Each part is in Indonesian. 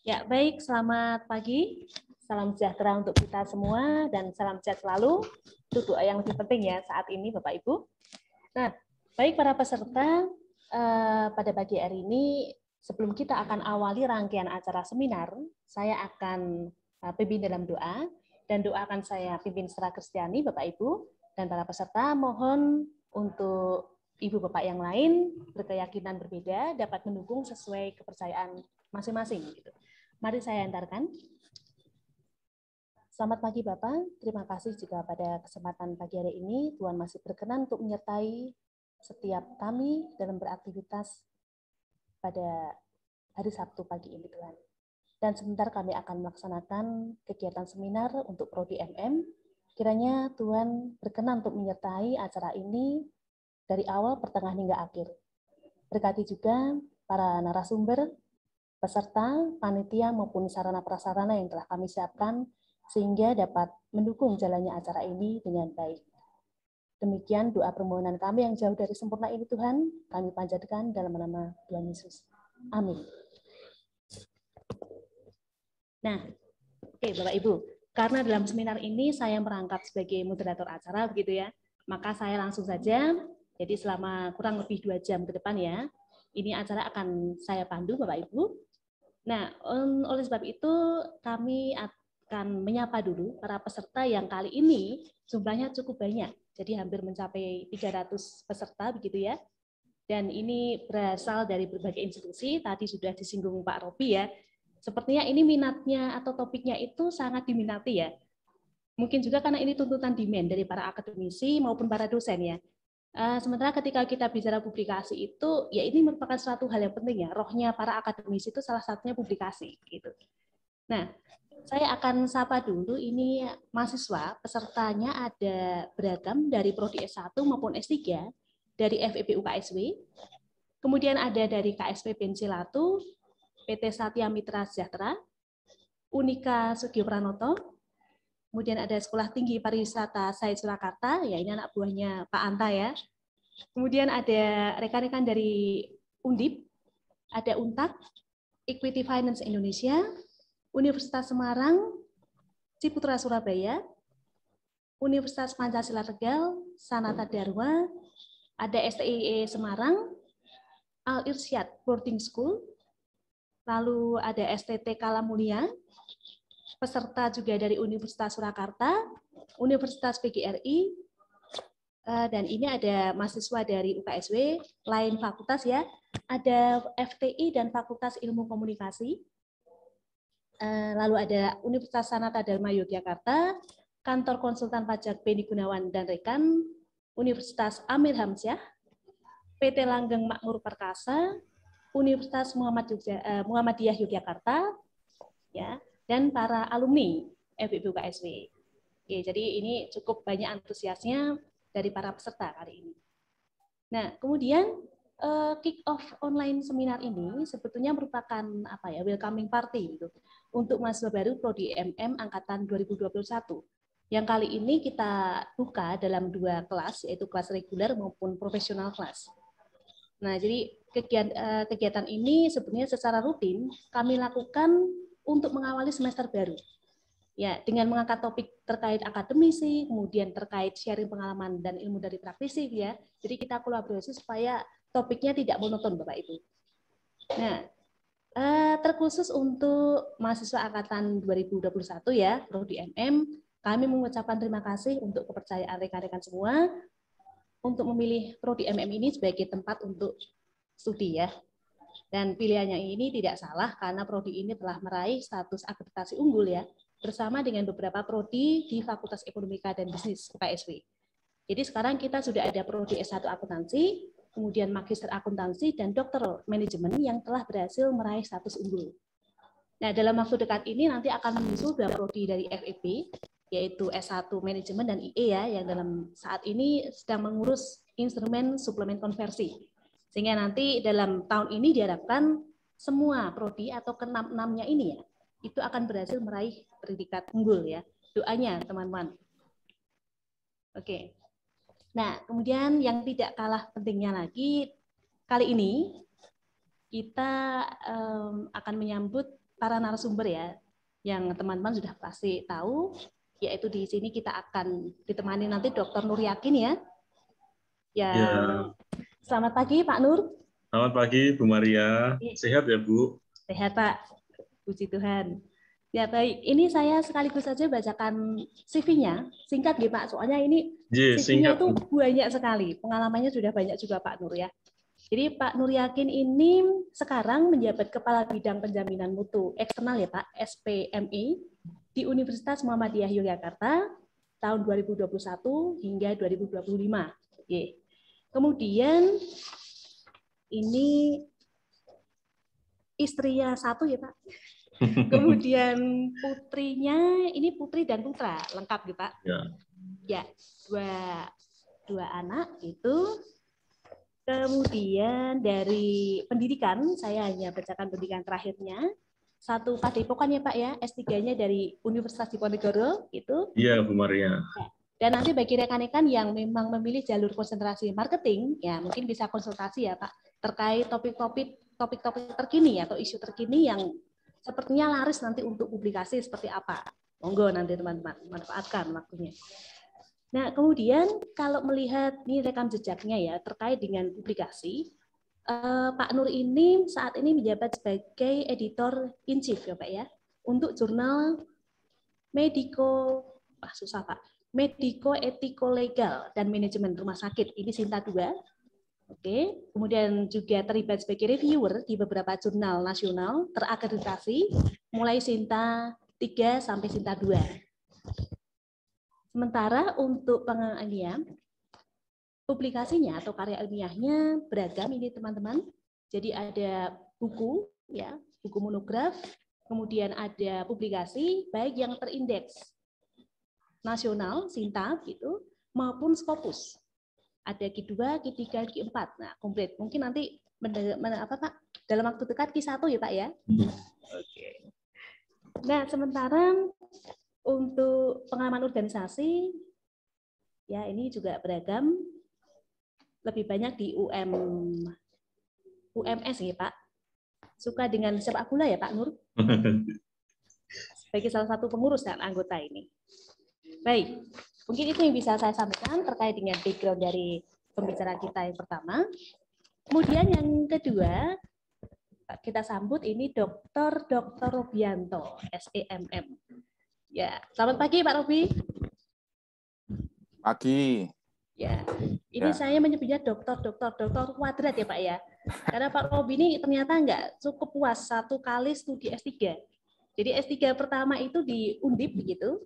Ya, baik. Selamat pagi. Salam sejahtera untuk kita semua dan salam sehat selalu. Itu doa yang lebih penting ya saat ini, Bapak Ibu. Nah, baik para peserta, pada pagi hari ini sebelum kita akan awali rangkaian acara seminar, saya akan pimpin dalam doa dan doa akan saya pimpin secara Kristiani, Bapak Ibu, dan para peserta mohon untuk Ibu Bapak yang lain berkeyakinan berbeda dapat mendukung sesuai kepercayaan masing-masing. Mari saya antarkan. Selamat pagi Bapak, terima kasih jika pada kesempatan pagi hari ini Tuhan masih berkenan untuk menyertai setiap kami dalam beraktivitas pada hari Sabtu pagi ini Tuhan. Dan sebentar kami akan melaksanakan kegiatan seminar untuk Prodi MM. Kiranya Tuhan berkenan untuk menyertai acara ini dari awal, pertengahan hingga akhir. Berkati juga para narasumber, peserta, panitia maupun sarana prasarana yang telah kami siapkan sehingga dapat mendukung jalannya acara ini dengan baik. Demikian doa permohonan kami yang jauh dari sempurna ini Tuhan, kami panjatkan dalam nama Tuhan Yesus. Amin. Nah, oke Bapak Ibu, karena dalam seminar ini saya merangkap sebagai moderator acara begitu ya, maka saya langsung saja, jadi selama kurang lebih 2 jam ke depan ya, ini acara akan saya pandu Bapak Ibu. Nah, oleh sebab itu kami akan menyapa dulu para peserta yang kali ini jumlahnya cukup banyak. Jadi hampir mencapai 300 peserta begitu ya. Dan ini berasal dari berbagai institusi, tadi sudah disinggung Pak Robi ya. Sepertinya ini minatnya atau topiknya itu sangat diminati ya. Mungkin juga karena ini tuntutan demand dari para akademisi maupun para dosen ya. Sementara ketika kita bicara publikasi itu, ya ini merupakan suatu hal yang penting ya. Rohnya para akademisi itu salah satunya publikasi gitu. Nah, saya akan sapa dulu ini mahasiswa, pesertanya ada beragam dari Prodi S1 maupun S3, dari FEB UKSW, kemudian ada dari KSP Bensilatu, PT Satya Mitra Sejahtera, Unika Sugio Pranoto, kemudian ada Sekolah Tinggi Pariwisata Said Surakarta, ya ini anak buahnya Pak Anta ya. Kemudian ada rekan-rekan dari Undip, ada Untak, Equity Finance Indonesia, Universitas Semarang, Ciputra Surabaya, Universitas Pancasila Tegal, Sanata Dharma, ada STIE Semarang, Al Irsyad Boarding School, lalu ada STT Kalamulia, peserta juga dari Universitas Surakarta, Universitas PGRI, dan ini ada mahasiswa dari UKSW, lain fakultas ya, ada FTI dan Fakultas Ilmu Komunikasi, lalu ada Universitas Sanata Dharma Yogyakarta, Kantor Konsultan Pajak Beni Gunawan dan Rekan, Universitas Amir Hamzah, PT Langgeng Makmur Perkasa, Universitas Muhammadiyah Yogyakarta, ya, dan para alumni FEB UKSW. Oke, jadi ini cukup banyak antusiasnya dari para peserta kali ini. Nah, kemudian kick off online seminar ini sebetulnya merupakan apa ya, welcoming party gitu untuk mahasiswa baru Prodi MM angkatan 2021. Yang kali ini kita buka dalam 2 kelas, yaitu kelas reguler maupun profesional kelas. Nah, jadi kegiatan ini sebenarnya secara rutin kami lakukan untuk mengawali semester baru. Ya, dengan mengangkat topik terkait akademisi, kemudian terkait sharing pengalaman dan ilmu dari praktisi ya. Jadi kita kolaborasi supaya topiknya tidak monoton Bapak Ibu. Nah, terkhusus untuk mahasiswa angkatan 2021 ya, Prodi MM, kami mengucapkan terima kasih untuk kepercayaan rekan-rekan semua untuk memilih Prodi MM ini sebagai tempat untuk studi ya. Dan pilihannya ini tidak salah karena prodi ini telah meraih status akreditasi unggul ya, bersama dengan beberapa prodi di Fakultas Ekonomika dan Bisnis UKSW. Jadi sekarang kita sudah ada prodi S1 akuntansi, kemudian magister akuntansi dan dokter manajemen yang telah berhasil meraih status unggul. Nah, dalam waktu dekat ini nanti akan menyusul 2 prodi dari FEB, yaitu S1 manajemen dan IE ya, yang dalam saat ini sedang mengurus instrumen suplemen konversi. Sehingga nanti dalam tahun ini diharapkan semua prodi atau ke-6-6-nya ini ya, itu akan berhasil meraih predikat unggul ya. Doanya teman-teman. Oke. Nah, kemudian yang tidak kalah pentingnya lagi, kali ini kita akan menyambut para narasumber ya, yang teman-teman sudah pasti tahu, yaitu di sini kita akan ditemani nanti Dr. Nur Yakin ya. Ya, selamat pagi Pak Nur. Selamat pagi Bu Maria, sehat ya Bu? Sehat Pak, puji Tuhan. Ya baik, ini saya sekaligus saja bacakan CV-nya, singkat ya Pak, soalnya ini CV-nya itu banyak sekali, pengalamannya sudah banyak juga Pak Nur ya. Jadi Pak Nur Yakin ini sekarang menjabat Kepala Bidang Penjaminan Mutu Eksternal ya Pak, SPMI, di Universitas Muhammadiyah Yogyakarta tahun 2021 hingga 2025. Oke. Kemudian ini istrinya satu ya Pak. Kemudian putrinya, ini putri dan putra, lengkap ya Pak. Ya, dua anak itu. Kemudian dari pendidikan, saya hanya bacakan pendidikan terakhirnya. Satu Padepokan ya Pak ya, S3-nya dari Universitas Diponegoro itu. Iya Bu Maria. Dan nanti bagi rekan-rekan yang memang memilih jalur konsentrasi marketing, ya mungkin bisa konsultasi ya Pak, terkait topik-topik terkini atau isu terkini yang sepertinya laris nanti untuk publikasi seperti apa. Monggo nanti teman-teman manfaatkan waktunya. Nah, kemudian kalau melihat nih rekam jejaknya ya terkait dengan publikasi, Pak Nur ini saat ini menjabat sebagai editor in chief ya Pak ya untuk jurnal Mediko Etiko Legal dan Manajemen Rumah Sakit ini Sinta 2. Oke, kemudian juga terlibat sebagai reviewer di beberapa jurnal nasional terakreditasi mulai Sinta 3 sampai Sinta 2. Sementara untuk publikasinya atau karya ilmiahnya beragam ini teman-teman. Jadi ada buku ya, buku monograf, kemudian ada publikasi baik yang terindeks nasional Sinta gitu maupun Scopus. Ada Q2, Q3, Q4. Nah, komplit. Mungkin nanti dalam waktu dekat Q1 ya, Pak ya. Oke. Nah, sementara untuk pengalaman organisasi, ya ini juga beragam, lebih banyak di UMS ya Pak. Suka dengan sepak bola ya Pak Nur? Sebagai salah satu pengurus dan anggota ini. Baik, mungkin itu yang bisa saya sampaikan terkait dengan background dari pembicara kita yang pertama. Kemudian yang kedua, kita sambut ini Dr. Robianto, SEMM. Ya, selamat pagi Pak Robi. Pagi. Ya, ini saya menyebutnya dokter kuadrat ya Pak ya. Karena Pak Robi ini ternyata nggak cukup puas satu kali studi S3. Jadi S3 pertama itu di Undip begitu,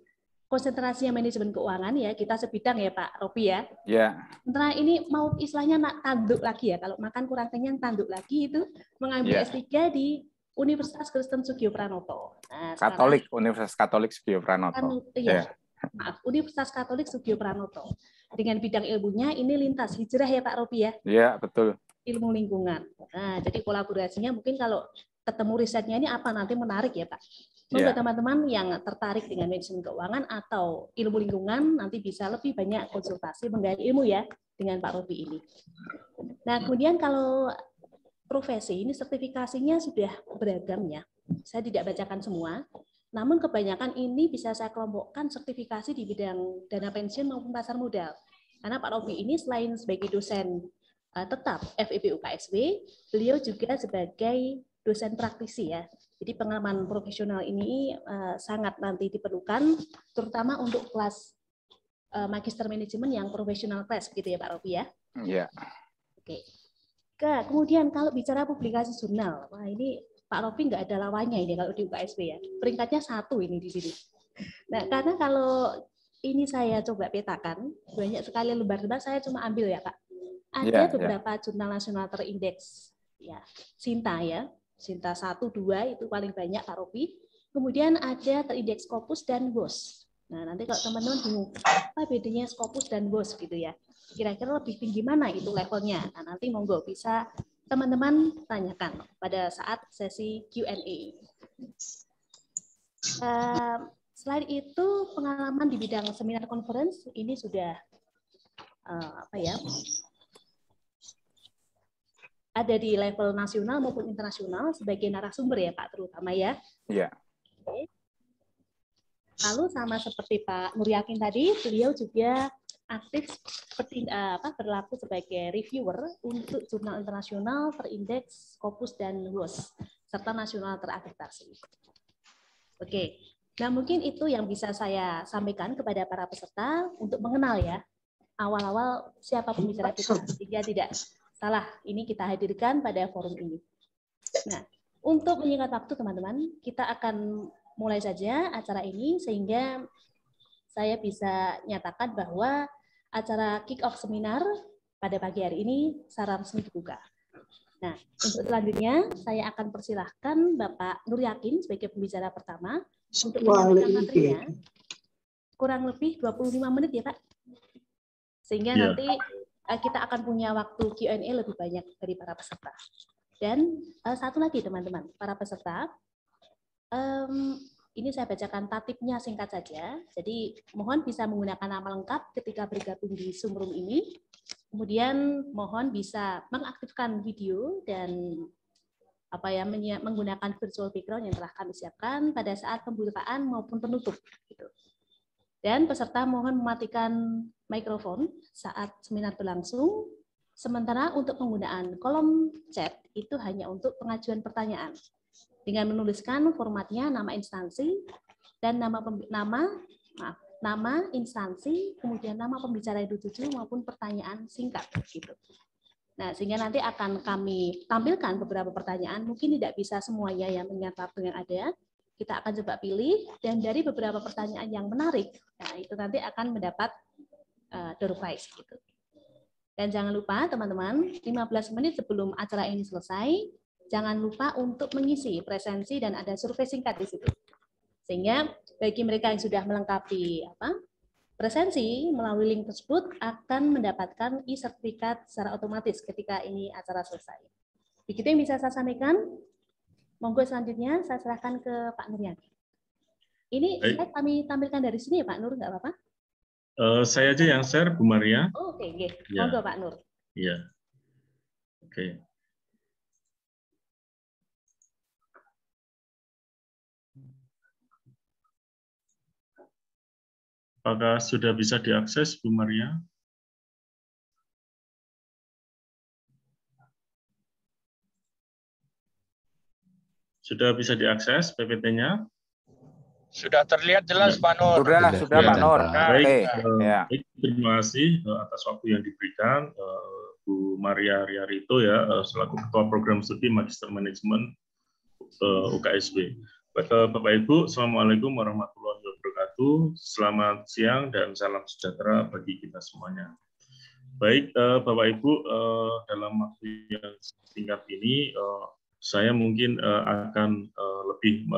konsentrasinya manajemen keuangan ya, kita sebidang ya Pak Robi ya. Ya. Sementara ini mau istilahnya tanduk lagi ya, kalau makan kurang kenyang tanduk lagi itu mengambil S3 di Universitas Kristen Sugio Pranoto. Nah, Katolik, Universitas Katolik Sugio Pranoto. Iya. Maaf, Universitas Katolik Sugio Pranoto. Dengan bidang ilmunya ini lintas hijrah ya Pak Robi ya? Iya, betul. Ilmu lingkungan. Nah, jadi kolaborasinya mungkin kalau ketemu risetnya ini apa nanti menarik ya Pak? Semoga teman-teman yang tertarik dengan manajemen keuangan atau ilmu lingkungan nanti bisa lebih banyak konsultasi menggali ilmu ya dengan Pak Robi ini. Nah, kemudian kalau profesi ini sertifikasinya sudah beragam ya. Saya tidak bacakan semua. Namun kebanyakan ini bisa saya kelompokkan sertifikasi di bidang dana pensiun maupun pasar modal. Karena Pak Robi ini selain sebagai dosen tetap FEB UKSW, beliau juga sebagai dosen praktisi ya. Jadi pengalaman profesional ini sangat nanti diperlukan, terutama untuk kelas magister manajemen yang profesional class, gitu ya Pak Robi ya. Iya. Oke. Kemudian kalau bicara publikasi jurnal, wah ini Pak Robi nggak ada lawannya ini kalau di UKSW ya. Peringkatnya 1 ini di sini. Nah, karena kalau ini saya coba petakan, banyak sekali lembar-lembar saya cuma ambil ya Pak. Ada beberapa jurnal nasional terindeks. Ya, Sinta ya. Sinta 1, 2 itu paling banyak Pak Robi. Kemudian ada terindeks Scopus dan WOS. Nah, nanti kalau teman-teman bingung, apa bedanya Scopus dan WOS gitu ya. Kira-kira lebih tinggi mana itu levelnya. Nah, nanti monggo bisa teman-teman tanyakan pada saat sesi Q&A. Selain itu, pengalaman di bidang seminar conference ini sudah ada di level nasional maupun internasional sebagai narasumber ya Pak, terutama ya. Iya. Oke. Lalu sama seperti Pak Nur Yakin tadi, beliau juga aktif seperti berlaku sebagai reviewer untuk jurnal internasional terindeks Scopus dan WOS serta nasional terakreditasi. Oke. Nah, mungkin itu yang bisa saya sampaikan kepada para peserta untuk mengenal ya awal-awal siapa pembicara kita, sehingga tidak salah ini kita hadirkan pada forum ini. Nah, untuk menyingkat waktu teman-teman, kita akan mulai saja acara ini sehingga saya bisa nyatakan bahwa acara kick-off seminar pada pagi hari ini secara resmi dibuka. Nah, untuk selanjutnya saya akan persilahkan Bapak Nur Yakin sebagai pembicara pertama untuk menyampaikan materinya. Kurang lebih 25 menit ya Pak. Sehingga nanti kita akan punya waktu Q&A lebih banyak dari para peserta. Dan satu lagi teman-teman, para peserta, ini saya bacakan tatipnya singkat saja. Jadi mohon bisa menggunakan nama lengkap ketika bergabung di Zoom Room ini. Kemudian mohon bisa mengaktifkan video dan menggunakan virtual background yang telah kami siapkan pada saat pembukaan maupun penutup. Gitu. Dan peserta mohon mematikan mikrofon saat seminar berlangsung. Sementara untuk penggunaan kolom chat itu hanya untuk pengajuan pertanyaan. Dengan menuliskan formatnya nama instansi dan nama instansi, kemudian nama pembicara yang dituju maupun pertanyaan singkat gitu. Nah, sehingga nanti akan kami tampilkan beberapa pertanyaan, mungkin tidak bisa semuanya yang mengingat waktu yang ada. Kita akan coba pilih, dan dari beberapa pertanyaan yang menarik, nah itu nanti akan mendapat door prize. Gitu. Dan jangan lupa teman-teman, 15 menit sebelum acara ini selesai, jangan lupa untuk mengisi presensi dan ada survei singkat di situ. Sehingga bagi mereka yang sudah melengkapi presensi melalui link tersebut akan mendapatkan e-sertifikat secara otomatis ketika ini acara selesai. Begitu yang bisa saya sampaikan. Monggo selanjutnya saya serahkan ke Pak Nur Yakin. Ini slide kami tampilkan dari sini ya Pak Nur, nggak apa-apa? Saya aja yang share, Bu Maria. Oh, oke. Monggo Pak Nur. Iya. Oke. Apakah sudah bisa diakses, Bu Maria? Sudah bisa diakses PPT-nya? Sudah terlihat jelas, Pak Nur. Sudah Pak Nur. Baik, terima kasih atas waktu yang diberikan Bu Maria Riarito ya selaku Ketua Program Studi Magister Manajemen UKSB. Bapak Ibu, Assalamualaikum warahmatullahi wabarakatuh. Selamat siang dan salam sejahtera bagi kita semuanya. Baik, Bapak Ibu, dalam waktu yang singkat ini saya mungkin akan lebih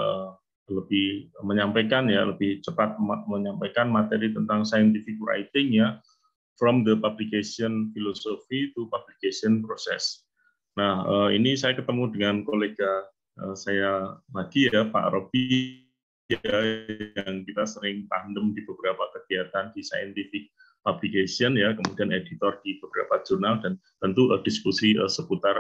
menyampaikan ya, lebih cepat menyampaikan materi tentang scientific writing ya, from the publication philosophy to publication process. Nah, ini saya ketemu dengan kolega saya lagi ya, Pak Robi ya, yang kita sering tandem di beberapa kegiatan di scientific publication ya, kemudian editor di beberapa jurnal dan tentu diskusi seputar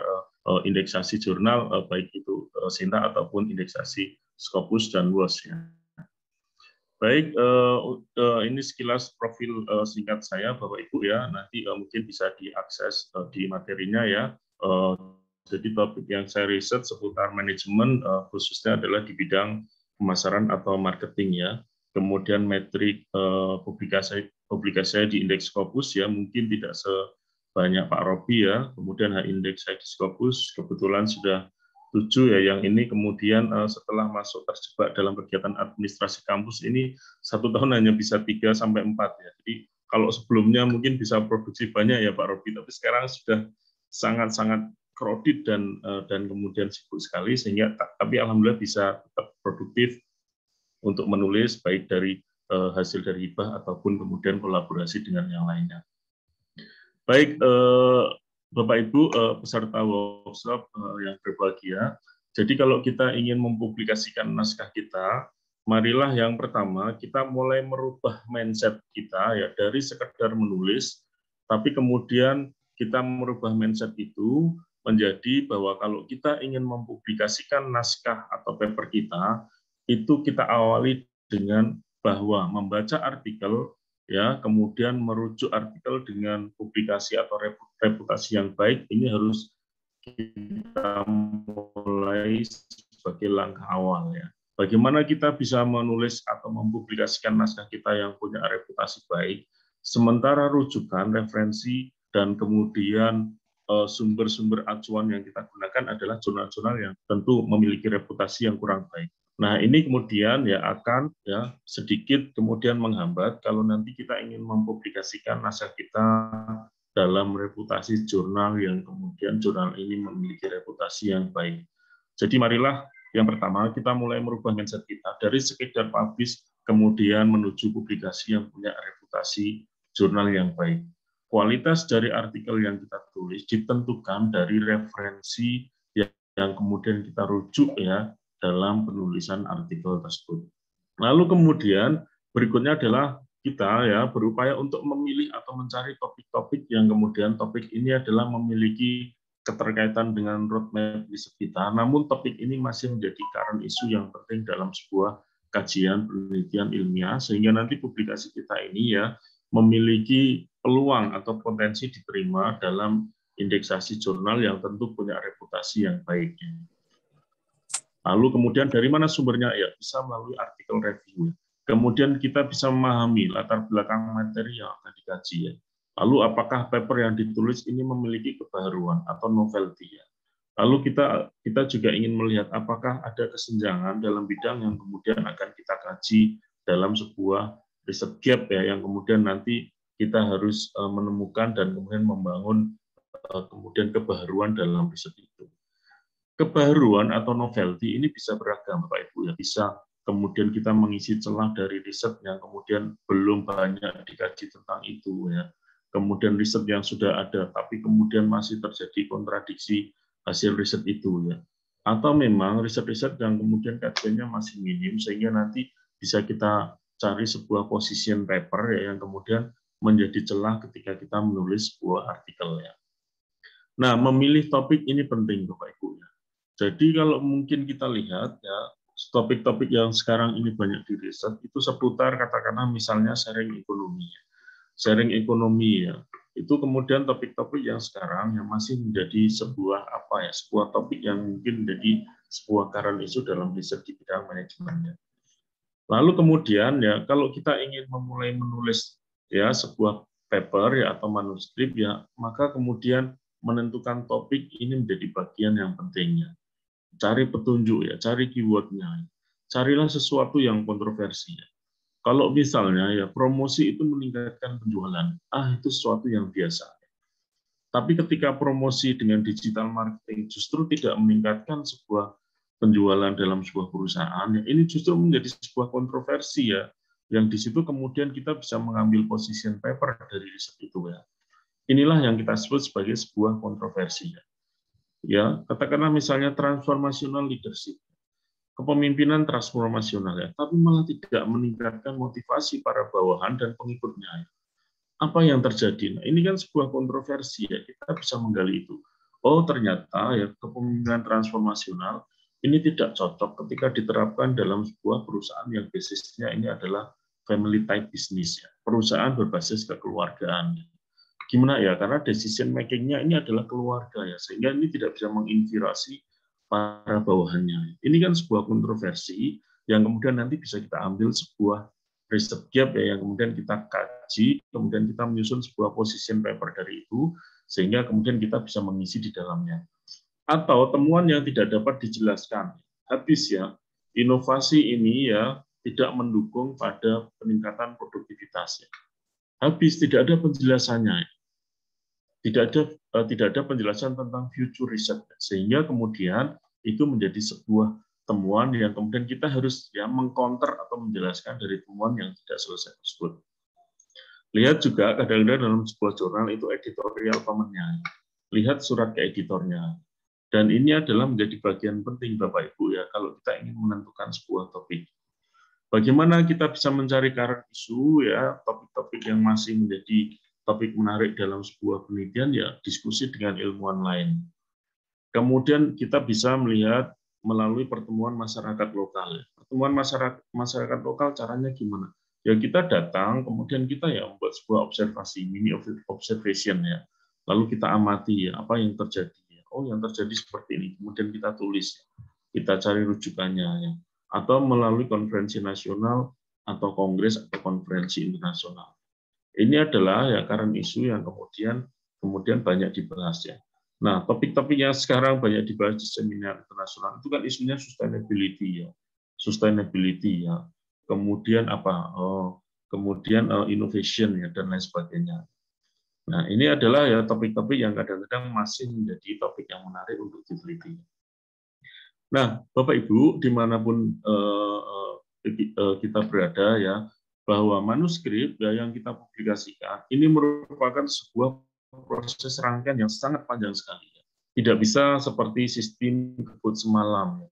indeksasi jurnal baik itu Sinta ataupun indeksasi Scopus dan WOS ya. Baik, ini sekilas profil singkat saya Bapak Ibu ya, nanti mungkin bisa diakses di materinya ya. Jadi topik yang saya riset seputar manajemen khususnya adalah di bidang pemasaran atau marketing ya. Kemudian metrik publikasi saya di indeks Scopus ya, mungkin tidak sebanyak Pak Robi ya. Kemudian indeks saya di Scopus kebetulan sudah 7 ya, yang ini kemudian setelah masuk terjebak dalam kegiatan administrasi kampus ini 1 tahun hanya bisa 3 sampai 4 ya. Jadi kalau sebelumnya mungkin bisa produksi banyak ya Pak Robi, tapi sekarang sudah sangat-sangat crowded dan kemudian sibuk sekali, sehingga tapi alhamdulillah bisa tetap produktif untuk menulis baik dari hasil dari hibah ataupun kemudian kolaborasi dengan yang lainnya. Baik, Bapak Ibu peserta workshop yang berbahagia. Jadi kalau kita ingin mempublikasikan naskah kita, marilah yang pertama kita mulai merubah mindset kita ya, dari sekedar menulis, tapi kemudian kita merubah mindset itu menjadi bahwa kalau kita ingin mempublikasikan naskah atau paper kita, itu kita awali dengan bahwa membaca artikel, ya, kemudian merujuk artikel dengan publikasi atau reputasi yang baik, ini harus kita mulai sebagai langkah awal, ya. Bagaimana kita bisa menulis atau mempublikasikan naskah kita yang punya reputasi baik, sementara rujukan, referensi, dan kemudian sumber-sumber acuan yang kita gunakan adalah jurnal-jurnal yang tentu memiliki reputasi yang kurang baik. Nah, ini kemudian ya akan ya sedikit kemudian menghambat kalau nanti kita ingin mempublikasikan naskah kita dalam reputasi jurnal yang kemudian jurnal ini memiliki reputasi yang baik. Jadi marilah yang pertama kita mulai merubah mindset kita dari sekedar publish kemudian menuju publikasi yang punya reputasi jurnal yang baik. Kualitas dari artikel yang kita tulis ditentukan dari referensi yang kemudian kita rujuk ya dalam penulisan artikel tersebut. Lalu kemudian berikutnya adalah kita ya berupaya untuk memilih atau mencari topik-topik yang kemudian topik ini adalah memiliki keterkaitan dengan roadmap riset kita, namun topik ini masih menjadi current isu yang penting dalam sebuah kajian penelitian ilmiah, sehingga nanti publikasi kita ini ya memiliki peluang atau potensi diterima dalam indeksasi jurnal yang tentu punya reputasi yang baik. Lalu kemudian dari mana sumbernya? Ya bisa melalui artikel review. Kemudian kita bisa memahami latar belakang materi yang akan dikaji ya. Lalu apakah paper yang ditulis ini memiliki kebaruan atau novelty ya. Lalu kita juga ingin melihat apakah ada kesenjangan dalam bidang yang kemudian akan kita kaji dalam sebuah riset gap ya, yang kemudian nanti kita harus menemukan dan kemudian membangun kemudian kebaruan dalam riset itu. Kebaruan atau novelty ini bisa beragam Bapak Ibu ya, bisa kemudian kita mengisi celah dari riset yang kemudian belum banyak dikaji tentang itu ya. Kemudian riset yang sudah ada, tapi kemudian masih terjadi kontradiksi hasil riset itu ya. Atau memang riset-riset yang kemudian kajiannya masih minim, sehingga nanti bisa kita cari sebuah position paper ya, yang kemudian menjadi celah ketika kita menulis sebuah artikel ya. Nah, memilih topik ini penting Bapak Ibu ya. Jadi kalau mungkin kita lihat ya, topik-topik yang sekarang ini banyak di riset itu seputar katakanlah misalnya sharing ekonomi ya. Sharing ekonomi ya, itu kemudian topik-topik yang sekarang yang masih menjadi sebuah sebuah topik yang mungkin menjadi sebuah current isu dalam riset di bidang manajemen. Lalu kemudian ya kalau kita ingin memulai menulis ya sebuah paper ya atau manuskrip ya, maka kemudian menentukan topik ini menjadi bagian yang pentingnya. Cari petunjuk ya, cari keywordnya, carilah sesuatu yang kontroversi ya. Kalau misalnya ya promosi itu meningkatkan penjualan, itu sesuatu yang biasa. Tapi ketika promosi dengan digital marketing justru tidak meningkatkan sebuah penjualan dalam sebuah perusahaan, ya ini justru menjadi sebuah kontroversi ya, yang di situ kemudian kita bisa mengambil position paper dari riset itu ya. Inilah yang kita sebut sebagai sebuah kontroversi ya. Ya, katakanlah misalnya transformational leadership. Kepemimpinan transformasional ya, tapi malah tidak meningkatkan motivasi para bawahan dan pengikutnya. Apa yang terjadi? Nah, ini kan sebuah kontroversi ya, kita bisa menggali itu. Oh, ternyata ya kepemimpinan transformasional ini tidak cocok ketika diterapkan dalam sebuah perusahaan yang basisnya ini adalah family type business ya, perusahaan berbasis kekeluargaan. Gimana ya? Karena decision making-nya ini adalah keluarga ya, sehingga ini tidak bisa menginspirasi para bawahannya. Ini kan sebuah kontroversi yang kemudian nanti bisa kita ambil sebuah riset gap ya, yang kemudian kita kaji, kemudian kita menyusun sebuah position paper dari itu, sehingga kemudian kita bisa mengisi di dalamnya. Atau temuan yang tidak dapat dijelaskan. Habis ya, inovasi ini ya tidak mendukung pada peningkatan produktivitas. Ya. Habis tidak ada penjelasannya. Tidak ada penjelasan tentang future research, sehingga kemudian itu menjadi sebuah temuan yang kemudian kita harus ya mengcounter atau menjelaskan dari temuan yang tidak selesai tersebut. Lihat juga kadang-kadang dalam sebuah jurnal itu editorial comment-nya. Lihat surat ke editornya. Dan ini adalah menjadi bagian penting Bapak Ibu ya kalau kita ingin menentukan sebuah topik. Bagaimana kita bisa mencari current isu ya, topik-topik yang masih menjadi topik menarik dalam sebuah penelitian ya diskusi dengan ilmuwan lain. Kemudian kita bisa melihat melalui pertemuan masyarakat lokal. Pertemuan masyarakat lokal caranya gimana? Ya kita datang, kemudian kita ya membuat sebuah observasi, mini observation ya. Lalu kita amati ya apa yang terjadi. Oh, yang terjadi seperti ini. Kemudian kita tulis, kita cari rujukannya ya. Atau melalui konferensi nasional atau kongres atau konferensi internasional. Ini adalah ya current issue yang kemudian banyak dibahas ya. Nah, topik-topik yang sekarang banyak dibahas di seminar internasional itu kan isunya sustainability ya. Sustainability ya. Kemudian apa? Kemudian innovation ya dan lain sebagainya. Nah, ini adalah ya topik-topik yang kadang-kadang masih menjadi topik yang menarik untuk diteliti. Nah, Bapak Ibu, dimanapun kita berada ya, bahwa manuskrip ya, yang kita publikasikan ini merupakan sebuah proses rangkaian yang sangat panjang sekali. Tidak bisa seperti sistem kebut semalam.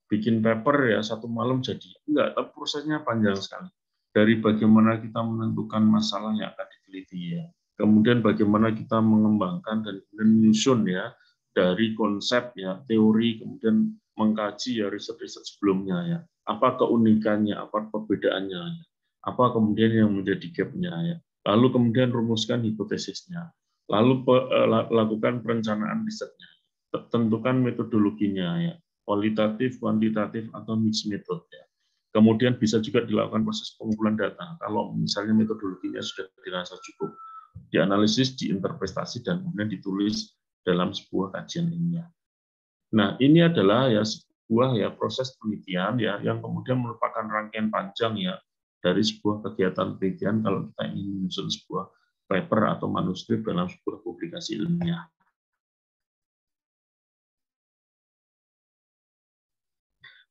Bikin paper ya satu malam jadi. Enggak, tapi prosesnya panjang sekali. Dari bagaimana kita menentukan masalah yang akan diteliti ya. Kemudian bagaimana kita mengembangkan dan menyusun ya dari konsep ya, teori, kemudian mengkaji ya riset-riset sebelumnya ya. Apa keunikannya, apa perbedaannya ya. Apa kemudian yang menjadi gap-nya ya. Lalu kemudian rumuskan hipotesisnya. Lalu lakukan perencanaan risetnya. Tentukan metodologinya ya. Kualitatif, kuantitatif atau mixed method ya. Kemudian bisa juga dilakukan proses pengumpulan data. Kalau misalnya metodologinya sudah dirasa cukup, dianalisis, diinterpretasi dan kemudian ditulis dalam sebuah kajian ilmiah. Nah, ini adalah ya sebuah ya proses penelitian ya yang kemudian merupakan rangkaian panjang ya dari sebuah kegiatan penelitian kalau kita ingin menyusun sebuah paper atau manuskrip dalam sebuah publikasi ilmiah.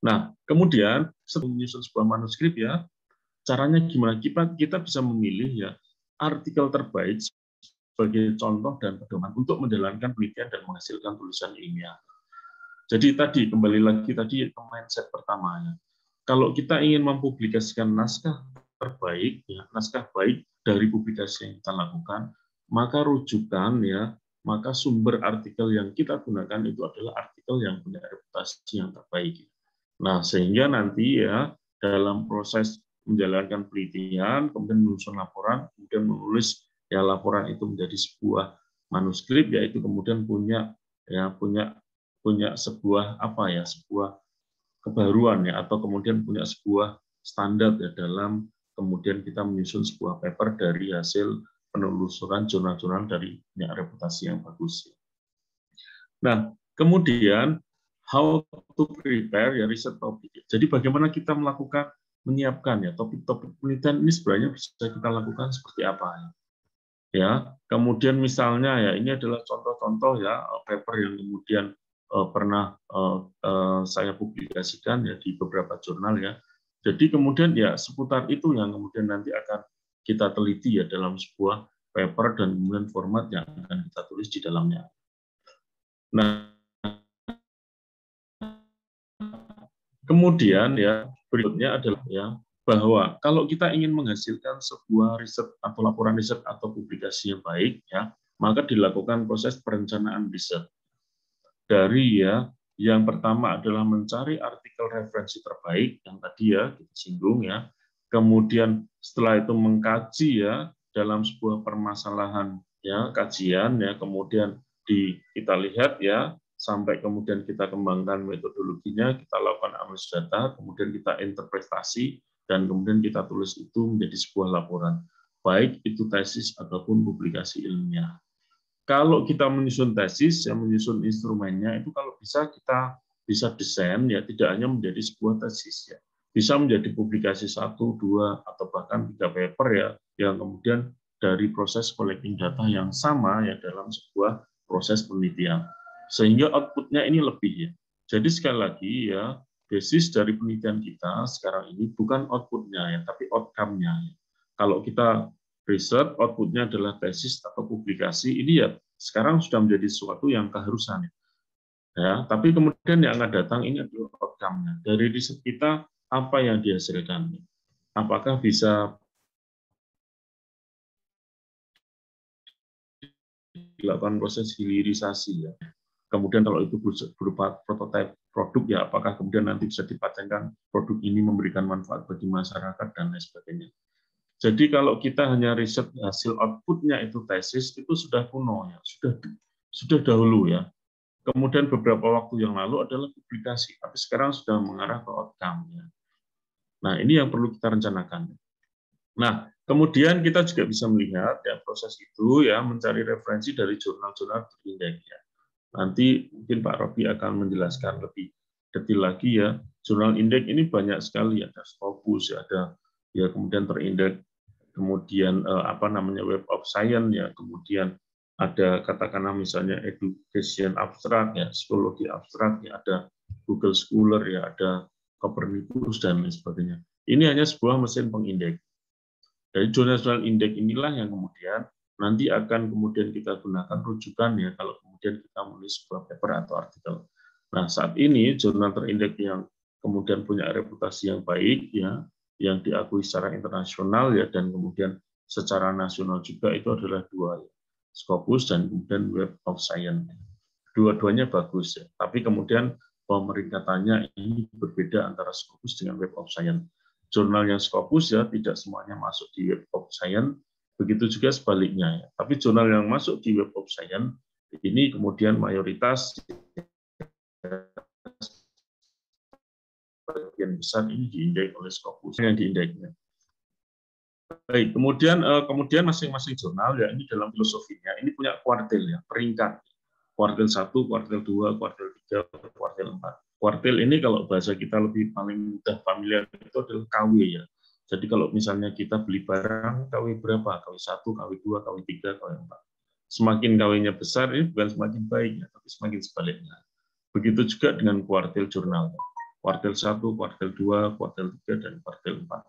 Nah, kemudian setelah menyusun sebuah manuskrip ya, caranya gimana? Kita bisa memilih ya artikel terbaik sebagai contoh dan pedoman untuk menjalankan penelitian dan menghasilkan tulisan ilmiah. Jadi tadi kembali lagi tadi ke mindset pertamanya. Kalau kita ingin mempublikasikan naskah terbaik, ya, naskah baik dari publikasi yang kita lakukan, maka rujukan ya, maka sumber artikel yang kita gunakan itu adalah artikel yang punya reputasi yang terbaik. Nah, sehingga nanti ya dalam proses menjalankan penelitian, kemudian menyusun laporan, kemudian menulis ya laporan itu menjadi sebuah manuskrip, yaitu kemudian punya sebuah sebuah kebaruan ya, atau kemudian punya sebuah standar ya dalam kemudian kita menyusun sebuah paper dari hasil penelusuran jurnal-jurnal dari punya reputasi yang bagus. Nah, kemudian how to prepare ya riset topik. Jadi bagaimana kita menyiapkan ya topik-topik penelitian ini sebenarnya bisa kita lakukan seperti apa ya. Ya, kemudian misalnya ya ini adalah contoh-contoh ya paper yang kemudian pernah saya publikasikan ya di beberapa jurnal ya. Jadi kemudian ya seputar itu yang kemudian nanti akan kita teliti ya dalam sebuah paper dan kemudian format yang akan kita tulis di dalamnya. Nah, kemudian ya berikutnya adalah ya bahwa kalau kita ingin menghasilkan sebuah riset atau laporan riset atau publikasi yang baik ya, maka dilakukan proses perencanaan riset. Dari ya yang pertama adalah mencari artikel referensi terbaik yang tadi ya kita singgung ya. Kemudian setelah itu mengkaji ya dalam sebuah permasalahan ya kajian ya, kemudian kita lihat ya sampai kemudian kita kembangkan metodologinya, kita lakukan analisis data, kemudian kita interpretasi, dan kemudian kita tulis itu menjadi sebuah laporan, baik itu tesis ataupun publikasi ilmiah. Kalau kita menyusun tesis, ya menyusun instrumennya, itu kalau bisa kita bisa desain, ya tidak hanya menjadi sebuah tesis, ya bisa menjadi publikasi 1, 2, atau bahkan 3 paper ya, yang kemudian dari proses collecting data yang sama ya dalam sebuah proses penelitian. Sehingga output-nya ini lebih ya. Jadi sekali lagi ya, basis dari penelitian kita sekarang ini bukan output-nya ya, tapi outcome-nya. Ya. Kalau kita riset, output-nya adalah tesis atau publikasi, ini ya sekarang sudah menjadi sesuatu yang keharusan. Ya, tapi kemudian yang akan datang ini adalah outcome-nya. Dari riset kita, apa yang dihasilkan? Apakah bisa dilakukan proses hilirisasi ya? Kemudian kalau itu berupa prototipe produk, ya apakah kemudian nanti bisa dipatenkan produk ini memberikan manfaat bagi masyarakat dan lain sebagainya. Jadi kalau kita hanya riset hasil outputnya itu tesis, itu sudah kuno ya, sudah dahulu ya. Kemudian beberapa waktu yang lalu adalah publikasi, tapi sekarang sudah mengarah ke outcome ya. Nah, ini yang perlu kita rencanakan. Nah, kemudian kita juga bisa melihat ya proses itu ya mencari referensi dari jurnal-jurnal terindeks ya. Nanti mungkin Pak Robi akan menjelaskan lebih detail lagi ya. Jurnal indeks ini banyak sekali, ada Scopus, ada ya kemudian terindeks, kemudian Web of Science ya, kemudian ada katakanlah misalnya Education Abstract ya, Psikologi Abstract ya, ada Google Scholar ya, ada Copernicus dan lain sebagainya. Ini hanya sebuah mesin pengindeks. Dari jurnal-jurnal indeks inilah yang kemudian nanti akan kemudian kita gunakan rujukan ya kalau kemudian kita menulis sebuah paper atau artikel. Nah, saat ini jurnal terindeks yang kemudian punya reputasi yang baik ya, yang diakui secara internasional ya, dan kemudian secara nasional juga itu adalah dua ya, Scopus dan kemudian Web of Science. Dua-duanya bagus ya, tapi kemudian pemeringkatannya ini berbeda antara Scopus dengan Web of Science. Jurnal yang Scopus ya tidak semuanya masuk di Web of Science, begitu juga sebaliknya ya. Tapi jurnal yang masuk di Web of Science ini kemudian mayoritas bagian besar ini diindeks oleh Scopus yang diindeksnya. Baik, kemudian masing-masing jurnal ya ini dalam filosofinya ini punya kuartil ya, peringkat. Kuartil 1, kuartil 2, kuartil 3, kuartil 4. Kuartil ini kalau bahasa kita lebih paling mudah familiar itu adalah KW ya. Jadi kalau misalnya kita beli barang KW berapa? KW 1, KW 2, KW 3, KW 4. Semakin KW-nya besar ini bukan semakin baik ya, tapi semakin sebaliknya. Begitu juga dengan kuartil jurnal. Kuartil 1, kuartil 2, kuartil 3 dan kuartil 4.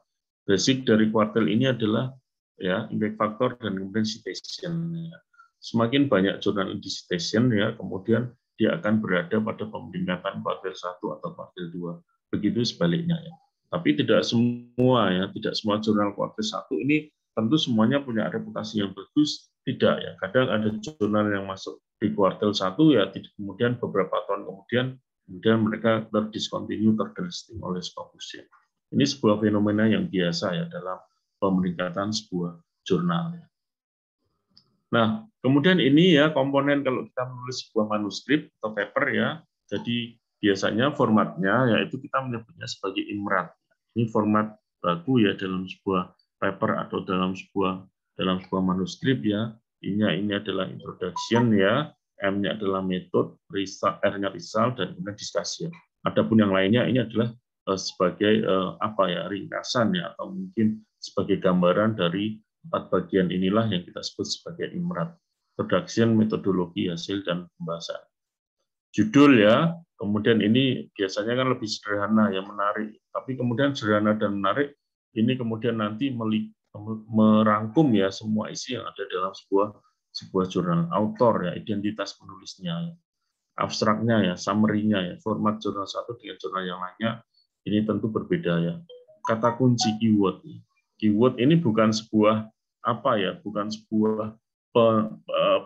Basic dari kuartil ini adalah ya impact factor dan kemudian citation ya. Semakin banyak jurnal di citation ya, kemudian dia akan berada pada pemeringkatan kuartil 1 atau kuartil 2. Begitu sebaliknya ya. Tapi tidak semua ya, tidak semua jurnal kuartil 1 ini tentu semuanya punya reputasi yang bagus, tidak ya. Kadang ada jurnal yang masuk di kuartil 1 ya, kemudian beberapa tahun kemudian mereka terdiscontinue, terdelisting oleh Scopus ya. Ini sebuah fenomena yang biasa ya dalam pemeringkatan sebuah jurnal ya. Nah, kemudian ini ya komponen kalau kita menulis sebuah manuskrip atau paper ya, jadi biasanya formatnya yaitu kita menyebutnya sebagai IMRAT. Ini format baku ya dalam sebuah paper atau dalam sebuah manuskrip ya. Ini adalah introduction ya, M-nya adalah metode, R-nya result dan kemudian discussion. Adapun yang lainnya ini adalah sebagai ringkasan ya atau mungkin sebagai gambaran dari 4 bagian inilah yang kita sebut sebagai IMRAT. Introduction, metodologi, hasil, dan pembahasan. Judul ya, kemudian ini biasanya kan lebih sederhana ya, menarik. Tapi kemudian sederhana dan menarik, ini kemudian nanti merangkum ya semua isi yang ada dalam sebuah jurnal. Autor ya, identitas penulisnya, abstraknya ya, summary-nya ya, format jurnal satu dengan jurnal yang lainnya, ini tentu berbeda ya. Kata kunci keyword. Keyword ini bukan sebuah bukan sebuah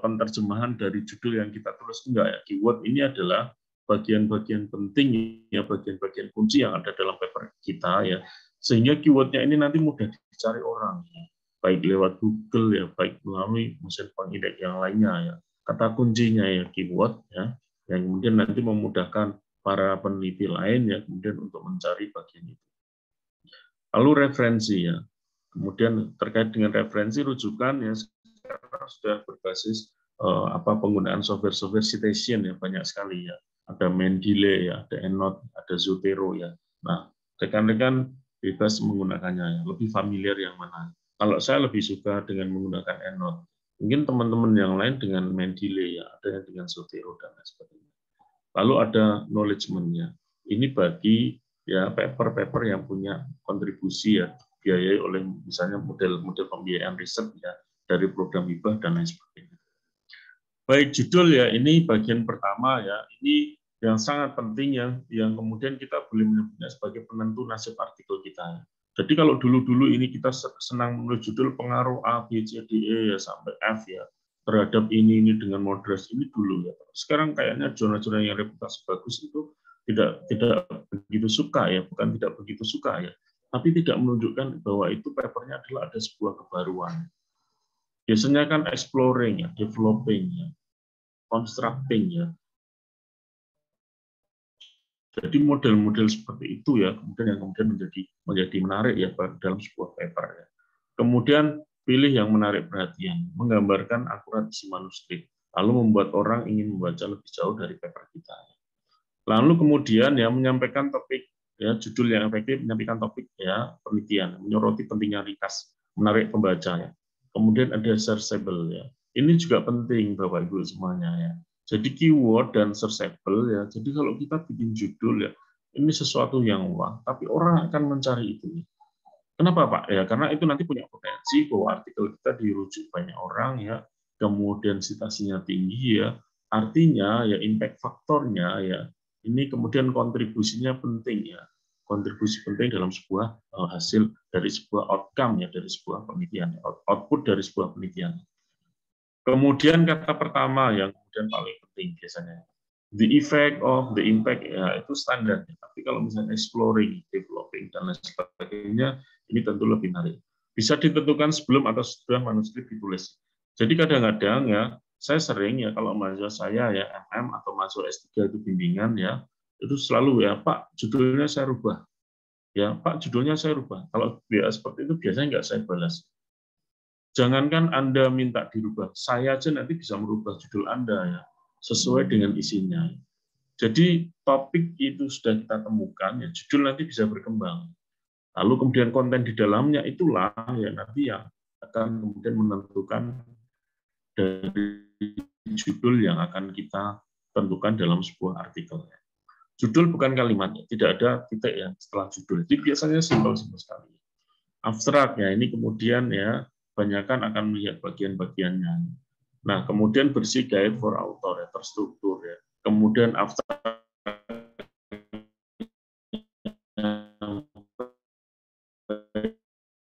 penerjemahan dari judul yang kita tulis, enggak ya. Keyword ini adalah bagian-bagian penting ya, bagian-bagian kunci yang ada dalam paper kita ya, sehingga keywordnya ini nanti mudah dicari orang ya. Baik lewat Google ya, baik melalui mesin pengindeks yang lainnya ya. Kata kuncinya ya keyword ya, yang kemudian nanti memudahkan para peneliti lain ya kemudian untuk mencari bagian itu. Lalu referensi ya. Kemudian terkait dengan referensi rujukan ya sekarang sudah berbasis penggunaan software citation ya, banyak sekali ya. Ada Mendeley ya, ada EndNote, ada Zotero ya. Nah, rekan-rekan bebas menggunakannya ya. Lebih familiar yang mana? Kalau saya lebih suka dengan menggunakan EndNote. Mungkin teman-teman yang lain dengan Mendeley ya, ada yang dengan Zotero dan lain sebagainya. Lalu ada knowledge-nya. Ini bagi ya paper-paper yang punya kontribusi ya, biayai oleh misalnya model-model pembiayaan riset ya dari program hibah dan lain sebagainya. Baik, judul ya, ini bagian pertama ya, ini yang sangat penting yang kemudian kita boleh menyebutnya sebagai penentu nasib artikel kita. Jadi kalau dulu-dulu ini kita senang menulis judul pengaruh A, B, C, D, E ya sampai F ya. terhadap ini dengan moderasi ini dulu ya. Sekarang kayaknya jurnal-jurnal yang reputasi bagus itu tidak begitu suka ya, bukan tidak begitu suka ya, tapi tidak menunjukkan bahwa itu papernya adalah ada sebuah kebaruan. Biasanya kan exploring ya, developing ya, constructing ya. Jadi model-model seperti itu ya, kemudian yang kemudian menjadi menarik ya dalam sebuah paper ya. Kemudian pilih yang menarik perhatian, menggambarkan akurat isi manuskrip, lalu membuat orang ingin membaca lebih jauh dari paper kita. Lalu kemudian ya menyampaikan topik ya, judul yang efektif, menyampaikan topik ya penelitian, menyoroti pentingnya ringkas, menarik pembaca ya. Kemudian ada searchable ya. Ini juga penting Bapak Ibu semuanya ya. Jadi keyword dan searchable ya. Jadi kalau kita bikin judul ya, ini sesuatu yang wah, tapi orang akan mencari itu. Kenapa Pak? Ya karena itu nanti punya potensi bahwa artikel kita dirujuk banyak orang ya, kemudian citasinya tinggi ya. Artinya ya impact faktornya ya, ini kemudian kontribusinya penting ya. Kontribusi penting dalam sebuah hasil dari sebuah outcome ya, dari sebuah penelitian, output dari sebuah penelitian. Kemudian kata pertama yang kemudian paling penting biasanya, the effect of the impact ya itu standar. Tapi kalau misalnya exploring, developing dan lain sebagainya, ini tentu lebih menarik. Bisa ditentukan sebelum atau setelah manuskrip ditulis. Jadi kadang-kadang ya saya sering ya kalau mahasiswa saya ya MM atau mahasiswa S3 itu bimbingan ya, itu selalu ya Pak judulnya saya rubah. Ya Pak judulnya saya rubah. Kalau dia seperti itu biasanya nggak saya balas. Jangankan Anda minta dirubah, saya aja nanti bisa merubah judul Anda ya, sesuai dengan isinya. Jadi topik itu sudah kita temukan, ya judul nanti bisa berkembang. Lalu kemudian konten di dalamnya itulah ya nanti yang akan kemudian menentukan dari judul yang akan kita tentukan dalam sebuah artikel. Judul bukan kalimatnya, tidak ada titik yang setelah judul. Jadi biasanya simpel-simpel sekali. Abstrak ya, ini kemudian ya kebanyakan akan melihat bagian-bagiannya. Nah, kemudian bersih guide for author ya, terstruktur ya. Kemudian abstrak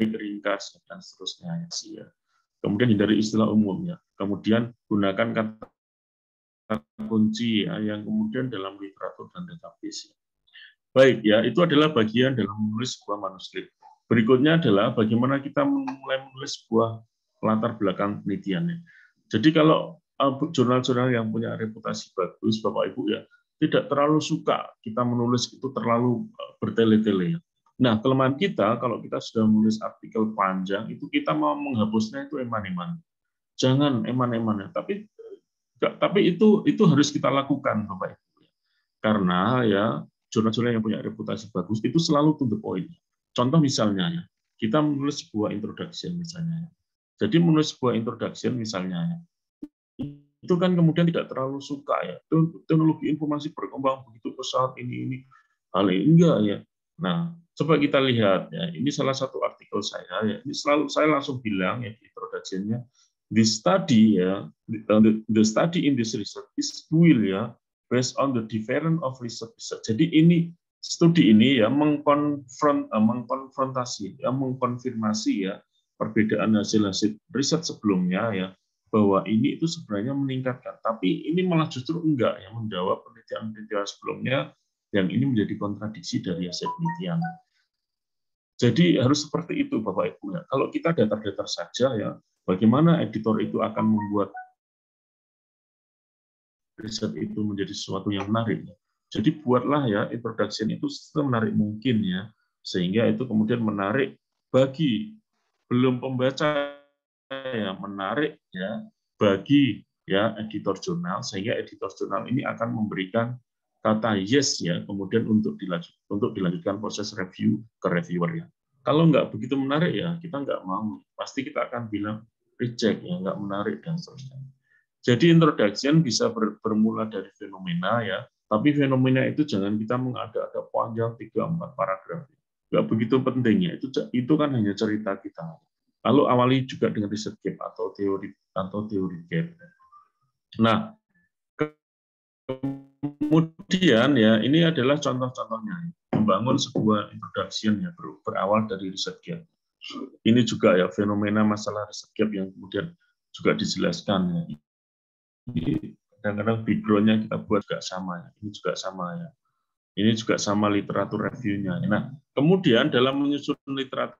ringkas dan seterusnya ya. Kemudian hindari istilah umum ya. Kemudian gunakan kata kunci ya, yang kemudian dalam literatur dan database. Ya. Baik ya, itu adalah bagian dalam menulis sebuah manuskrip. Berikutnya adalah bagaimana kita mulai menulis sebuah latar belakang penelitiannya. Jadi kalau jurnal-jurnal yang punya reputasi bagus, Bapak Ibu ya, tidak terlalu suka kita menulis itu terlalu bertele-tele. Nah, kelemahan kita kalau kita sudah menulis artikel panjang itu kita mau menghapusnya itu eman-eman. Jangan eman-eman, tapi itu harus kita lakukan, Bapak Ibu. Karena ya jurnal-jurnal yang punya reputasi bagus itu selalu to the point. Contoh misalnya, kita menulis sebuah introduction misalnya. Jadi menulis sebuah introduction misalnya, itu kan kemudian tidak terlalu suka ya. Teknologi informasi berkembang begitu pesat ini hal enggak ya. Nah, coba kita lihat ya. Ini salah satu artikel saya ya. Ini selalu saya langsung bilang ya di introduction-nya, the study ya, the study in this research is will ya based on the difference of research. Jadi ini studi ini ya mengkonfrontasi, ya mengkonfirmasi ya perbedaan hasil-hasil riset sebelumnya ya bahwa ini itu sebenarnya meningkatkan, tapi ini malah justru enggak ya menjawab penelitian-penelitian sebelumnya yang ini menjadi kontradiksi dari hasil penelitian. Jadi harus seperti itu Bapak Ibu ya. Kalau kita datar-datar saja ya, bagaimana editor itu akan membuat riset itu menjadi sesuatu yang menarik ya. Jadi buatlah ya introduction itu semenarik mungkin ya, sehingga itu kemudian menarik bagi belum pembaca ya, menarik ya bagi ya editor jurnal, sehingga editor jurnal ini akan memberikan kata yes ya, kemudian untuk dilanjutkan proses review ke reviewer ya. Kalau nggak begitu menarik ya kita nggak mau, pasti kita akan bilang reject ya, nggak menarik dan seterusnya. Jadi introduction bisa bermula dari fenomena ya, tapi fenomena itu jangan kita mengada-ada panjang 3-4 paragraf. Nggak begitu penting ya, itu kan hanya cerita kita. Lalu awali juga dengan research gap atau teori gap. Nah, kemudian ya ini adalah contoh-contohnya membangun sebuah introduction ya berawal dari research gap. Ini juga ya fenomena masalah research gap yang kemudian juga dijelaskan ya. Ini kadang-kadang background-nya kita buat juga sama ya. Ini juga sama ya. Ini juga sama literatur review-nya. Nah, kemudian dalam menyusun literatur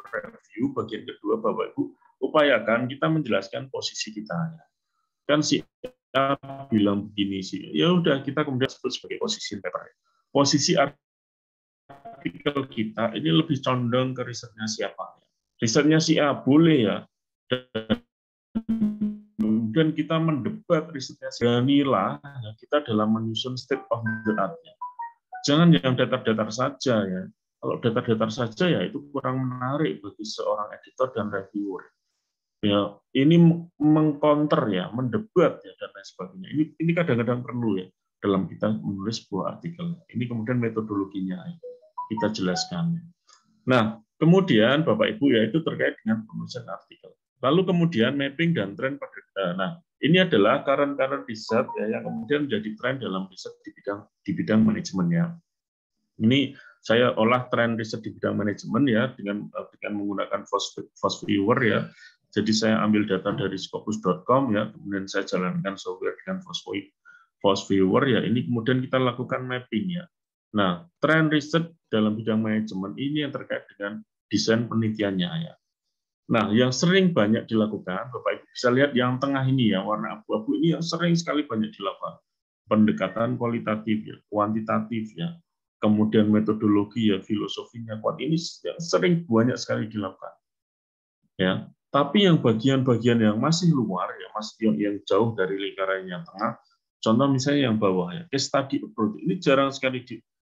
review bagian kedua, Bapak Ibu, upayakan kita menjelaskan posisi kita. Kan si A bilang begini sih, ya udah kita kemudian sebut sebagai posisi paper. Posisi artikel kita ini lebih condong ke risetnya siapa. Risetnya si A boleh ya. Kemudian kita mendebat risetnya si A. Beranilah kita dalam menyusun state of the art-nya. Jangan yang datar-datar saja ya. Kalau datar-datar saja ya itu kurang menarik bagi seorang editor dan reviewer. Ya, ini mengcounter ya, mendebat ya dan lain sebagainya. Ini kadang-kadang perlu ya dalam kita menulis sebuah artikel. Ini kemudian metodologinya ya, kita jelaskan. Nah, kemudian Bapak Ibu ya itu terkait dengan penulisan artikel. Lalu kemudian mapping dan tren pada. Nah, ini adalah current riset ya yang kemudian menjadi tren dalam riset di bidang manajemennya. Ini saya olah tren riset di bidang manajemen ya dengan menggunakan FOSViewer ya. Jadi saya ambil data dari Scopus.com ya, kemudian saya jalankan software dengan FOSViewer ya. Ini kemudian kita lakukan mapping ya. Nah, tren riset dalam bidang manajemen ini yang terkait dengan desain penelitiannya ya. Nah, yang sering banyak dilakukan, Bapak Ibu bisa lihat yang tengah ini ya, warna abu-abu ini yang sering sekali banyak dilakukan. Pendekatan kualitatif ya, kuantitatif ya. Kemudian metodologi ya, filosofinya kuat ini yang sering banyak sekali dilakukan. Ya, tapi yang bagian-bagian yang masih luar ya, masih yang jauh dari lingkaran yang tengah, contoh misalnya yang bawah ya, case study approach ini jarang sekali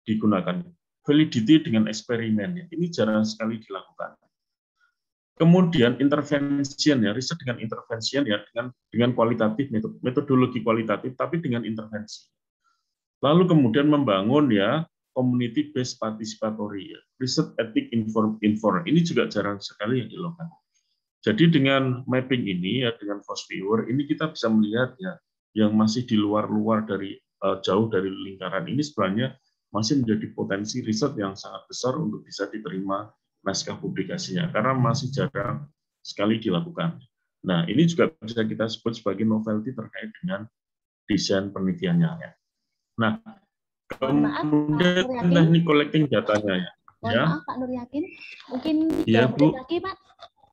digunakan. Validity dengan eksperimen ya, ini jarang sekali dilakukan. Kemudian intervention ya, riset dengan intervention ya, dengan kualitatif, metodologi kualitatif, tapi dengan intervensi. Lalu kemudian membangun ya community based participatory ya, riset etik inform. Ini juga jarang sekali yang dilakukan. Jadi dengan mapping ini ya, dengan FOSViewer ini kita bisa melihat ya yang masih di luar dari jauh dari lingkaran ini sebenarnya masih menjadi potensi riset yang sangat besar untuk bisa diterima naskah publikasinya karena masih jarang sekali dilakukan. Nah, ini juga bisa kita sebut sebagai novelty terkait dengan desain penelitiannya ya. Nah, kemudian teknik collecting datanya ya. Mohon maaf Pak Nur Yakin, mungkin 3 menit lagi Pak.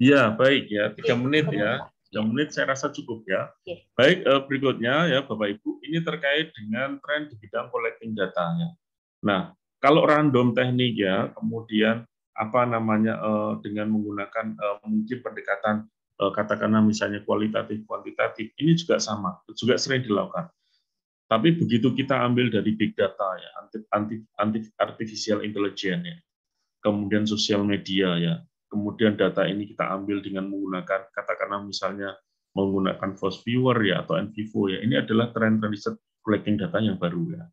Ya, baik ya, 3 menit ya. 3 menit saya rasa cukup ya. Baik, berikutnya ya Bapak Ibu, ini terkait dengan tren di bidang collecting datanya. Nah, kalau random teknik ya, kemudian apa namanya dengan menggunakan mungkin pendekatan katakanlah misalnya kualitatif kuantitatif, ini juga sama, juga sering dilakukan. Tapi begitu kita ambil dari big data ya, artificial intelligence ya, kemudian sosial media ya, kemudian data ini kita ambil dengan menggunakan katakanlah misalnya menggunakan FOSViewer ya atau NVivo ya, ini adalah tren riset collecting data yang baru ya.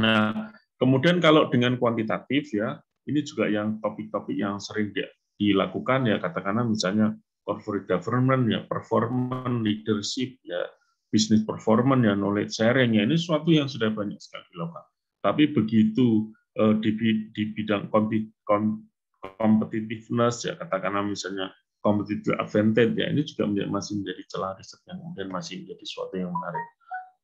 Nah, kemudian kalau dengan kuantitatif ya, ini juga yang topik-topik yang sering dilakukan ya, katakanlah misalnya corporate governance ya, performance leadership ya, business performance ya, knowledge sharing ya, ini sesuatu yang sudah banyak sekali dilakukan. Tapi begitu di bidang competitiveness ya, katakanlah misalnya competitive advantage ya, ini juga masih menjadi celah riset yang kemudian masih menjadi sesuatu yang menarik.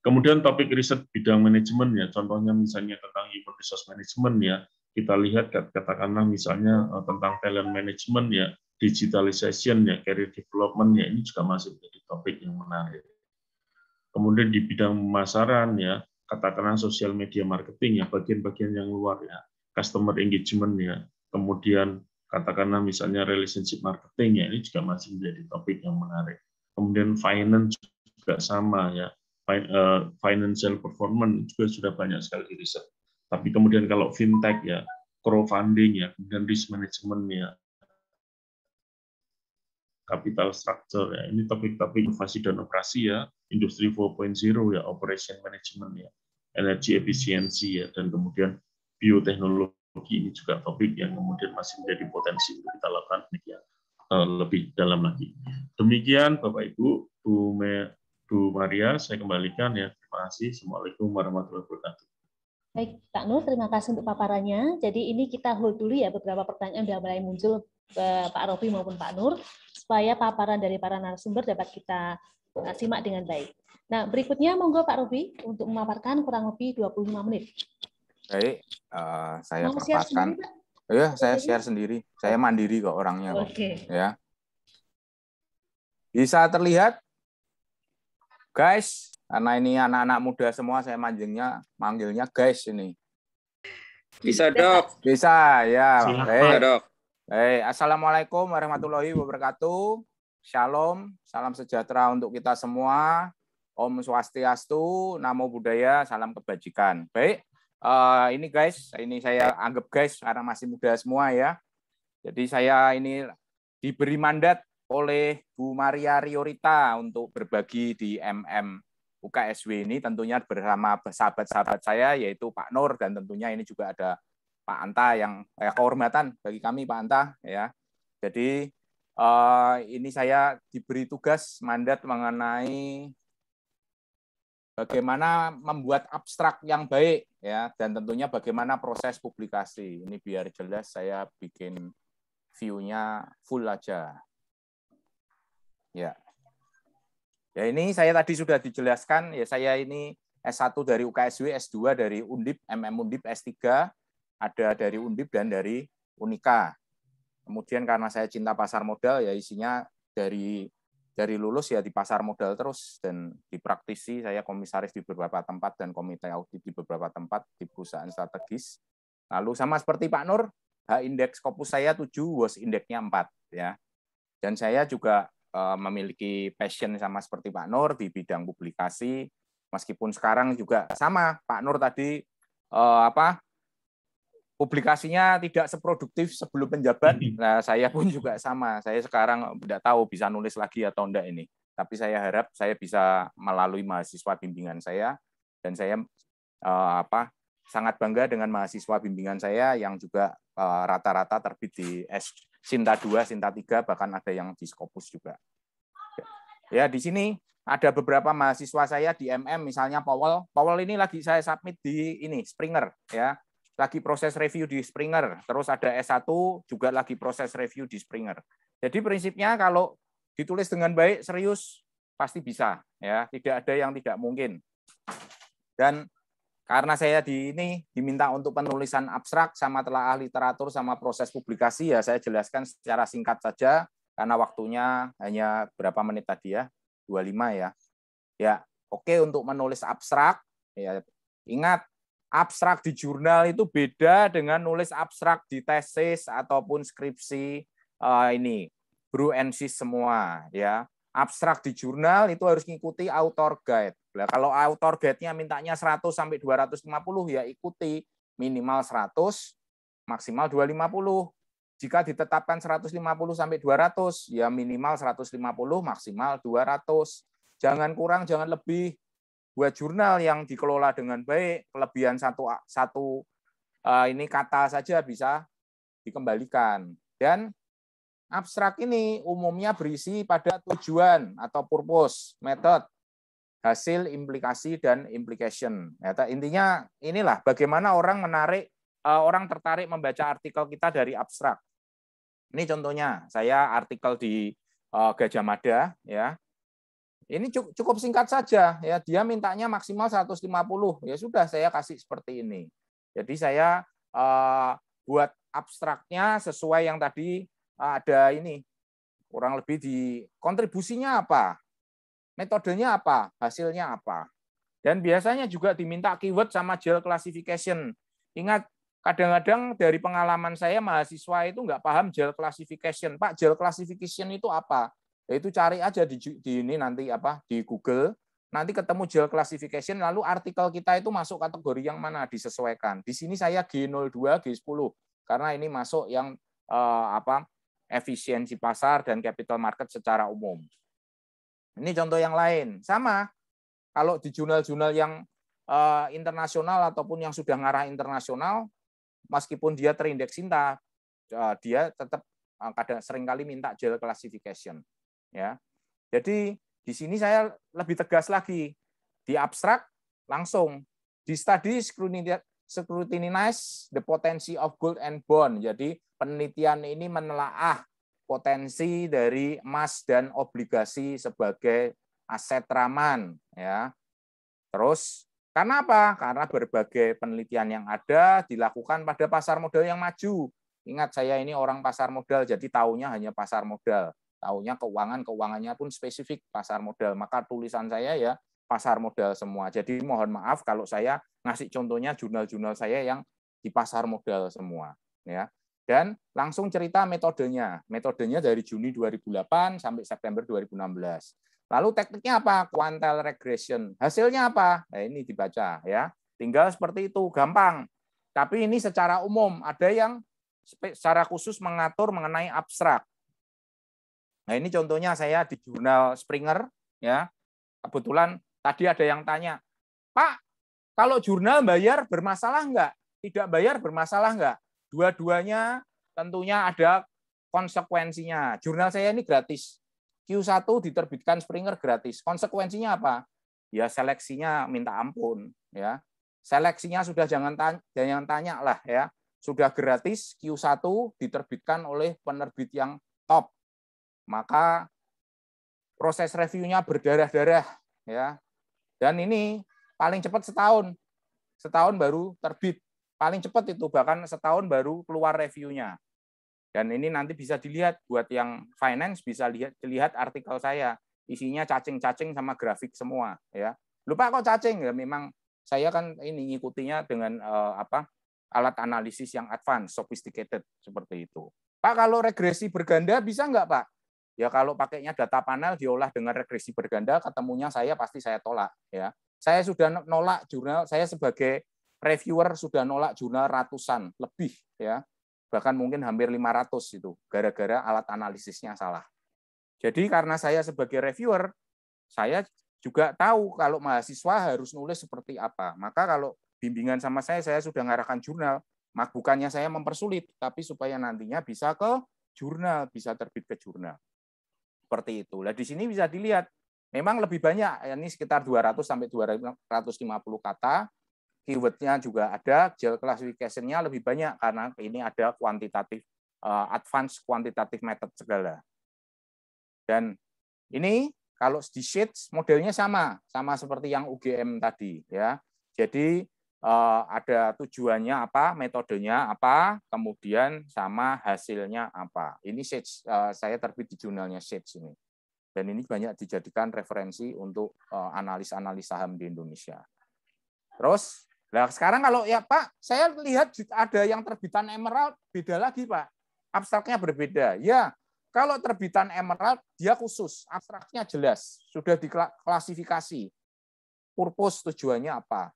Kemudian topik riset bidang manajemen ya, contohnya misalnya tentang human resource management ya, kita lihat katakanlah misalnya tentang talent management ya, digitalization ya, career development ya, ini juga masih menjadi topik yang menarik. Kemudian di bidang pemasaran ya, katakanlah social media marketing ya, bagian-bagian yang luar ya, customer engagement ya, kemudian katakanlah misalnya relationship marketing ya, ini juga masih menjadi topik yang menarik. Kemudian finance juga sama ya, financial performance juga sudah banyak sekali di riset. Tapi kemudian kalau fintech ya, crowdfunding ya, kemudian risk management ya, capital structure ya, ini topik-topik inovasi dan operasi ya, industri 4.0 ya, operation management ya, energy efisiensi ya, dan kemudian bioteknologi ini juga topik yang kemudian masih menjadi potensi untuk kita lakukan demikian lebih dalam lagi. Demikian Bapak Ibu, Bu Maria, saya kembalikan ya. Terima kasih. Assalamualaikum warahmatullahi wabarakatuh. Baik, Pak Nur, terima kasih untuk paparannya. Jadi ini kita hold dulu ya, beberapa pertanyaan sudah mulai muncul Pak Robi maupun Pak Nur, supaya paparan dari para narasumber dapat kita simak dengan baik. Nah, berikutnya monggo Pak Robi untuk memaparkan kurang lebih 25 menit. Baik, saya Mau share paparkan. sendiri, Pak? Ya, saya share sendiri. Saya mandiri kok orangnya kok. Oke. Ya. Bisa terlihat, guys? Karena ini anak-anak muda semua, saya manggilnya guys ini. Bisa, Dok. Bisa, ya. Baik, Dok. Baik, Assalamualaikum warahmatullahi wabarakatuh. Shalom, salam sejahtera untuk kita semua. Om Swastiastu, Namo Buddhaya, salam kebajikan. Baik, ini guys, ini saya anggap guys karena masih muda semua ya. Jadi saya ini diberi mandat oleh Bu Maria Riorita untuk berbagi di UKSW ini, tentunya bersama sahabat-sahabat saya yaitu Pak Nur, dan tentunya ini juga ada Pak Anta yang kehormatan bagi kami Pak Anta ya. Jadi ini saya diberi tugas mandat mengenai bagaimana membuat abstrak yang baik ya, dan tentunya bagaimana proses publikasi. Ini biar jelas saya bikin view-nya full aja. Ya. Ya, ini saya tadi sudah dijelaskan ya, saya ini S1 dari UKSW, S2 dari Undip, Undip, S3 ada dari Undip dan dari Unika. Kemudian karena saya cinta pasar modal ya, isinya dari lulus ya di pasar modal terus, dan di praktisi saya komisaris di beberapa tempat dan komite audit di beberapa tempat di perusahaan strategis. Lalu sama seperti Pak Nur, H-index Scopus saya 7, WOS indeksnya 4 ya. Dan saya juga memiliki passion sama seperti Pak Nur di bidang publikasi, meskipun sekarang juga sama Pak Nur tadi publikasinya tidak seproduktif sebelum penjabat. Nah, saya pun juga sama. Saya sekarang tidak tahu bisa nulis lagi atau enggak ini. Tapi saya harap saya bisa melalui mahasiswa bimbingan saya, dan saya sangat bangga dengan mahasiswa bimbingan saya yang juga rata-rata terbit di Sinta 2, Sinta 3, bahkan ada yang di Scopus juga. Ya, di sini ada beberapa mahasiswa saya di misalnya Powell. Powell ini lagi saya submit di ini Springer ya. Lagi proses review di Springer. Terus ada S1 juga lagi proses review di Springer. Jadi prinsipnya kalau ditulis dengan baik, serius, pasti bisa ya. Tidak ada yang tidak mungkin. Dan karena saya diminta untuk penulisan abstrak sama telaah literatur sama proses publikasi, ya saya jelaskan secara singkat saja karena waktunya hanya berapa menit tadi ya, 25 ya. Ya, oke, untuk menulis abstrak ya, ingat abstrak di jurnal itu beda dengan nulis abstrak di tesis ataupun skripsi ini Bru-NSIS semua ya. Abstrak di jurnal itu harus mengikuti author guide. Nah, kalau author guide-nya mintanya 100 sampai 250 ya ikuti minimal 100, maksimal 250. Jika ditetapkan 150 sampai 200 ya minimal 150, maksimal 200. Jangan kurang, jangan lebih. Buat jurnal yang dikelola dengan baik, kelebihan satu ini kata saja bisa dikembalikan. Dan abstrak ini umumnya berisi pada tujuan atau purpose, method, hasil, implikasi, dan implication. Ya, intinya inilah bagaimana orang tertarik membaca artikel kita dari abstrak. Ini contohnya, saya artikel di Gajah Mada, ya. Ini cukup singkat saja, ya. Dia mintanya maksimal 150, ya sudah saya kasih seperti ini. Jadi saya buat abstraknya sesuai yang tadi ada ini, kurang lebih di kontribusinya apa, metodenya apa, hasilnya apa. Dan biasanya juga diminta keyword sama gel classification. Ingat, kadang-kadang dari pengalaman saya mahasiswa itu nggak paham gel classification. Pak, gel classification itu apa? Itu cari aja di ini nanti di Google, nanti ketemu gel classification, lalu artikel kita itu masuk kategori yang mana, disesuaikan. Di sini saya G02, G10 karena ini masuk yang efisiensi pasar dan capital market secara umum. Ini contoh yang lain. Sama, kalau di jurnal-jurnal yang internasional ataupun yang sudah ngarah internasional, meskipun dia terindeks Sinta, dia tetap seringkali minta gel classification. Ya, jadi di sini saya lebih tegas lagi. Di abstrak langsung, di study scrutinize the potency of gold and bond. Jadi penelitian ini menelaah potensi dari emas dan obligasi sebagai aset raman, ya. Terus karena apa? Karena berbagai penelitian yang ada dilakukan pada pasar modal yang maju. Ingat, saya ini orang pasar modal, jadi taunya hanya pasar modal. Taunya keuangannya pun spesifik pasar modal. Maka tulisan saya ya pasar modal semua. Jadi mohon maaf kalau saya ngasih contohnya jurnal-jurnal saya yang di pasar modal semua, ya. Dan langsung cerita metodenya. Metodenya dari Juni 2008 sampai September 2016. Lalu tekniknya apa? Quantile regression. Hasilnya apa? Nah, ini dibaca ya. Tinggal seperti itu, gampang. Tapi ini secara umum, ada yang secara khusus mengatur mengenai abstrak. Nah, ini contohnya saya di jurnal Springer ya. Kebetulan tadi ada yang tanya, "Pak, kalau jurnal bayar bermasalah enggak? Tidak bayar bermasalah enggak?" Dua-duanya tentunya ada konsekuensinya. Jurnal saya ini gratis. Q1 diterbitkan Springer gratis. Konsekuensinya apa? Ya seleksinya minta ampun, ya. Seleksinya sudah jangan tanya lah ya. Sudah gratis, Q1 diterbitkan oleh penerbit yang top. Maka proses reviewnya berdarah-darah ya. Dan ini paling cepat setahun. Setahun baru terbit. Paling cepat itu, bahkan setahun baru keluar reviewnya. Dan ini nanti bisa dilihat, buat yang finance bisa lihat artikel saya. Isinya cacing-cacing sama grafik semua. Ya. Lupa kok cacing? Ya, memang saya kan ini ngikutinya dengan alat analisis yang advance, sophisticated, seperti itu. Pak, kalau regresi berganda bisa nggak, Pak? Ya kalau pakainya data panel diolah dengan regresi berganda, ketemunya saya pasti saya tolak. Ya. Saya sudah nolak jurnal, saya sebagai reviewer sudah nolak jurnal ratusan lebih ya, bahkan mungkin hampir 500 itu gara-gara alat analisisnya salah. Jadi karena saya sebagai reviewer, saya juga tahu kalau mahasiswa harus nulis seperti apa. Maka kalau bimbingan sama saya sudah ngarahkan jurnal, bukannya saya mempersulit, tapi supaya nantinya bisa ke jurnal, bisa terbit ke jurnal. Seperti itu. Nah di sini bisa dilihat, memang lebih banyak, ini sekitar 200 sampai 250 kata. Keywordnya juga ada, gel classification-nya lebih banyak karena ini ada kuantitatif, advanced quantitative method segala. Dan ini kalau di sheets modelnya sama seperti yang UGM tadi ya. Jadi ada tujuannya apa, metodenya apa, kemudian sama hasilnya apa. Ini sheets, saya terbit di jurnalnya sheets ini. Dan ini banyak dijadikan referensi untuk analis-analis saham di Indonesia. Terus nah, sekarang kalau ya Pak, saya lihat ada yang terbitan Emerald, beda lagi Pak. Abstraknya berbeda. Ya, kalau terbitan Emerald, dia khusus. Abstraknya jelas. Sudah diklasifikasi. Purpose tujuannya apa.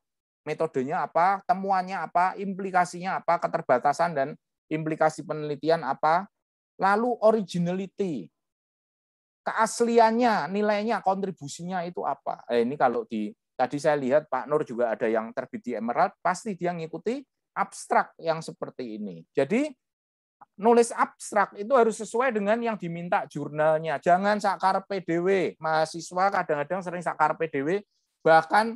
Metodenya apa, temuannya apa, implikasinya apa, keterbatasan dan implikasi penelitian apa. Lalu originality. Keasliannya, nilainya, kontribusinya itu apa. Ini kalau tadi saya lihat Pak Nur juga ada yang terbit di Emerald, pasti dia ngikuti abstrak yang seperti ini. Jadi nulis abstrak itu harus sesuai dengan yang diminta jurnalnya. Jangan sakar PDW. Mahasiswa kadang-kadang sering sakar PDW, bahkan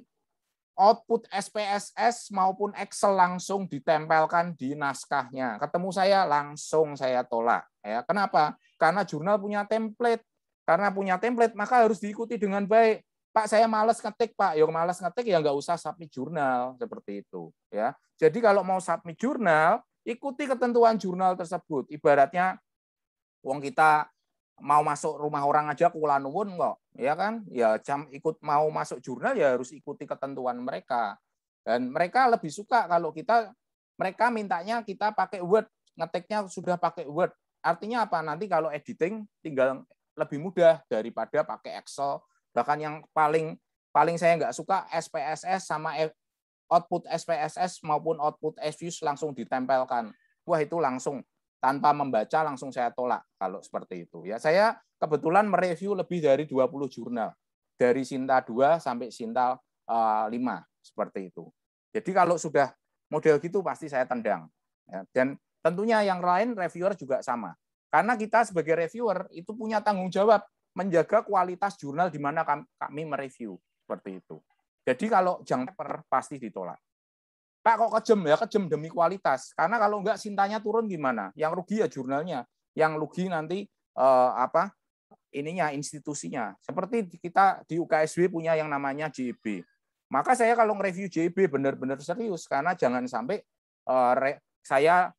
output SPSS maupun Excel langsung ditempelkan di naskahnya. Ketemu saya langsung saya tolak. Ya, kenapa? Karena jurnal punya template. Karena punya template maka harus diikuti dengan baik. Pak, saya malas ngetik, Pak. Ya malas ngetik ya nggak usah submit jurnal seperti itu, ya. Jadi kalau mau submit jurnal, ikuti ketentuan jurnal tersebut. Ibaratnya wong kita mau masuk rumah orang aja kula nuwun kok, ya kan? Ya ikut mau masuk jurnal ya harus ikuti ketentuan mereka. Dan mereka lebih suka kalau mereka mintanya kita pakai Word, ngetiknya sudah pakai Word. Artinya apa? Nanti kalau editing tinggal lebih mudah daripada pakai Excel. Bahkan yang paling saya nggak suka SPSS sama output SPSS maupun output SViews langsung ditempelkan. Wah itu langsung tanpa membaca langsung saya tolak kalau seperti itu. Ya saya kebetulan mereview lebih dari 20 jurnal dari Sinta 2 sampai Sinta 5 seperti itu. Jadi kalau sudah model gitu pasti saya tendang. Ya, dan tentunya yang lain reviewer juga sama. Karena kita sebagai reviewer itu punya tanggung jawab menjaga kualitas jurnal di mana kami mereview seperti itu. Jadi kalau junk paper pasti ditolak. Pak kok kejem ya, kejem demi kualitas. Karena kalau enggak sintanya turun gimana? Yang rugi ya jurnalnya, yang rugi nanti institusinya. Seperti kita di UKSW punya yang namanya JEB. Maka saya kalau nge-review JEB benar-benar serius, karena jangan sampai saya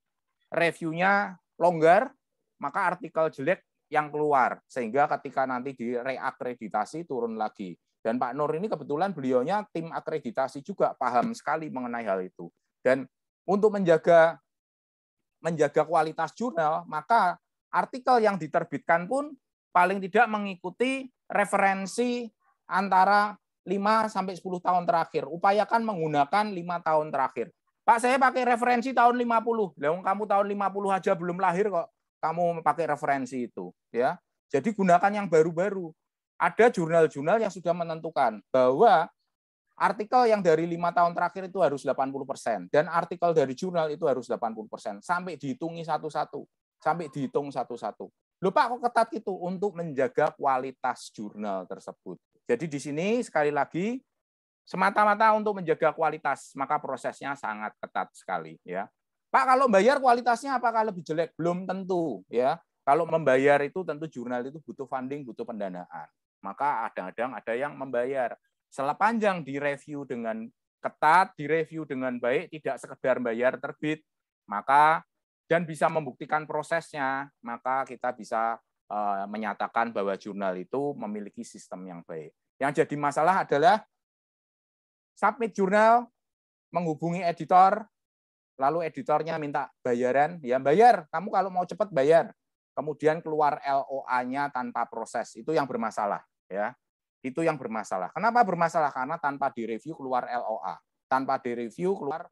reviewnya longgar, maka artikel jelek yang keluar, sehingga ketika nanti di reakreditasi turun lagi. Dan Pak Nur ini kebetulan beliaunya tim akreditasi juga, paham sekali mengenai hal itu. Dan untuk menjaga kualitas jurnal, maka artikel yang diterbitkan pun paling tidak mengikuti referensi antara 5-10 tahun terakhir. Upayakan menggunakan 5 tahun terakhir. Pak, saya pakai referensi tahun 50. Lah kamu tahun 50 aja belum lahir kok kamu pakai referensi itu, ya. Jadi gunakan yang baru-baru. Ada jurnal-jurnal yang sudah menentukan bahwa artikel yang dari 5 tahun terakhir itu harus 80%, dan artikel dari jurnal itu harus 80%, sampai dihitung satu-satu. Loh Pak, kok ketat itu untuk menjaga kualitas jurnal tersebut. Jadi di sini sekali lagi semata-mata untuk menjaga kualitas, maka prosesnya sangat ketat sekali, ya. Pak, kalau bayar kualitasnya apakah lebih jelek? Belum tentu, ya. Kalau membayar itu tentu jurnal itu butuh funding, butuh pendanaan. Maka kadang-kadang ada yang membayar. Sepanjang direview dengan ketat, direview dengan baik, tidak sekedar bayar terbit, maka dan bisa membuktikan prosesnya, maka kita bisa menyatakan bahwa jurnal itu memiliki sistem yang baik. Yang jadi masalah adalah submit jurnal, menghubungi editor, lalu editornya minta bayaran, ya bayar, kamu kalau mau cepat bayar. Kemudian keluar LOA-nya tanpa proses, itu yang bermasalah, ya. Itu yang bermasalah. Kenapa bermasalah? Karena tanpa direview keluar LOA, tanpa direview keluar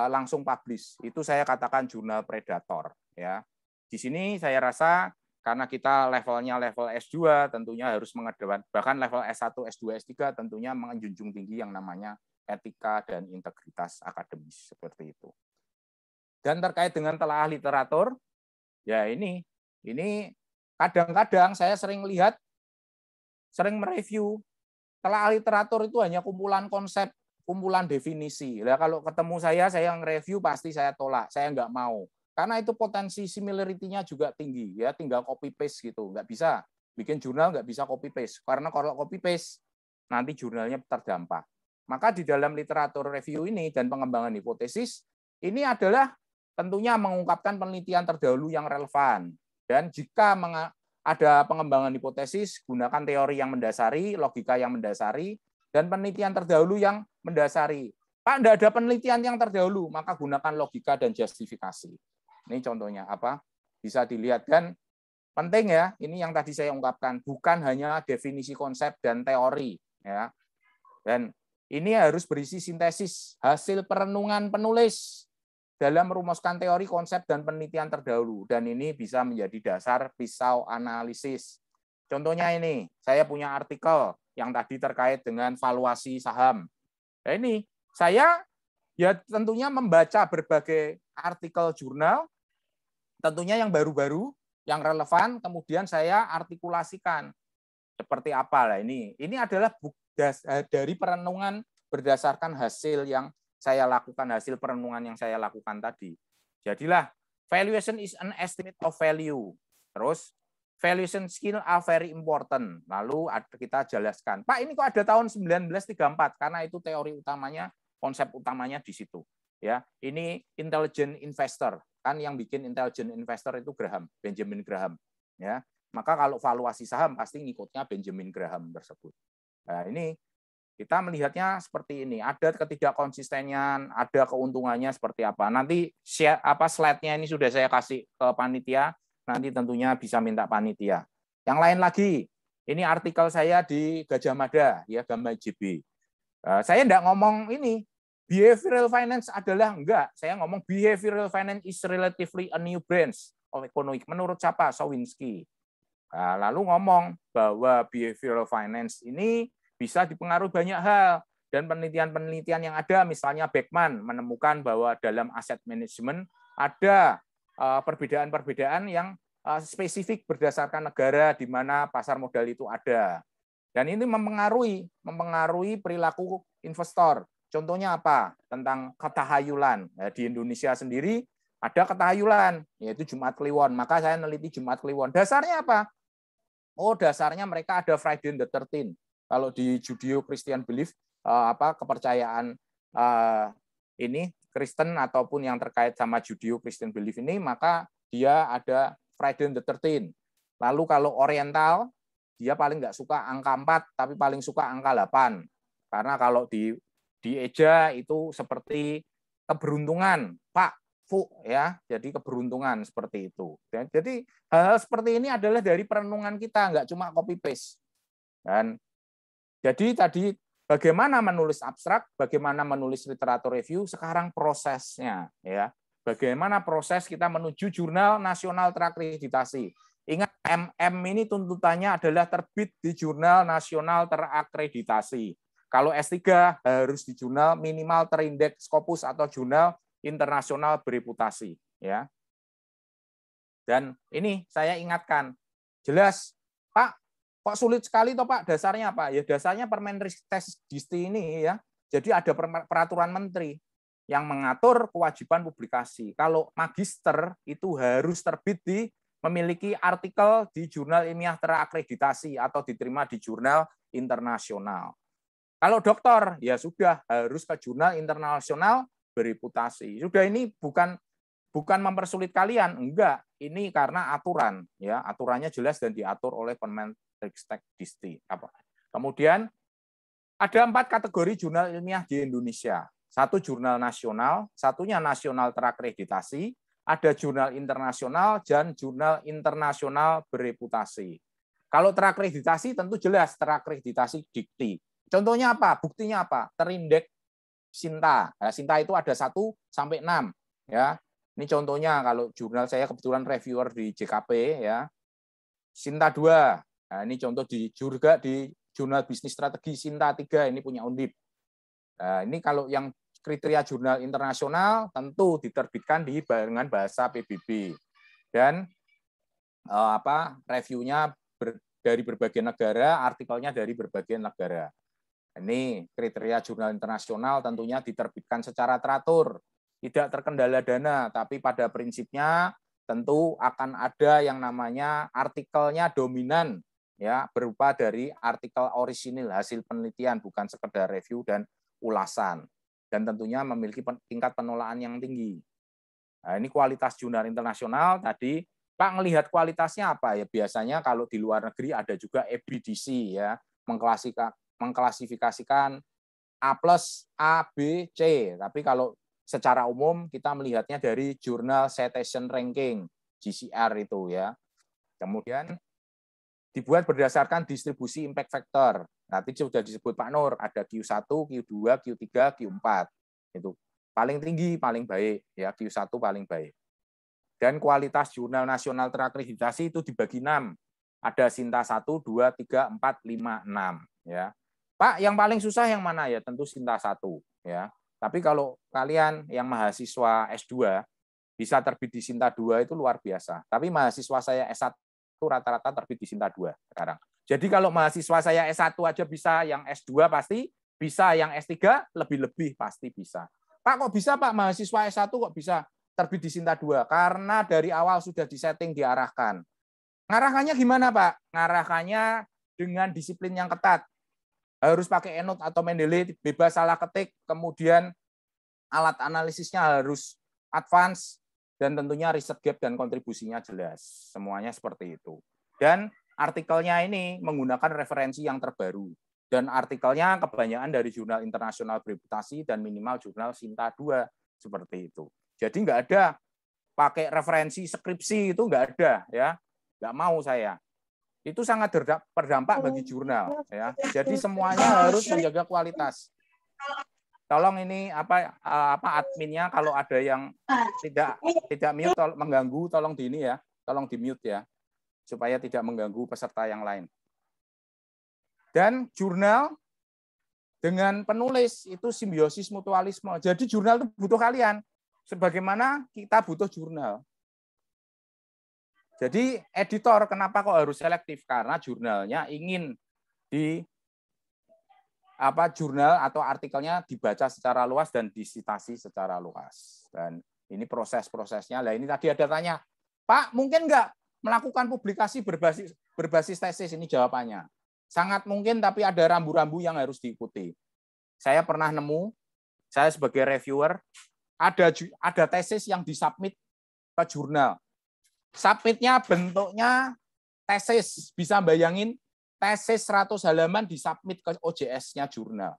langsung publish. Itu saya katakan jurnal predator, ya. Di sini saya rasa karena kita levelnya level S2 tentunya harus mengedepan, bahkan level S1, S2, S3 tentunya menjunjung tinggi yang namanya etika dan integritas akademis seperti itu. Dan terkait dengan telaah literatur, ya ini kadang-kadang saya sering mereview telaah literatur itu hanya kumpulan konsep, kumpulan definisi. Nah, kalau ketemu saya nge-review pasti saya tolak, saya nggak mau. Karena itu potensi similarity-nya juga tinggi, ya tinggal copy paste gitu, nggak bisa bikin jurnal, nggak bisa copy paste. Karena kalau copy paste nanti jurnalnya terdampak. Maka di dalam literatur review ini dan pengembangan hipotesis ini adalah tentunya mengungkapkan penelitian terdahulu yang relevan. Dan jika ada pengembangan hipotesis, gunakan teori yang mendasari, logika yang mendasari, dan penelitian terdahulu yang mendasari. Pak, tidak ada penelitian yang terdahulu, maka gunakan logika dan justifikasi. Ini contohnya apa? Bisa dilihat, dan penting ya, ini yang tadi saya ungkapkan, bukan hanya definisi konsep dan teori, ya. Dan ini harus berisi sintesis hasil perenungan penulis dalam merumuskan teori, konsep, dan penelitian terdahulu. Dan ini bisa menjadi dasar pisau analisis. Contohnya ini, saya punya artikel yang tadi terkait dengan valuasi saham. Nah ini, saya ya tentunya membaca berbagai artikel jurnal, tentunya yang baru-baru, yang relevan, kemudian saya artikulasikan. Seperti apa lah ini? Ini adalah dari perenungan berdasarkan hasil yang saya lakukan, hasil perenungan yang saya lakukan tadi. Jadilah, valuation is an estimate of value. Terus, valuation skill are very important. Lalu kita jelaskan, Pak ini kok ada tahun 1934? Karena itu teori utamanya, konsep utamanya di situ. Ya, ini intelligent investor. Kan yang bikin intelligent investor itu Benjamin Graham. Ya, maka kalau valuasi saham pasti ngikutnya Benjamin Graham tersebut. Nah, ini kita melihatnya seperti ini, ada ketidakkonsistenan, ada keuntungannya seperti apa. Nanti slide-nya ini sudah saya kasih ke panitia, nanti tentunya bisa minta panitia. Yang lain lagi, ini artikel saya di Gajah Mada, ya Gamma JB. Saya enggak ngomong ini, behavioral finance adalah enggak. Saya ngomong behavioral finance is relatively a new branch of economics. Menurut siapa? Sawinski. Lalu ngomong bahwa behavioral finance ini bisa dipengaruhi banyak hal, dan penelitian-penelitian yang ada, misalnya Beckman menemukan bahwa dalam aset manajemen ada perbedaan-perbedaan yang spesifik berdasarkan negara di mana pasar modal itu ada. Dan ini mempengaruhi perilaku investor. Contohnya apa? Tentang ketahayulan. Nah, di Indonesia sendiri ada ketahayulan, yaitu Jumat Kliwon. Maka saya neliti Jumat Kliwon. Dasarnya apa? Oh, dasarnya mereka ada Friday the 13th. Kalau di Judeo-Christian belief, kepercayaan ini Kristen ataupun yang terkait sama Judeo-Christian belief ini, maka dia ada Friday the 13th. Lalu kalau Oriental, dia paling nggak suka angka 4, tapi paling suka angka 8. Karena kalau di Eja itu seperti keberuntungan, Pak, Fu, ya, jadi keberuntungan seperti itu. Jadi hal-hal seperti ini adalah dari perenungan kita, nggak cuma copy paste. Dan jadi tadi bagaimana menulis abstrak, bagaimana menulis literatur review, sekarang prosesnya, ya, bagaimana proses kita menuju jurnal nasional terakreditasi. Ingat, MM ini tuntutannya adalah terbit di jurnal nasional terakreditasi. Kalau S3 harus di jurnal minimal terindeks Scopus atau jurnal internasional bereputasi, ya. Dan ini saya ingatkan, jelas, Pak, kok sulit sekali toh Pak, dasarnya apa? Ya dasarnya Permenristek Dikti ini ya. Jadi ada peraturan menteri yang mengatur kewajiban publikasi. Kalau magister itu harus terbit di memiliki artikel di jurnal ilmiah terakreditasi atau diterima di jurnal internasional. Kalau doktor, ya sudah harus ke jurnal internasional bereputasi. Sudah, ini bukan mempersulit kalian, enggak. Ini karena aturan, ya, aturannya jelas dan diatur oleh Permenristek Dikti. Kemudian ada 4 kategori jurnal ilmiah di Indonesia. 1 jurnal nasional, satunya nasional terakreditasi, ada jurnal internasional dan jurnal internasional bereputasi. Kalau terakreditasi tentu jelas terakreditasi Dikti. Contohnya apa? Buktinya apa? Terindeks Sinta. Nah, Sinta itu ada 1 sampai 6, ya. Ini contohnya kalau jurnal saya kebetulan reviewer di JKP, ya. Sinta 2. Nah, ini contoh juga di jurnal bisnis strategi Sinta 3, ini punya Undip. Nah, ini kalau yang kriteria jurnal internasional tentu diterbitkan dengan bahasa PBB. Dan reviewnya dari berbagai negara, artikelnya dari berbagai negara. Ini kriteria jurnal internasional tentunya diterbitkan secara teratur, tidak terkendala dana, tapi pada prinsipnya tentu akan ada yang namanya artikelnya dominan, ya, berupa dari artikel orisinil hasil penelitian, bukan sekedar review dan ulasan, dan tentunya memiliki tingkat penolakan yang tinggi. Nah, ini kualitas jurnal internasional tadi. Pak, ngelihat kualitasnya apa ya? Biasanya kalau di luar negeri ada juga EBDC, ya, mengklasifikasikan A+, A, B, C. Tapi kalau secara umum kita melihatnya dari Journal Citation Ranking, JCR itu, ya. Kemudian dibuat berdasarkan distribusi impact factor. Nanti sudah disebut Pak Nur, ada Q1, Q2, Q3, Q4. Itu paling tinggi, paling baik, ya, Q1 paling baik. Dan kualitas jurnal nasional terakreditasi itu dibagi 6. Ada Sinta 1, 2, 3, 4, 5, 6, ya. Pak, yang paling susah yang mana ya? Tentu Sinta 1, ya. Tapi kalau kalian yang mahasiswa S2 bisa terbit di Sinta 2 itu luar biasa. Tapi mahasiswa saya S1 itu rata-rata terbit di Sinta 2 sekarang. Jadi kalau mahasiswa saya S1 aja bisa, yang S2 pasti bisa, yang S3 lebih-lebih pasti bisa. Pak, kok bisa Pak mahasiswa S1 kok bisa terbit di Sinta 2? Karena dari awal sudah disetting, diarahkan. Ngarahkannya gimana Pak? Ngarahkannya dengan disiplin yang ketat. Harus pakai EndNote atau Mendeley, bebas salah ketik, kemudian alat analisisnya harus advance, dan tentunya riset gap dan kontribusinya jelas. Semuanya seperti itu. Dan artikelnya ini menggunakan referensi yang terbaru. Dan artikelnya kebanyakan dari jurnal internasional bereputasi dan minimal jurnal Sinta 2, seperti itu. Jadi nggak ada pakai referensi skripsi, itu nggak ada, ya. Nggak mau saya. Itu sangat berdampak bagi jurnal, ya. Jadi semuanya harus menjaga kualitas. Tolong ini adminnya kalau ada yang tidak mute, mengganggu, tolong di ini ya, tolong di mute ya, supaya tidak mengganggu peserta yang lain. Dan jurnal dengan penulis itu simbiosis mutualisme. Jadi jurnal itu butuh kalian, sebagaimana kita butuh jurnal. Jadi editor kenapa kok harus selektif? Karena jurnalnya ingin jurnal atau artikelnya dibaca secara luas dan disitasi secara luas. Dan ini proses-prosesnya. Lah ini tadi ada tanya, Pak, mungkin nggak melakukan publikasi berbasis tesis? Ini jawabannya. Sangat mungkin, tapi ada rambu-rambu yang harus diikuti. Saya pernah nemu, saya sebagai reviewer, ada tesis yang disubmit ke jurnal. Submitnya bentuknya tesis, bisa bayangin tesis 100 halaman disubmit ke OJS-nya jurnal.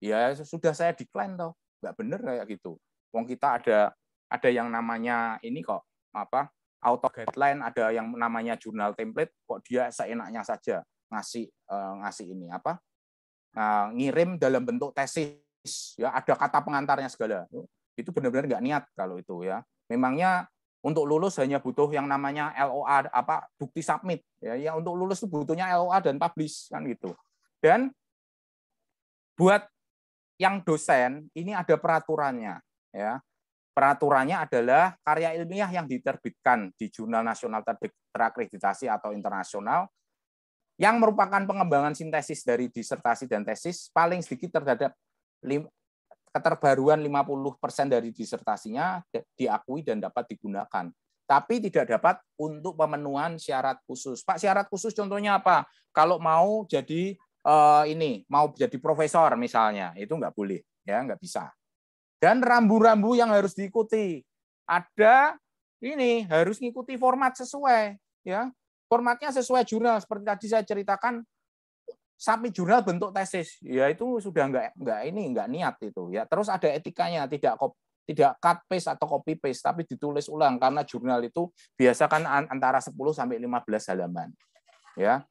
Ya sudah saya decline toh, nggak bener kayak gitu. Wong kita ada yang namanya ini kok auto guideline, ada yang namanya jurnal template, kok dia seenaknya saja ngasih ini ngirim dalam bentuk tesis, ya ada kata pengantarnya segala. Itu benar-benar nggak niat kalau itu ya. Memangnya untuk lulus hanya butuh yang namanya LOA bukti submit ya. Yang untuk lulus itu butuhnya LOA dan publish kan gitu. Dan buat yang dosen ini ada peraturannya ya. Peraturannya adalah karya ilmiah yang diterbitkan di jurnal nasional terakreditasi atau internasional yang merupakan pengembangan sintesis dari disertasi dan tesis paling sedikit terhadap keterbaruan 50% dari disertasinya diakui dan dapat digunakan. Tapi tidak dapat untuk pemenuhan syarat khusus. Pak, syarat khusus contohnya apa? Kalau mau jadi mau jadi profesor misalnya, itu nggak boleh, ya nggak bisa. Dan rambu-rambu yang harus diikuti. Ada ini harus ngikuti format sesuai, ya. Formatnya sesuai jurnal seperti tadi saya ceritakan. Submit jurnal bentuk tesis, ya itu sudah nggak niat itu ya. Terus ada etikanya, tidak cut paste atau copy paste, tapi ditulis ulang karena jurnal itu biasa kan antara 10 sampai 15 halaman, ya.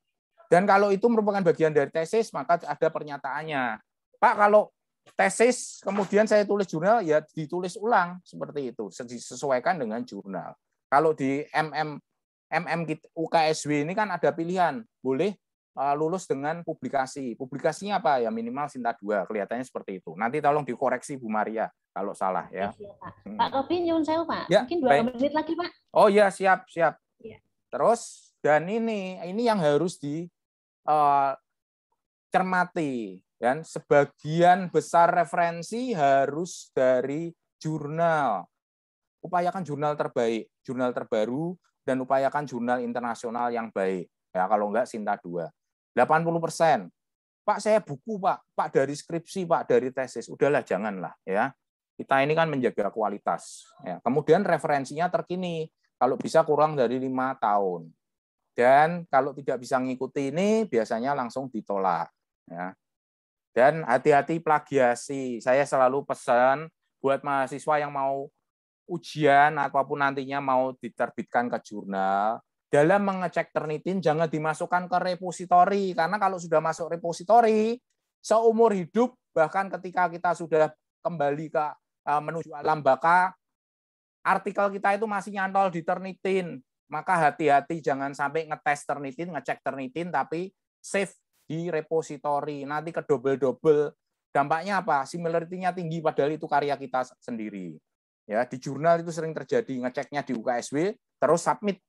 Dan kalau itu merupakan bagian dari tesis, maka ada pernyataannya, Pak, kalau tesis kemudian saya tulis jurnal, ya ditulis ulang seperti itu, disesuaikan dengan jurnal. Kalau di UKSW ini kan ada pilihan, boleh lulus dengan publikasi. Publikasinya apa? Ya minimal Sinta 2. Kelihatannya seperti itu. Nanti tolong dikoreksi Bu Maria kalau salah ya. Pak Robin, nyuwun sewu, Pak. Ya, mungkin 2 menit lagi, Pak. Oh ya, siap. Ya. Terus dan ini yang harus dicermati dan sebagian besar referensi harus dari jurnal. Upayakan jurnal terbaik, jurnal terbaru dan upayakan jurnal internasional yang baik. Ya kalau enggak Sinta 2. 80%. Pak, saya buku, Pak dari skripsi, Pak dari tesis. Udahlah, janganlah ya. Kita ini kan menjaga kualitas. Ya. Kemudian referensinya terkini. Kalau bisa kurang dari 5 tahun. Dan kalau tidak bisa ngikuti ini, biasanya langsung ditolak. Ya. Dan hati-hati plagiasi. Saya selalu pesan buat mahasiswa yang mau ujian apapun nantinya mau diterbitkan ke jurnal, dalam mengecek Turnitin jangan dimasukkan ke repositori, karena kalau sudah masuk repositori, seumur hidup, bahkan ketika kita sudah kembali ke menuju alam baka, artikel kita itu masih nyantol di Turnitin. Maka hati-hati jangan sampai ngetes Turnitin, ngecek Turnitin, tapi save di repositori. Nanti ke double-double. Dampaknya apa? Similarity-nya tinggi, padahal itu karya kita sendiri. Ya, di jurnal itu sering terjadi, ngeceknya di UKSW, terus submit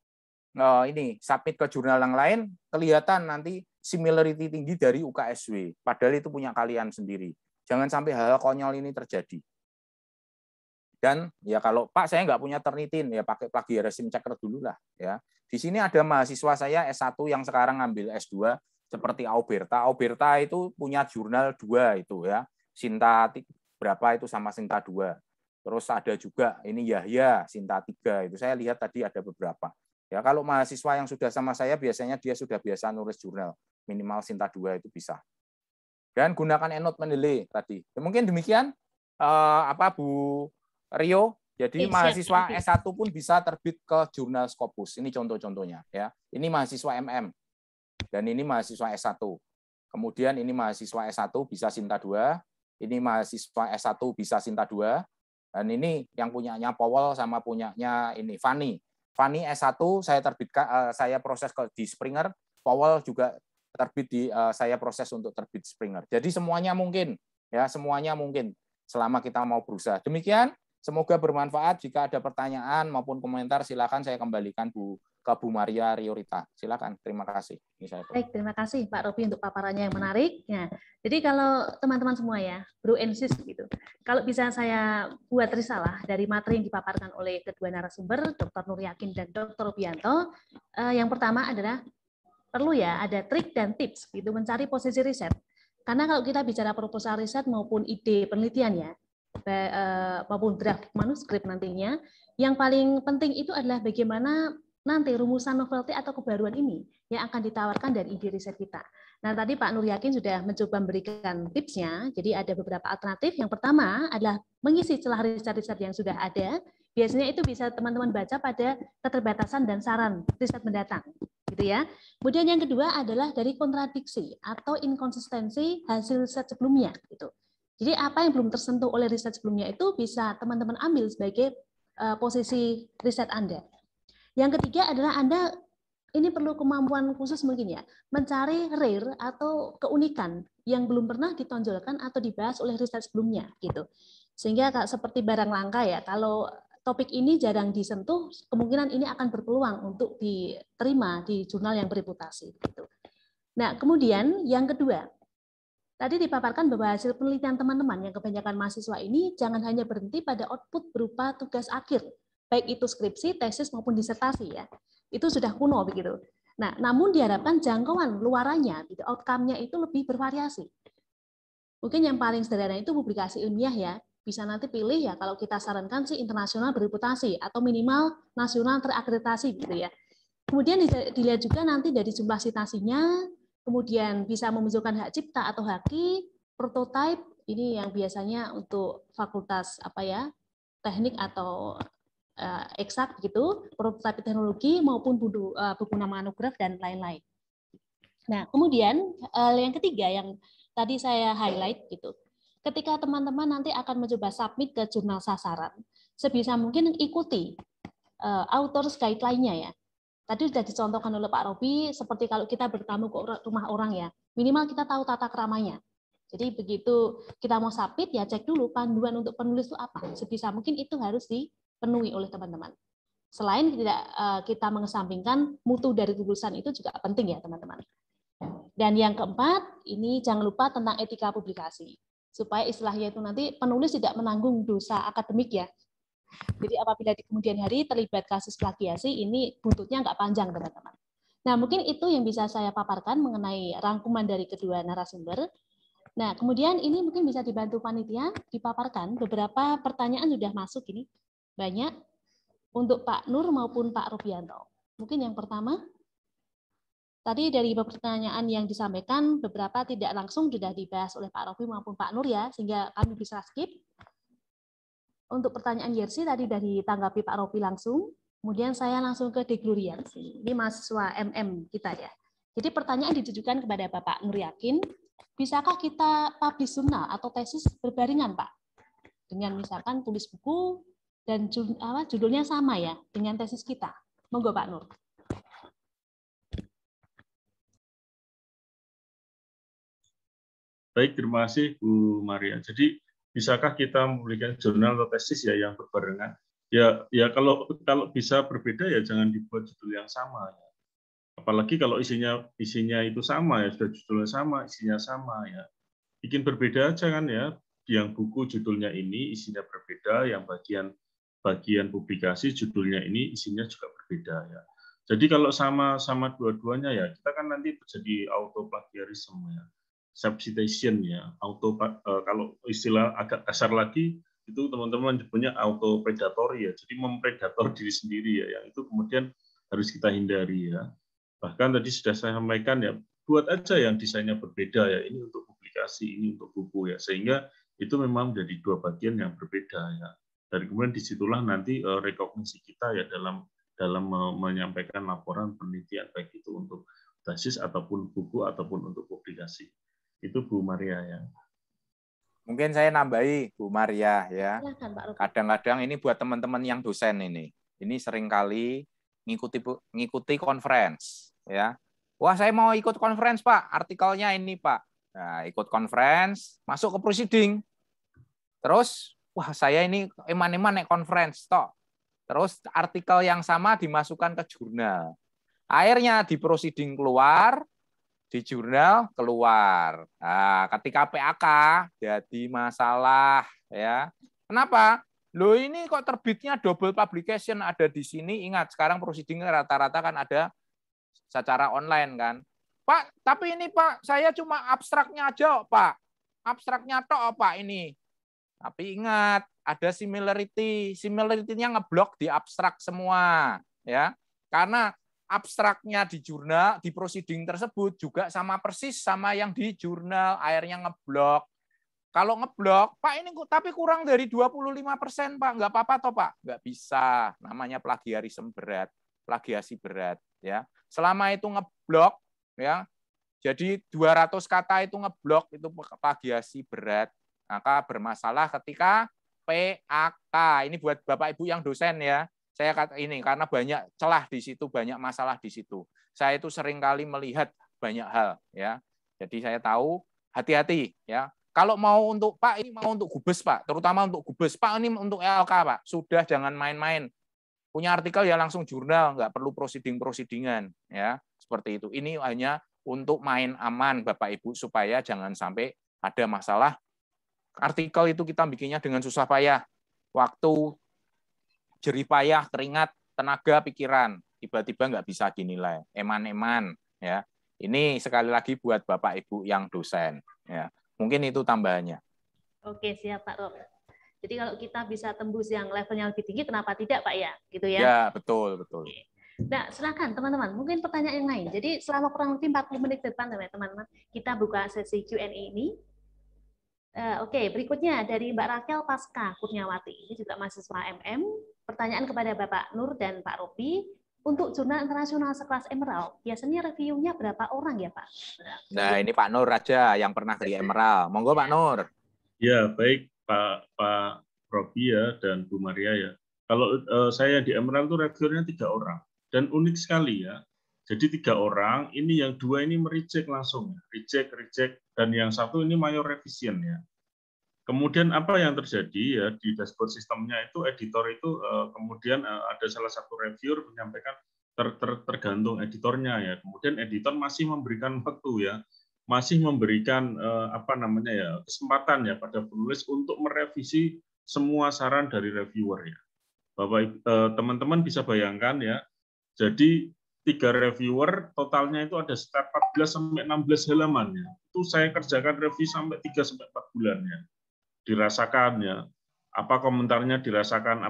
ke jurnal yang lain, kelihatan nanti similarity tinggi dari UKSW, padahal itu punya kalian sendiri. Jangan sampai hal konyol ini terjadi. Dan ya kalau Pak saya nggak punya Turnitin, ya pakai plagiarism checker dulu lah ya. Di sini ada mahasiswa saya S1 yang sekarang ngambil S2 seperti Auberta. Auberta itu punya jurnal 2 itu ya. Sinta berapa itu sama Sinta 2. Terus ada juga ini Yahya Sinta 3, itu saya lihat tadi ada beberapa. Ya, kalau mahasiswa yang sudah sama saya biasanya dia sudah biasa nulis jurnal, minimal Sinta 2 itu bisa. Dan gunakan EndNote Mendeley tadi. Ya, mungkin demikian Bu Rio. Jadi mahasiswa S1 pun bisa terbit ke jurnal Scopus. Ini contoh-contohnya ya. Ini mahasiswa MM dan ini mahasiswa S1. Kemudian ini mahasiswa S1 bisa Sinta 2, ini mahasiswa S1 bisa Sinta 2. Dan ini yang punyanya Powell sama punyanya ini Fanny. Fanny S1 saya terbitkan, saya proses di Springer. Powell juga terbit di saya proses untuk terbit Springer. Jadi semuanya mungkin, ya semuanya mungkin selama kita mau berusaha. Demikian, semoga bermanfaat. Jika ada pertanyaan maupun komentar, silakan saya kembalikan Bu ke Bu Maria Riorita. Silakan. Terima kasih. Baik, terima kasih Pak Robi untuk paparannya yang menarik. Nah, jadi kalau teman-teman semua ya, bro and sis gitu. Kalau bisa saya buat risalah dari materi yang dipaparkan oleh kedua narasumber, Dr. Nur Yakin dan Dr. Rubianto, yang pertama adalah perlu ya ada trik dan tips gitu mencari posisi riset. Karena kalau kita bicara proposal riset maupun ide penelitian ya, maupun draft manuskrip nantinya, yang paling penting itu adalah bagaimana nanti rumusan novelty atau kebaruan ini yang akan ditawarkan dari ide riset kita. Nah, tadi Pak Nur Yakin sudah mencoba memberikan tipsnya, jadi ada beberapa alternatif. Yang pertama adalah mengisi celah riset-riset yang sudah ada. Biasanya itu bisa teman-teman baca pada keterbatasan dan saran riset mendatang, gitu ya. Kemudian yang kedua adalah dari kontradiksi atau inkonsistensi hasil riset sebelumnya, gitu. Jadi apa yang belum tersentuh oleh riset sebelumnya itu bisa teman-teman ambil sebagai posisi riset Anda. Yang ketiga adalah Anda ini perlu kemampuan khusus mungkin ya, mencari rare atau keunikan yang belum pernah ditonjolkan atau dibahas oleh riset sebelumnya gitu. Sehingga seperti barang langka ya, kalau topik ini jarang disentuh, kemungkinan ini akan berpeluang untuk diterima di jurnal yang bereputasi gitu. Nah, kemudian yang kedua, tadi dipaparkan bahwa hasil penelitian teman-teman yang kebanyakan mahasiswa ini jangan hanya berhenti pada output berupa tugas akhir, baik itu skripsi, tesis maupun disertasi ya. Itu sudah kuno begitu. Nah, namun diharapkan jangkauan luarannya, gitu, outcome-nya itu lebih bervariasi. Mungkin yang paling sederhana itu publikasi ilmiah ya. Bisa nanti pilih ya kalau kita sarankan sih internasional bereputasi atau minimal nasional terakreditasi gitu ya. Kemudian dilihat juga nanti dari jumlah citasinya, kemudian bisa memunculkan hak cipta atau haki, prototype ini yang biasanya untuk fakultas apa ya, teknik atau eksak gitu, prototipe teknologi maupun buku nama monograf dan lain-lain. Nah, kemudian yang ketiga yang tadi saya highlight gitu, ketika teman-teman nanti akan mencoba submit ke jurnal sasaran, sebisa mungkin ikuti authors guideline-nya ya. Tadi sudah dicontohkan oleh Pak Robi, seperti kalau kita bertamu ke rumah orang ya, minimal kita tahu tata keramanya. Jadi begitu kita mau submit ya cek dulu panduan untuk penulis itu apa. Sebisa mungkin itu harus dipenuhi oleh teman-teman. Selain tidak kita mengesampingkan mutu dari tulisan itu juga penting ya teman-teman. Dan yang keempat, ini jangan lupa tentang etika publikasi. Supaya istilahnya itu nanti penulis tidak menanggung dosa akademik ya. Jadi apabila di kemudian hari terlibat kasus plagiasi, ini buntutnya nggak panjang teman-teman. Nah mungkin itu yang bisa saya paparkan mengenai rangkuman dari kedua narasumber. Nah kemudian ini mungkin bisa dibantu panitia dipaparkan beberapa pertanyaan sudah masuk ini banyak untuk Pak Nur maupun Pak Rubianto. Mungkin yang pertama, tadi dari pertanyaan yang disampaikan beberapa tidak langsung sudah dibahas oleh Pak Robi maupun Pak Nur ya, sehingga kami bisa skip. Untuk pertanyaan Yersi tadi dari tanggapi Pak Robi langsung, kemudian saya langsung ke De Glorian. Ini mahasiswa MM kita ya. Jadi pertanyaan ditujukan kepada Bapak Nur Yakin, bisakah kita publish jurnal atau tesis berbarengan Pak? Dengan misalkan tulis buku dan judulnya sama ya dengan tesis kita. Monggo Pak Nur. Baik, terima kasih Bu Maria. Jadi bisakah kita memberikan jurnal atau tesis ya yang berbarengan? Ya kalau bisa berbeda ya jangan dibuat judul yang sama ya. Apalagi kalau isinya itu sama ya, sudah judulnya sama, isinya sama ya. Bikin berbeda aja kan ya. Yang buku judulnya ini isinya berbeda, yang bagian publikasi judulnya ini isinya juga berbeda ya. Jadi kalau sama dua-duanya ya, kita kan nanti terjadi auto plagiarisme ya. Subcitation ya, kalau istilah agak kasar lagi itu teman-teman nyebutnya auto predatory ya, jadi mempredator diri sendiri ya, yang itu kemudian harus kita hindari ya. Bahkan tadi sudah saya sampaikan ya, buat aja yang desainnya berbeda ya, ini untuk publikasi, ini untuk buku ya, sehingga itu memang menjadi dua bagian yang berbeda ya. Dan kemudian disitulah nanti rekognisi kita ya dalam menyampaikan laporan penelitian baik itu untuk tesis ataupun buku ataupun untuk publikasi. Itu Bu Maria ya. Mungkin saya nambahi Bu Maria ya. Kadang-kadang ini buat teman-teman yang dosen ini seringkali ngikuti conference ya. Wah, saya mau ikut conference Pak, artikelnya ini Pak. Nah, ikut conference, masuk ke proceeding. Terus, wah saya ini eman-eman naik conference toh. Terus artikel yang sama dimasukkan ke jurnal. Akhirnya di proceeding keluar, di jurnal keluar. Nah, ketika PAK jadi masalah ya. Kenapa? Loh ini kok terbitnya double publication ada di sini. Ingat sekarang proceeding rata-rata kan ada secara online kan. Pak, tapi ini Pak, saya cuma abstraknya aja, Pak. Abstraknya tok, Pak ini. Tapi ingat, ada similarity. Similarity-nya ngeblok di abstrak semua, ya. Karena abstraknya di jurnal, di proceeding tersebut juga sama persis sama yang di jurnal, akhirnya ngeblok. Kalau ngeblok, Pak ini tapi kurang dari 25%, Pak. Nggak apa-apa toh, Pak. Nggak bisa. Namanya plagiarisme berat, plagiasi berat, ya. Selama itu ngeblok, ya. Jadi 200 kata itu ngeblok, itu plagiasi berat. Maka bermasalah ketika PAK. Ini buat Bapak Ibu yang dosen ya. Saya kata ini karena banyak celah di situ, banyak masalah di situ. Saya itu seringkali melihat banyak hal ya. Jadi saya tahu hati-hati ya. Kalau mau untuk Pak ini mau untuk Gubes Pak, terutama untuk Gubes Pak ini untuk LK Pak. Sudah jangan main-main. Punya artikel ya langsung jurnal, nggak perlu proceeding-proceedingan ya. Seperti itu. Ini hanya untuk main aman Bapak Ibu supaya jangan sampai ada masalah. Artikel itu kita bikinnya dengan susah payah. Waktu, jerih payah, keringat, tenaga, pikiran. Tiba-tiba nggak bisa dinilai. Eman-eman. Ya. Ini sekali lagi buat Bapak Ibu yang dosen. Ya. Mungkin itu tambahannya. Oke, siap Pak Rob. Jadi kalau kita bisa tembus yang levelnya lebih tinggi, kenapa tidak Pak ya? Gitu ya? Ya, betul. Oke. Nah, silakan teman-teman. Mungkin pertanyaan yang lain. Jadi selama kurang lebih 40 menit ke depan, teman-teman, kita buka sesi Q&A ini. Oke, berikutnya dari Mbak Rakel Pasca Kurniawati. Ini juga mahasiswa MM. Pertanyaan kepada Bapak Nur dan Pak Robi. Untuk jurnal internasional sekelas Emerald, biasanya reviewnya berapa orang ya Pak? Nah, ini Pak Nur aja yang pernah di Emerald. Monggo Pak Nur. Ya, baik Pak Robi ya dan Bu Maria ya. Kalau saya di Emerald itu reviewernya 3 orang. Dan unik sekali ya. Jadi 3 orang, ini yang 2 ini mereject langsung. Reject, dan yang 1 ini mayor revision ya. Kemudian apa yang terjadi ya di dashboard sistemnya itu editor itu kemudian ada salah satu reviewer menyampaikan tergantung editornya ya. Kemudian editor masih memberikan waktu ya, masih memberikan kesempatan ya pada penulis untuk merevisi semua saran dari reviewer ya. Bapak teman-teman bisa bayangkan ya. Jadi 3 reviewer totalnya itu ada sekitar 14 sampai 16 halaman ya. Itu saya kerjakan revisi sampai 3 sampai 4 bulan ya. Dirasakan ya, apa komentarnya dirasakan,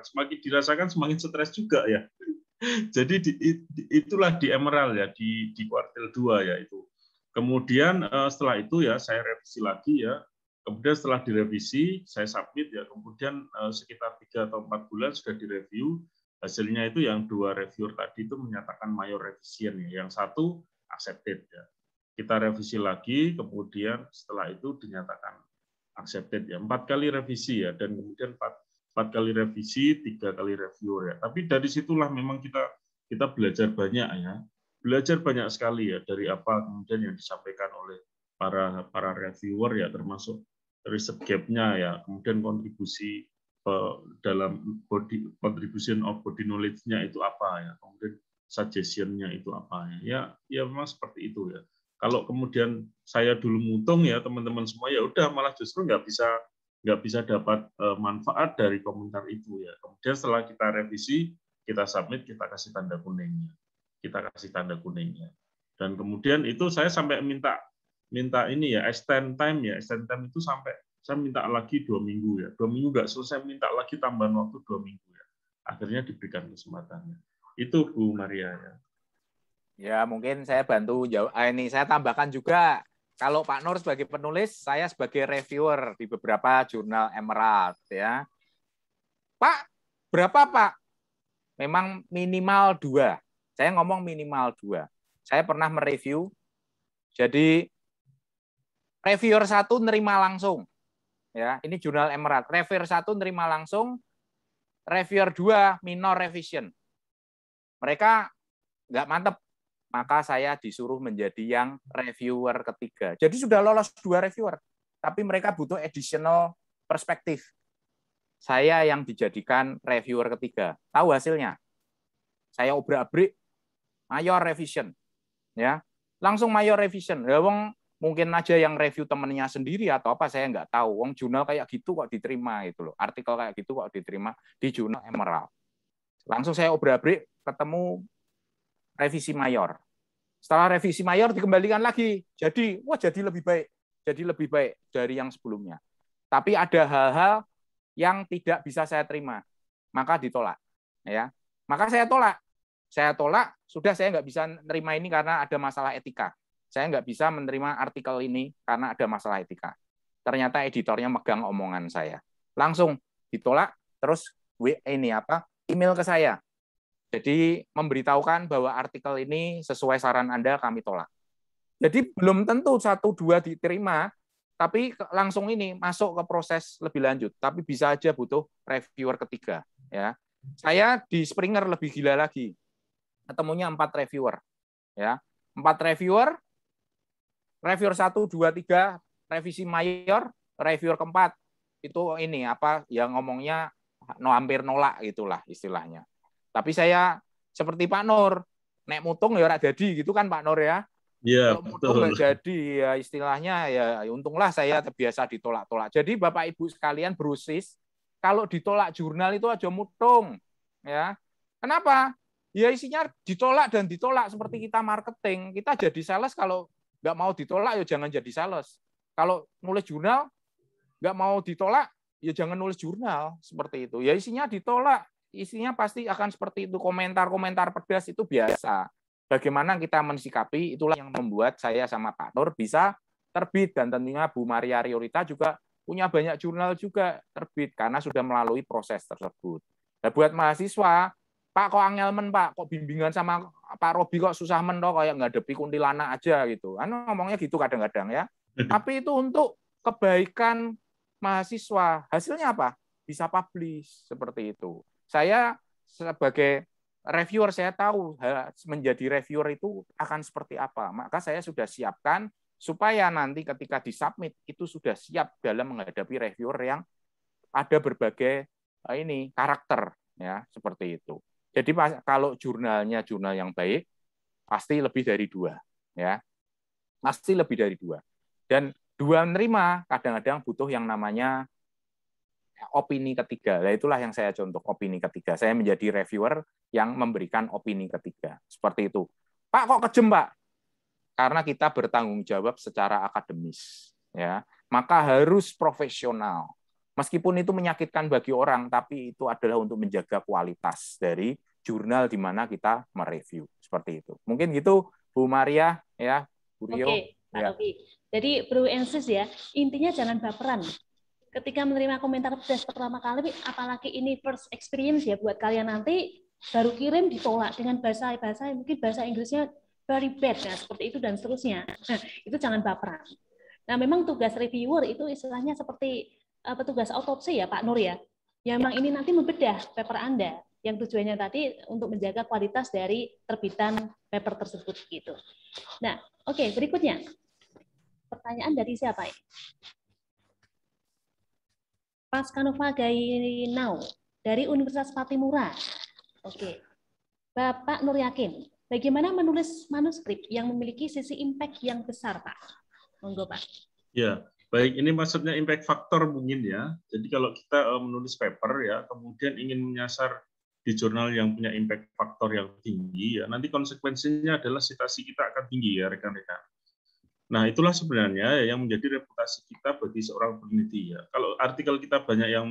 semakin dirasakan semakin stres juga ya. Jadi itulah di Emerald ya, di kuartil 2 ya itu. Kemudian setelah itu ya saya revisi lagi ya. Kemudian setelah direvisi saya submit ya. Kemudian sekitar 3 atau 4 bulan sudah direview. Hasilnya itu yang 2 reviewer tadi itu menyatakan mayor revision ya. Yang 1 accepted ya. Kita revisi lagi, kemudian setelah itu dinyatakan accepted ya. 4 kali revisi ya, dan kemudian 4 kali revisi, 3 kali reviewer ya. Tapi dari situlah memang kita belajar banyak ya. Belajar banyak sekali ya dari apa kemudian yang disampaikan oleh para reviewer ya, termasuk riset gap-nya ya, kemudian kontribusi dalam contribution of body knowledge-nya itu apa ya, kemudian suggestion-nya itu apa ya. Ya memang seperti itu ya. Kalau kemudian saya dulu mutung ya teman-teman semua ya udah malah justru nggak bisa dapat manfaat dari komentar itu ya. Kemudian setelah kita revisi, kita submit, kita kasih tanda kuningnya. Dan kemudian itu saya sampai minta ini ya extend time itu sampai saya minta lagi 2 minggu ya. 2 minggu nggak selesai, minta lagi tambahan waktu 2 minggu ya. Akhirnya diberikan kesempatannya. Itu Bu Maria ya. Ya, mungkin saya bantu jawab. Ini saya tambahkan juga, kalau Pak Nur sebagai penulis, saya sebagai reviewer di beberapa jurnal Emerald. Ya. Pak, berapa Pak? Memang minimal 2. Saya ngomong minimal 2. Saya pernah mereview, jadi reviewer 1 nerima langsung. Ya, ini jurnal Emerald. Reviewer 1 nerima langsung, reviewer 2 minor revision. Mereka nggak mantep. Maka saya disuruh menjadi yang reviewer ketiga. Jadi sudah lolos 2 reviewer, tapi mereka butuh additional perspektif. saya yang dijadikan reviewer ketiga. Tahu hasilnya? Saya obrak-abrik mayor revision, ya. Langsung mayor revision. Ya, wong mungkin aja yang review temennya sendiri atau apa, saya nggak tahu. Wong jurnal kayak gitu kok diterima gitu loh. Artikel kayak gitu kok diterima di jurnal Emerald. Langsung saya obrak-abrik ketemu revisi mayor. Setelah revisi mayor dikembalikan lagi. Jadi, wah jadi lebih baik. Jadi lebih baik dari yang sebelumnya. Tapi ada hal-hal yang tidak bisa saya terima. Maka ditolak. Ya. Maka saya tolak. Sudah saya nggak bisa menerima ini karena ada masalah etika. Saya nggak bisa menerima artikel ini karena ada masalah etika. Ternyata editornya megang omongan saya. Langsung ditolak, terus email ke saya. Jadi memberitahukan bahwa artikel ini sesuai saran Anda, kami tolak. Jadi belum tentu 1-2 diterima, tapi langsung ini masuk ke proses lebih lanjut. Tapi bisa aja butuh reviewer ketiga. Ya, saya di Springer lebih gila lagi. Ketemunya 4 reviewer. Ya, 4 reviewer 1, 2, 3, revisi mayor, reviewer keempat itu ini yang ngomongnya hampir nolak gitulah istilahnya. Tapi saya seperti Pak Nur, nek mutung ya ora jadi gitu kan Pak Nur ya. Iya, kalau mutung nggak jadi ya istilahnya ya untunglah saya terbiasa ditolak-tolak. Jadi Bapak Ibu sekalian brosis, kalau ditolak jurnal itu aja mutung ya. Kenapa? Ya isinya ditolak dan ditolak seperti kita marketing. Kita jadi sales kalau nggak mau ditolak ya jangan jadi sales. Kalau nulis jurnal nggak mau ditolak ya jangan nulis jurnal seperti itu. Ya isinya ditolak, isinya pasti akan seperti itu. Komentar-komentar pedas itu biasa. Bagaimana kita mensikapi itulah yang membuat saya sama Pak Nur bisa terbit dan tentunya Bu Maria Riorita juga punya banyak jurnal juga terbit karena sudah melalui proses tersebut. Nah, buat mahasiswa Pak kok angel men Pak, kok bimbingan sama Pak Robi kok susah men toh kayak ngadepi kuntilanak aja gitu. Ngomongnya gitu kadang-kadang ya. Tapi itu untuk kebaikan mahasiswa. Hasilnya apa? Bisa publish seperti itu. Saya sebagai reviewer saya tahu menjadi reviewer itu akan seperti apa. Maka saya sudah siapkan supaya nanti ketika disubmit itu sudah siap dalam menghadapi reviewer yang ada berbagai karakter ya seperti itu. Jadi kalau jurnalnya jurnal yang baik, pasti lebih dari 2. Ya. Pasti lebih dari 2. Dan 2 menerima, kadang-kadang butuh yang namanya opini ketiga. Nah, itulah yang saya contoh, opini ketiga. Saya menjadi reviewer yang memberikan opini ketiga. Seperti itu. Pak, kok kejem, Pak? Karena kita bertanggung jawab secara akademis. Ya. Maka harus profesional. Meskipun itu menyakitkan bagi orang, tapi itu adalah untuk menjaga kualitas dari jurnal di mana kita mereview. Seperti itu. Mungkin gitu, Bu Maria, ya, Bu Rio. Oke, Pak Robi. Jadi, Bro Ensis ya, intinya jangan baperan. Ketika menerima komentar pedas pertama kali, apalagi ini first experience ya buat kalian nanti, baru kirim ditolak dengan bahasa mungkin bahasa Inggrisnya very bad, ya, seperti itu dan seterusnya. Nah, itu jangan baperan. Nah, memang tugas reviewer itu istilahnya seperti petugas autopsi ya Pak Nur ya. Yang memang ini nanti membedah paper Anda yang tujuannya tadi untuk menjaga kualitas dari terbitan paper tersebut gitu. Nah, oke, berikutnya. Pertanyaan dari siapa ya? Pascanova Gainau dari Universitas Patimura. Oke. Bapak Nur Yakin, bagaimana menulis manuskrip yang memiliki sisi impact yang besar, Pak? Monggo, Pak. Ya, baik, ini maksudnya impact factor mungkin ya. Jadi kalau kita menulis paper ya, kemudian ingin menyasar di jurnal yang punya impact factor yang tinggi ya, nanti konsekuensinya adalah citasi kita akan tinggi ya rekan-rekan. Nah, itulah sebenarnya yang menjadi reputasi kita bagi seorang peneliti ya. Kalau artikel kita banyak yang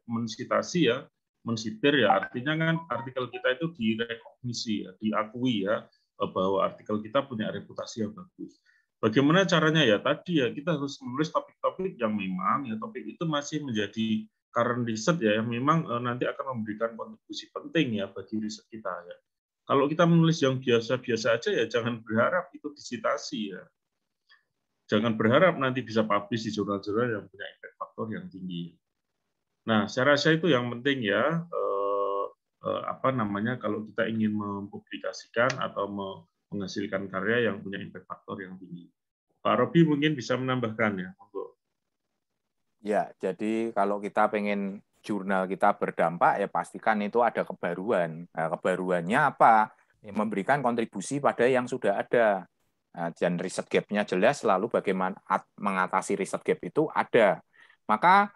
mensitasi ya, mensitir ya, artinya kan artikel kita itu direkognisi ya, diakui ya bahwa artikel kita punya reputasi yang bagus. Bagaimana caranya ya? Tadi ya kita harus menulis topik-topik yang memang ya topik itu masih menjadi current research ya, yang memang nanti akan memberikan kontribusi penting ya bagi riset kita ya. Kalau kita menulis yang biasa-biasa aja ya jangan berharap itu disitasi ya. Jangan berharap nanti bisa publish di jurnal-jurnal yang punya impact factor yang tinggi. Nah, saya rasa itu yang penting ya. Kalau kita ingin mempublikasikan atau menghasilkan karya yang punya impact factor yang tinggi. Pak Robi mungkin bisa menambahkan ya. Ya, jadi kalau kita pengen jurnal kita berdampak, ya pastikan itu ada kebaruan. Nah, kebaruannya apa? Ya, memberikan kontribusi pada yang sudah ada. Nah, dan riset gap-nya jelas, lalu bagaimana mengatasi riset gap itu ada. Maka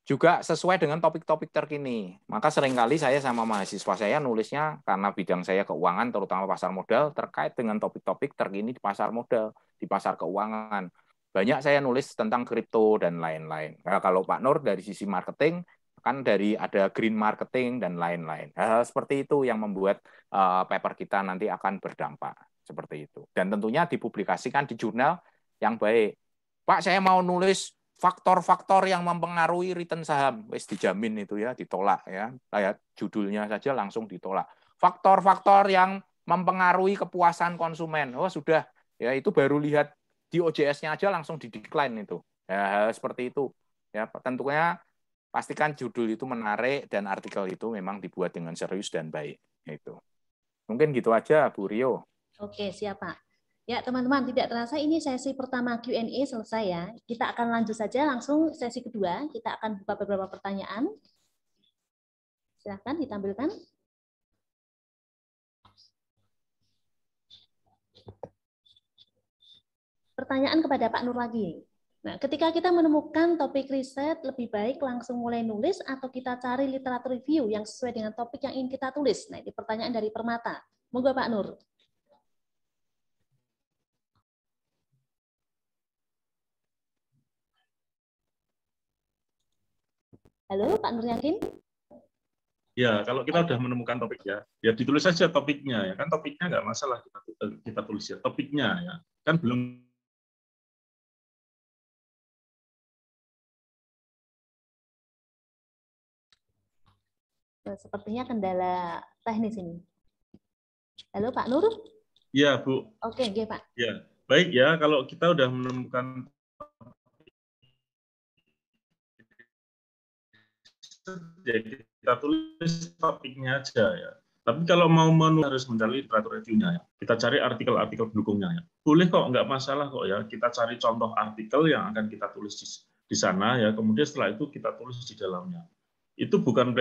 juga sesuai dengan topik-topik terkini. Maka seringkali saya sama mahasiswa saya nulisnya, karena bidang saya keuangan, terutama pasar modal, terkait dengan topik-topik terkini di pasar modal, di pasar keuangan. Banyak saya nulis tentang kripto dan lain-lain. Nah, kalau Pak Nur dari sisi marketing, kan dari ada green marketing dan lain-lain. Hal seperti itu yang membuat paper kita nanti akan berdampak. Seperti itu. Dan tentunya dipublikasikan di jurnal yang baik. Pak, saya mau nulis faktor-faktor yang mempengaruhi return saham. Wis dijamin itu ya, ditolak ya. Kayak judulnya saja langsung ditolak. Faktor-faktor yang mempengaruhi kepuasan konsumen. Oh, sudah. Ya, itu baru lihat di OJS-nya aja langsung di-decline itu. Ya, seperti itu. Ya, tentunya pastikan judul itu menarik dan artikel itu memang dibuat dengan serius dan baik. Itu. Mungkin gitu aja, Bu Rio. Oke, siap Pak. Ya, teman-teman, tidak terasa ini sesi pertama Q&A selesai ya. Kita akan lanjut saja langsung sesi kedua. Kita akan buka beberapa pertanyaan. Silahkan ditampilkan. Pertanyaan kepada Pak Nur lagi. Nah, ketika kita menemukan topik riset, lebih baik langsung mulai nulis atau kita cari literatur review yang sesuai dengan topik yang ingin kita tulis. Nah, ini pertanyaan dari Permata. Moga Pak Nur. Halo, Pak Nur Yakin? Ya, kalau kita sudah menemukan topik ya ditulis saja topiknya ya. Kan topiknya nggak masalah kita tulis ya. Topiknya ya. Kan belum. Sepertinya kendala teknis ini. Halo, Pak Nur? Ya, Bu. Oke, Pak. Ya, baik ya. Kalau kita sudah menemukan ya kita tulis topiknya aja ya. Tapi kalau mau harus mencari literatur review-nya ya. Kita cari artikel-artikel pendukungnya ya. Boleh kok, nggak masalah kok ya. Kita cari contoh artikel yang akan kita tulis di sana ya. Kemudian setelah itu kita tulis di dalamnya. Itu bukan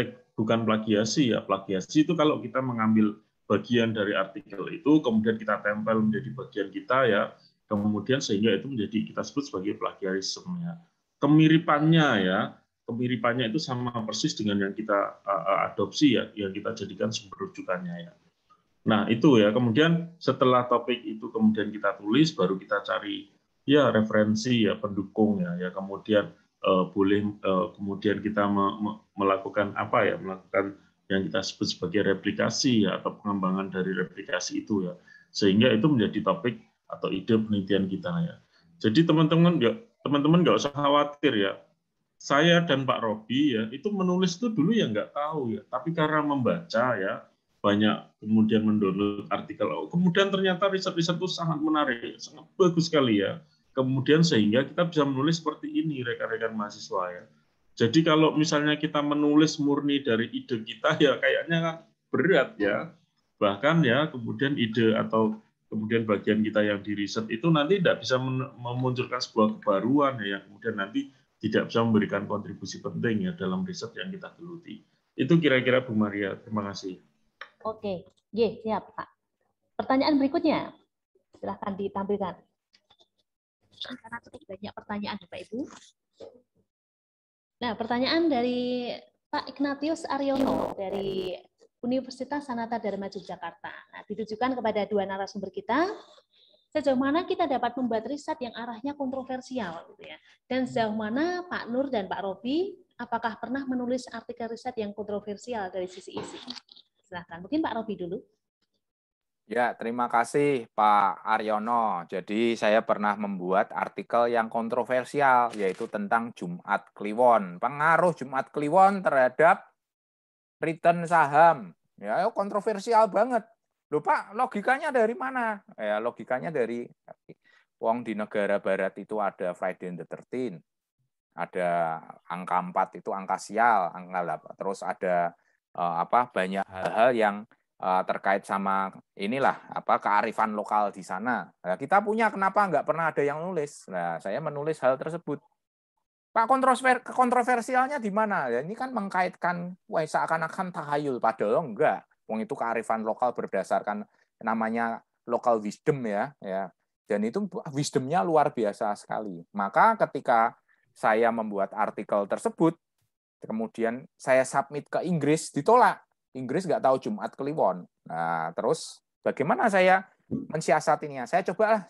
plagiasi ya. Plagiasi itu kalau kita mengambil bagian dari artikel itu kemudian kita tempel menjadi bagian kita ya. Kemudian sehingga itu menjadi kita sebut sebagai plagiarisme ya. Kemiripannya itu sama persis dengan yang kita adopsi ya, yang kita jadikan sumber rujukannya ya. Nah itu ya, kemudian setelah topik itu kemudian kita tulis, baru kita cari ya referensi ya pendukung ya, kemudian kemudian kita melakukan apa ya, melakukan yang kita sebut sebagai replikasi ya, atau pengembangan dari replikasi itu ya, sehingga itu menjadi topik atau ide penelitian kita ya. Jadi teman-teman nggak usah khawatir ya. Saya dan Pak Robi ya itu menulis itu dulu ya nggak tahu ya, tapi karena membaca ya banyak kemudian mendownload artikel, kemudian ternyata riset-riset itu sangat menarik, sangat bagus sekali ya. Kemudian sehingga kita bisa menulis seperti ini rekan-rekan mahasiswa ya. Jadi kalau misalnya kita menulis murni dari ide kita ya kayaknya berat ya. Bahkan ya kemudian ide atau kemudian bagian kita yang di riset itu nanti tidak bisa memunculkan sebuah kebaruan ya, yang kemudian nanti tidak bisa memberikan kontribusi penting ya dalam riset yang kita geluti. Itu kira-kira Bu Maria. Terima kasih. Oke, siap Pak. Pertanyaan berikutnya, silahkan ditampilkan. Karena cukup banyak pertanyaan Bapak Ibu. Nah, pertanyaan dari Pak Ignatius Aryono dari Universitas Sanata Dharma Yogyakarta. Nah, ditujukan kepada dua narasumber kita. Sejauh mana kita dapat membuat riset yang arahnya kontroversial, gitu ya. Dan sejauh mana Pak Nur dan Pak Robi, apakah pernah menulis artikel riset yang kontroversial dari sisi isi? Silahkan, mungkin Pak Robi dulu. Ya, terima kasih Pak Aryono. Jadi saya pernah membuat artikel yang kontroversial, yaitu tentang Jumat Kliwon. Pengaruh Jumat Kliwon terhadap return saham. Ya, kontroversial banget. Loh Pak, logikanya dari mana? Ya, logikanya dari wong di negara barat itu ada Friday the 13th. Ada angka 4 itu angka sial, terus ada banyak hal-hal yang terkait sama inilah kearifan lokal di sana. Nah, kita punya, kenapa nggak pernah ada yang nulis? Nah, saya menulis hal tersebut. Pak, kontroversialnya di mana? Ya, ini kan mengkaitkan seakan-akan tahayul, padahal enggak. Wong itu kearifan lokal berdasarkan namanya local wisdom ya. Dan itu wisdomnya luar biasa sekali. Maka ketika saya membuat artikel tersebut, kemudian saya submit ke Inggris, ditolak. Inggris nggak tahu Jumat Kliwon. Nah, terus bagaimana saya mensiasatinya? Saya coba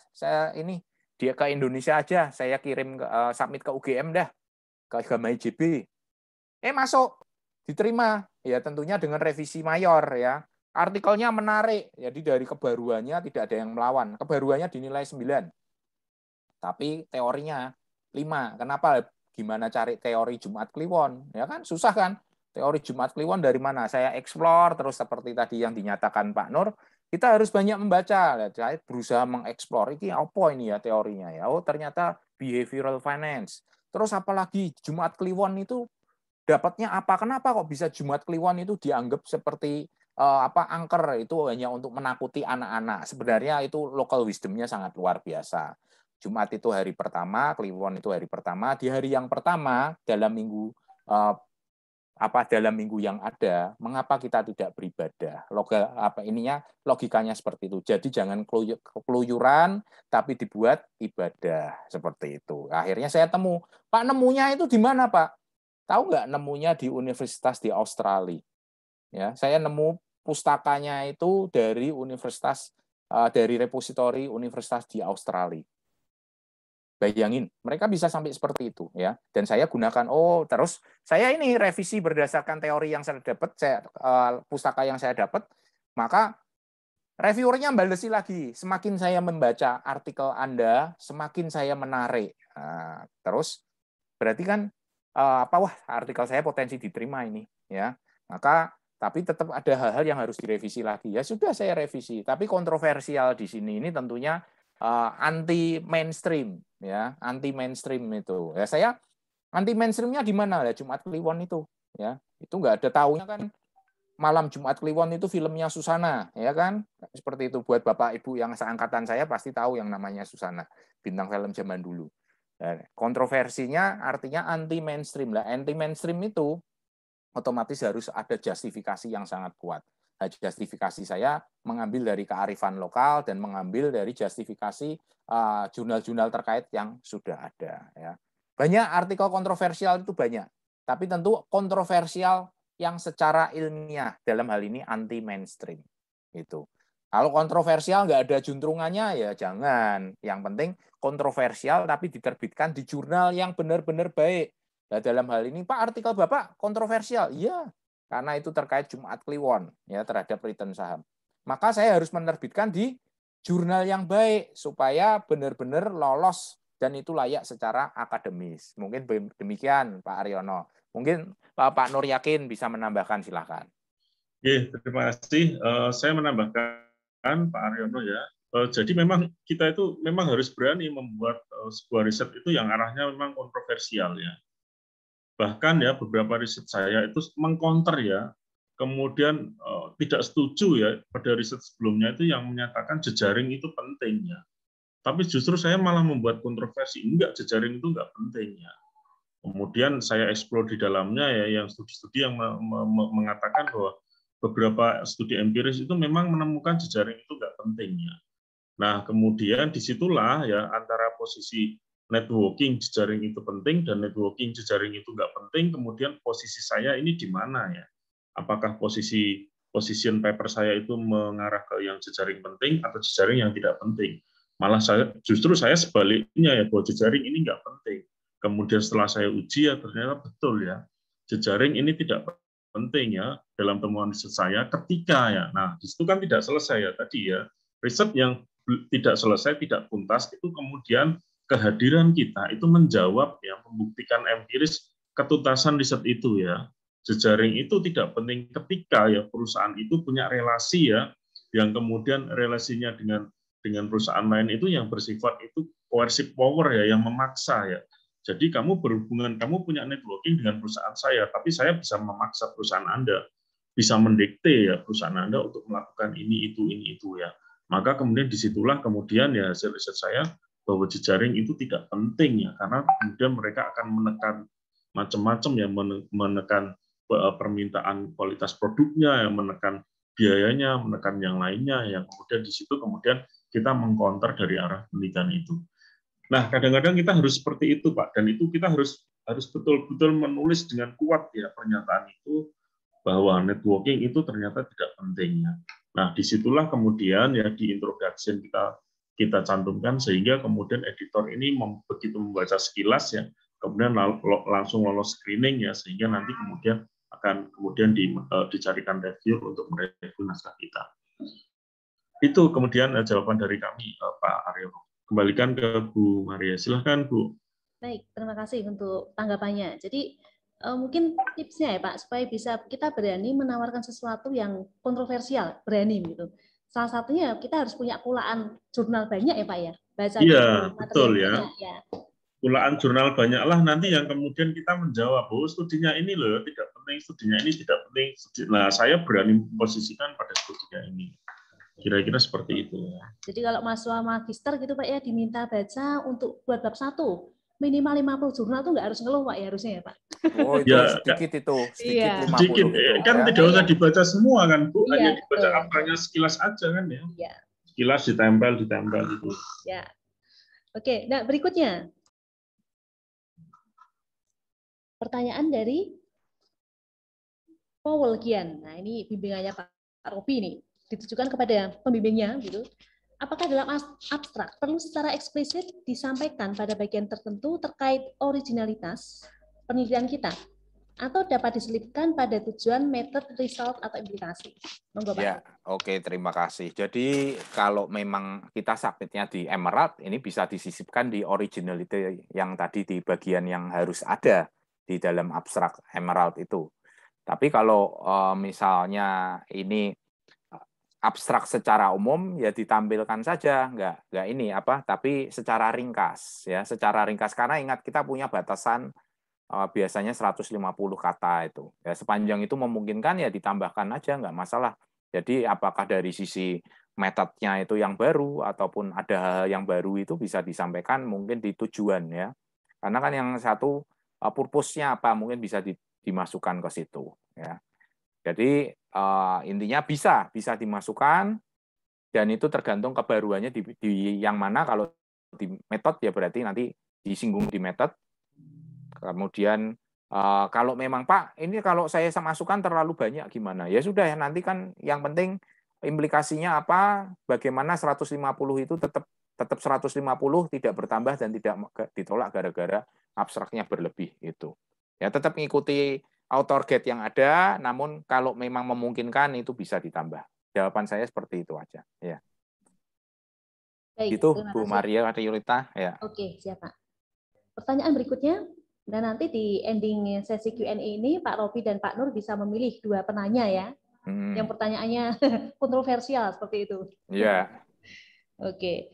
dia ke Indonesia aja, saya kirim submit ke UGM dah, ke Agama IJB. Masuk, diterima. Ya tentunya dengan revisi mayor ya. Artikelnya menarik, jadi dari kebaruannya tidak ada yang melawan. Kebaruannya dinilai 9. Tapi teorinya 5. Kenapa? Gimana cari teori Jumat Kliwon? Ya kan susah kan? Teori Jumat Kliwon dari mana? Saya explore, terus seperti tadi yang dinyatakan Pak Nur, kita harus banyak membaca. Saya berusaha mengeksplor, ini apa ini ya teorinya ya? Oh ternyata behavioral finance. Terus apalagi Jumat Kliwon itu dapatnya apa? Kenapa kok bisa Jumat Kliwon itu dianggap seperti angker, itu hanya untuk menakuti anak-anak. Sebenarnya itu local wisdom-nya sangat luar biasa. Jumat itu hari pertama, Kliwon itu hari pertama. Di hari yang pertama dalam minggu dalam minggu yang ada, mengapa kita tidak beribadah? Logikanya seperti itu. Jadi jangan keluyuran, tapi dibuat ibadah seperti itu. Akhirnya saya temu, Pak, nemunya itu di mana, Pak? Tahu nggak nemunya di universitas di Australia? Ya, saya nemu pustakanya itu dari dari repositori universitas di Australia. Bayangin, mereka bisa sampai seperti itu ya. Dan saya gunakan terus saya ini revisi berdasarkan teori yang saya dapat, pustaka yang saya dapat, maka reviewernya balesi lagi. Semakin saya membaca artikel Anda, semakin saya menarik. Nah, terus berarti kan artikel saya potensi diterima ini ya. Maka tapi tetap ada hal-hal yang harus direvisi lagi. Ya sudah saya revisi, tapi kontroversial di sini ini tentunya anti mainstream ya, anti mainstream itu. Ya saya anti mainstreamnya di mana ya? Jumat Kliwon itu ya. Itu nggak ada tahunya kan malam Jumat Kliwon itu filmnya Susana ya kan. Seperti itu buat Bapak Ibu yang seangkatan saya pasti tahu yang namanya Susana, bintang film zaman dulu. Kontroversinya artinya anti mainstream lah. Anti mainstream itu otomatis harus ada justifikasi yang sangat kuat. Nah, justifikasi saya mengambil dari kearifan lokal dan mengambil dari justifikasi jurnal-jurnal terkait yang sudah ada. Ya. Banyak artikel kontroversial itu banyak, tapi tentu kontroversial yang secara ilmiah dalam hal ini anti mainstream. Itu. Kalau kontroversial nggak ada juntrungannya ya jangan. Yang penting kontroversial tapi diterbitkan di jurnal yang benar-benar baik. Nah, dalam hal ini Pak artikel Bapak kontroversial. Iya, karena itu terkait Jumat Kliwon ya terhadap return saham. Maka saya harus menerbitkan di jurnal yang baik supaya benar-benar lolos dan itu layak secara akademis. Mungkin demikian Pak Aryono. Mungkin Pak Nur Yakin bisa menambahkan, silakan. Oke, terima kasih. Saya menambahkan Pak Aryono ya. Jadi memang kita itu memang harus berani membuat sebuah riset itu yang arahnya memang kontroversial ya. Bahkan ya beberapa riset saya itu mengcounter ya, kemudian tidak setuju ya pada riset sebelumnya itu yang menyatakan jejaring itu penting ya. Tapi justru saya malah membuat kontroversi, enggak, jejaring itu enggak penting ya. Kemudian saya eksplor di dalamnya ya yang studi-studi yang mengatakan bahwa beberapa studi empiris itu memang menemukan jejaring itu enggak penting ya. Nah kemudian disitulah ya antara posisi networking jejaring itu penting dan networking jejaring itu nggak penting, kemudian posisi saya ini di mana ya? Apakah position paper saya itu mengarah ke yang jejaring penting atau jejaring yang tidak penting? Malah justru saya sebaliknya ya, bahwa jejaring ini nggak penting. Kemudian setelah saya uji ya ternyata betul ya, jejaring ini tidak penting ya dalam temuan riset saya ketika ya. Nah, di situ kan tidak selesai ya tadi ya. Riset yang tidak selesai, tidak tuntas itu kemudian kehadiran kita itu menjawab ya, membuktikan empiris ketuntasan riset itu ya. Jejaring itu tidak penting ketika ya perusahaan itu punya relasi ya, yang kemudian relasinya dengan perusahaan lain itu yang bersifat itu coercive power ya, yang memaksa ya. Jadi kamu berhubungan, kamu punya networking dengan perusahaan saya, tapi saya bisa memaksa perusahaan Anda, bisa mendikte ya perusahaan Anda untuk melakukan ini itu ya. Maka kemudian disitulah kemudian ya hasil riset saya bahwa jejaring itu tidak penting ya, karena kemudian mereka akan menekan macam-macam ya, menekan permintaan kualitas produknya, yang menekan biayanya, menekan yang lainnya, yang kemudian di situ kemudian kita mengcounter dari arah penelitian itu. Nah, kadang-kadang kita harus seperti itu, Pak, dan itu kita harus betul-betul menulis dengan kuat ya pernyataan itu, bahwa networking itu ternyata tidak penting ya. Nah, disitulah kemudian ya di introduction kita cantumkan, sehingga kemudian editor ini begitu membaca sekilas ya, kemudian langsung lolos screening ya, sehingga nanti kemudian akan dicarikan review untuk mereview naskah kita. Itu kemudian jawaban dari kami, Pak Aryo. Kembalikan ke Bu Maria, silahkan Bu. Baik, terima kasih untuk tanggapannya. Jadi mungkin tipsnya ya Pak, supaya bisa kita berani menawarkan sesuatu yang kontroversial, berani gitu. Salah satunya kita harus punya kulaan jurnal banyak ya Pak ya, baca iya, buku, betul ya. banyak, ya. Kulaan jurnal banyaklah nanti yang kemudian kita menjawab, oh studinya ini loh tidak penting, studinya ini tidak penting. Nah, saya berani memposisikan pada studinya ini. Kira-kira seperti itu. Jadi kalau mahasiswa magister gitu Pak ya, diminta baca untuk buat bab 1, minimal 50 jurnal tuh nggak harus ngeluh Pak ya, harusnya ya Pak. Oh itu ya, sedikit itu, sedikit iya. 50 sedikit, itu. kan ya. tidak usah dibaca semua kan Bu, Iya, hanya dibaca betul. apanya sekilas aja kan ya. Iya. Sekilas ditempel gitu. Ya. Oke, nah berikutnya. Pertanyaan dari Paul Gian. Nah, ini bimbingannya Pak Robi nih, ditujukan kepada pembimbingnya gitu. Apakah dalam abstrak perlu secara eksplisit disampaikan pada bagian tertentu terkait originalitas penelitian kita, atau dapat diselipkan pada tujuan, method, result, atau implikasi? Monggo, Pak. Ya, oke, terima kasih. Jadi kalau memang kita submitnya di Emerald, ini bisa disisipkan di originality yang tadi di bagian yang harus ada di dalam abstrak Emerald itu. Tapi kalau misalnya ini abstrak secara umum ya ditampilkan saja, nggak ini apa, tapi secara ringkas ya, secara ringkas, karena ingat kita punya batasan biasanya 150 kata itu. Ya sepanjang itu memungkinkan ya ditambahkan aja, nggak masalah. Jadi apakah dari sisi metodenya itu yang baru ataupun ada hal yang baru itu bisa disampaikan mungkin di tujuan ya. Karena kan yang satu purpose-nya apa mungkin bisa dimasukkan ke situ ya. Jadi intinya bisa dimasukkan, dan itu tergantung kebaruannya di yang mana. Kalau di metode ya berarti nanti disinggung di metode. Kemudian kalau memang Pak ini kalau saya masukkan terlalu banyak gimana, ya sudah ya, nanti kan yang penting implikasinya apa, bagaimana 150 itu tetap 150 tidak bertambah dan tidak ditolak gara-gara abstraknya berlebih itu. Ya tetap mengikuti author guide yang ada, namun kalau memang memungkinkan itu bisa ditambah. Jawaban saya seperti itu aja. Ya. Baik, itu Bu Maria Riolita. Ya. Oke, siap Pak. Pertanyaan berikutnya, dan nanti di ending sesi Q&A ini Pak Robi dan Pak Nur bisa memilih 2 penanya ya. Yang pertanyaannya kontroversial seperti itu. Iya. Oke.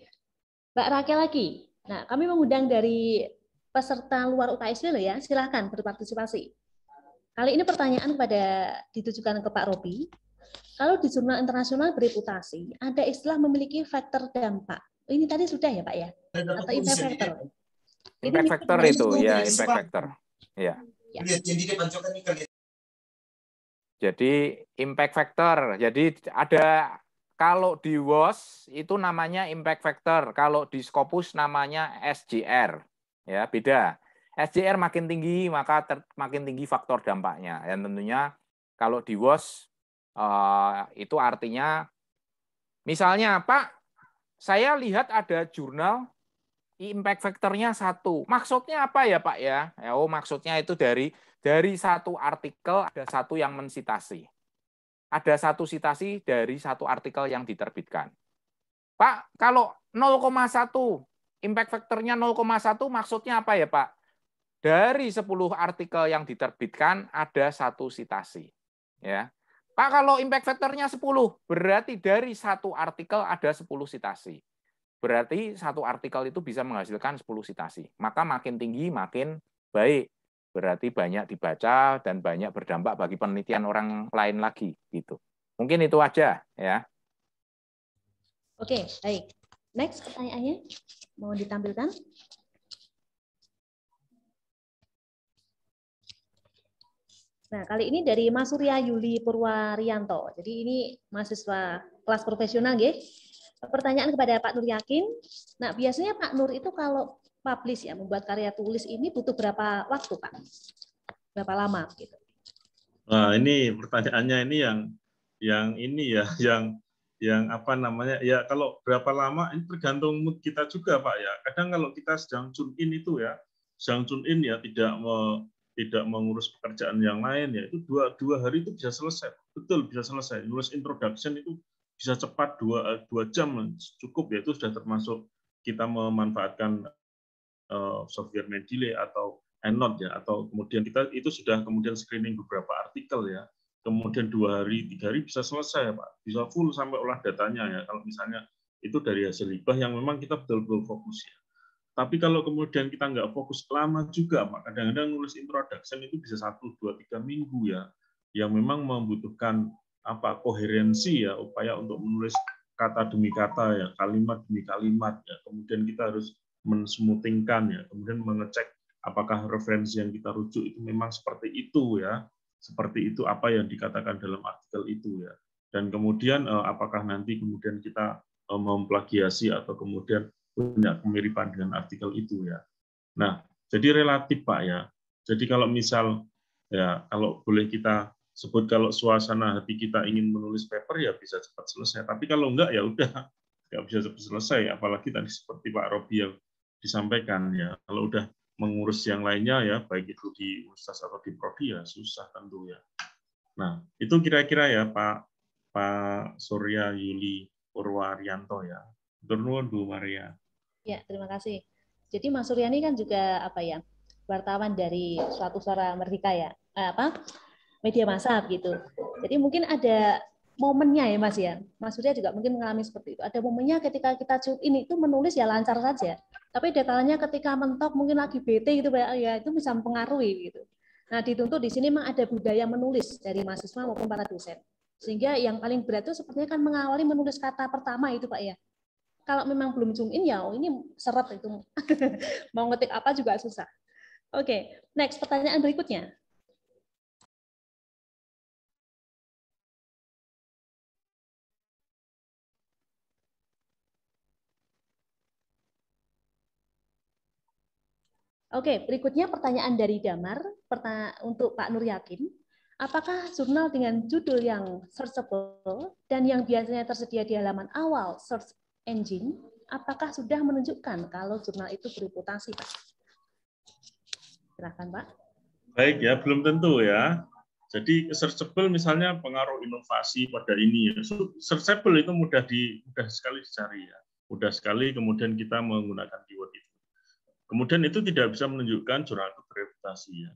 Mbak Rakel lagi. Nah, kami mengundang dari peserta luar UKSW loh ya. Silakan berpartisipasi. Kali ini pertanyaan ditujukan ke Pak Robi. Kalau di jurnal internasional bereputasi, ada istilah memiliki faktor dampak. Ini tadi sudah ya Pak ya? Atau impact factor? Impact factor itu, ya impact factor. Ya. Jadi impact factor. Jadi ada, kalau di WOS itu namanya impact factor, kalau di Scopus namanya SJR. Ya, beda. SJR makin tinggi maka makin tinggi faktor dampaknya. Dan tentunya kalau di WOS itu artinya misalnya Pak, saya lihat ada jurnal impact factor-nya 1. Maksudnya apa ya Pak ya? Oh, maksudnya itu dari satu artikel ada satu yang mensitasi. Ada satu sitasi dari satu artikel yang diterbitkan. Pak, kalau 0,1 impact factor-nya 0,1 maksudnya apa ya Pak? Dari 10 artikel yang diterbitkan ada satu sitasi. Ya. Pak, kalau impact factor-nya 10, berarti dari satu artikel ada 10 sitasi. Berarti satu artikel itu bisa menghasilkan 10 sitasi. Maka makin tinggi makin baik. Berarti banyak dibaca dan banyak berdampak bagi penelitian orang lain lagi gitu. Mungkin itu aja ya. Oke, baik. Next pertanyaannya mau ditampilkan. Nah, kali ini dari Mas Surya Yuli Purwarianto. Jadi ini mahasiswa kelas profesional, nggih. Pertanyaan kepada Pak Nur Yakin. Nah, biasanya Pak Nur itu kalau publish ya, membuat karya tulis ini butuh berapa waktu, Pak? Berapa lama gitu? Nah, ini pertanyaannya ini yang ini ya, yang apa namanya? Ya, kalau berapa lama ini tergantung mood kita juga, Pak ya. Kadang kalau kita sedang tune in itu ya, sedang tune in ya, tidak mengurus pekerjaan yang lain ya, itu dua hari itu bisa selesai, betul bisa selesai. Nulis introduction itu bisa cepat 2 jam cukup ya, itu sudah termasuk kita memanfaatkan software Mendeley atau EndNote ya, atau kemudian kita itu sudah kemudian screening beberapa artikel ya, kemudian 2 hari 3 hari bisa selesai ya Pak, bisa full sampai olah datanya ya, kalau misalnya itu dari hasil hibah yang memang kita betul-betul fokus ya. Tapi kalau kemudian kita nggak fokus lama juga, Pak. Kadang-kadang nulis introduction itu bisa 1, 2, 3 minggu ya, yang memang membutuhkan apa koherensi ya, upaya untuk menulis kata demi kata ya, kalimat demi kalimat ya. Kemudian kita harus mensmoothingkan ya, kemudian mengecek apakah referensi yang kita rujuk itu memang seperti itu ya, seperti itu apa yang dikatakan dalam artikel itu ya. Dan kemudian apakah nanti kemudian kita memplagiasi atau kemudian punya kemiripan dengan artikel itu ya. Nah, jadi relatif Pak ya. Jadi kalau misal ya kalau boleh kita sebut kalau suasana hati kita ingin menulis paper ya bisa cepat selesai. Tapi kalau enggak ya udah nggak bisa cepat selesai. Apalagi tadi seperti Pak Robi yang disampaikan ya. Kalau udah mengurus yang lainnya ya baik itu di universitas atau di prodi ya susah tentu ya. Nah itu kira-kira ya Pak Surya Yuli Purwarianto ya. Turun Bu Maria. Ya, terima kasih. Jadi Mas Suryani kan juga apa ya, wartawan dari suatu Suara Merdeka ya, media massa gitu. Jadi mungkin ada momennya ya Mas ya. Mas Surya juga mungkin mengalami seperti itu. Ada momennya ketika kita ini itu menulis ya lancar saja. Tapi detailnya ketika mentok mungkin lagi bete gitu ya itu bisa mempengaruhi gitu. Nah, dituntut di sini memang ada budaya menulis dari mahasiswa maupun para dosen. Sehingga yang paling berat itu sepertinya kan mengawali menulis kata pertama itu Pak ya. Kalau memang belum zoom in ya ini seret itu. Mau ngetik apa juga susah. Oke, next pertanyaan berikutnya. Oke, berikutnya pertanyaan dari Damar untuk Pak Nur Yakin. Apakah jurnal dengan judul yang searchable dan yang biasanya tersedia di halaman awal search engine, apakah sudah menunjukkan kalau jurnal itu bereputasi, Pak? Silakan, Pak. Baik ya, belum tentu ya. Jadi searchable misalnya pengaruh inovasi pada ini ya. Searchable itu mudah sekali dicari ya. Mudah sekali kemudian kita menggunakan keyword itu. Kemudian itu tidak bisa menunjukkan jurnal itu bereputasi ya.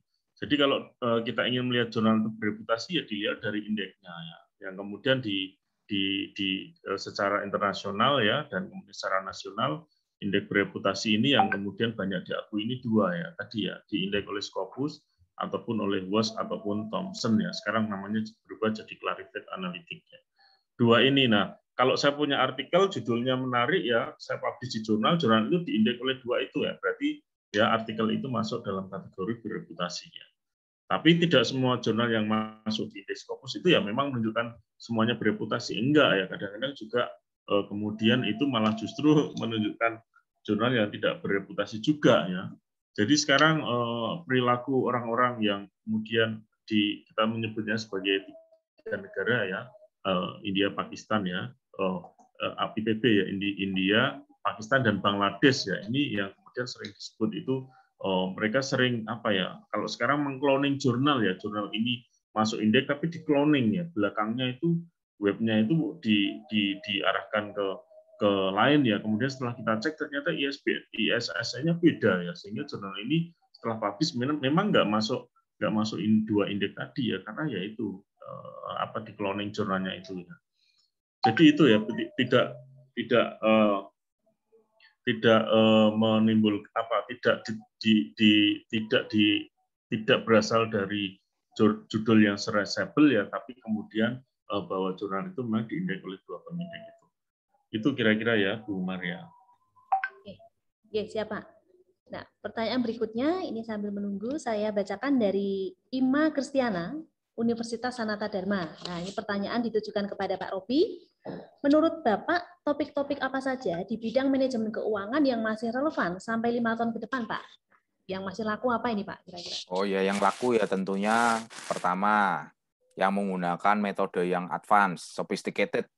Jadi kalau kita ingin melihat jurnal itu bereputasi ya dilihat dari indeksnya ya. Yang kemudian secara internasional ya dan kemudian secara nasional indeks bereputasi ini yang kemudian banyak diakui ini 2 ya. Tadi ya diindeks oleh Scopus ataupun oleh WAS ataupun Thomson ya. Sekarang namanya berubah jadi Clarivate Analytics ya. 2 ini. Nah, kalau saya punya artikel judulnya menarik ya, saya publish di jurnal itu diindeks oleh 2 itu ya. Berarti ya artikel itu masuk dalam kategori bereputasi ya. Tapi tidak semua jurnal yang masuk di indeks Scopus itu ya memang menunjukkan semuanya bereputasi. Enggak ya, kadang-kadang juga kemudian itu malah justru menunjukkan jurnal yang tidak bereputasi juga ya. Jadi sekarang perilaku orang-orang yang kemudian kita menyebutnya sebagai 3 negara ya, India, Pakistan ya, IPB ya, India, Pakistan dan Bangladesh ya. Ini yang kemudian sering disebut itu mereka sering apa ya? Kalau sekarang mengcloning jurnal ya, jurnal ini masuk indeks tapi di cloning ya. Belakangnya itu webnya itu diarahkan ke lain ya. Kemudian setelah kita cek ternyata ISSN-nya beda ya. Sehingga jurnal ini setelah publish memang nggak masuk 2 indeks tadi ya, karena ya itu di cloning jurnalnya itu ya. Jadi itu ya tidak menimbul tidak berasal dari judul yang searchable ya, tapi kemudian bahwa jurnal itu memang diindeks oleh 2 pengindeks itu. Itu kira-kira ya, Bu Maria. Oke, siap Pak. Nah, pertanyaan berikutnya, ini sambil menunggu, saya bacakan dari Ima Kristiana, Universitas Sanata Dharma. Nah, ini pertanyaan ditujukan kepada Pak Robi. Menurut Bapak, topik-topik apa saja di bidang manajemen keuangan yang masih relevan sampai 5 tahun ke depan, Pak? Yang masih laku apa ini, Pak? Kira-kira? Oh ya, yang laku ya tentunya pertama, yang menggunakan metode yang advance, sophisticated.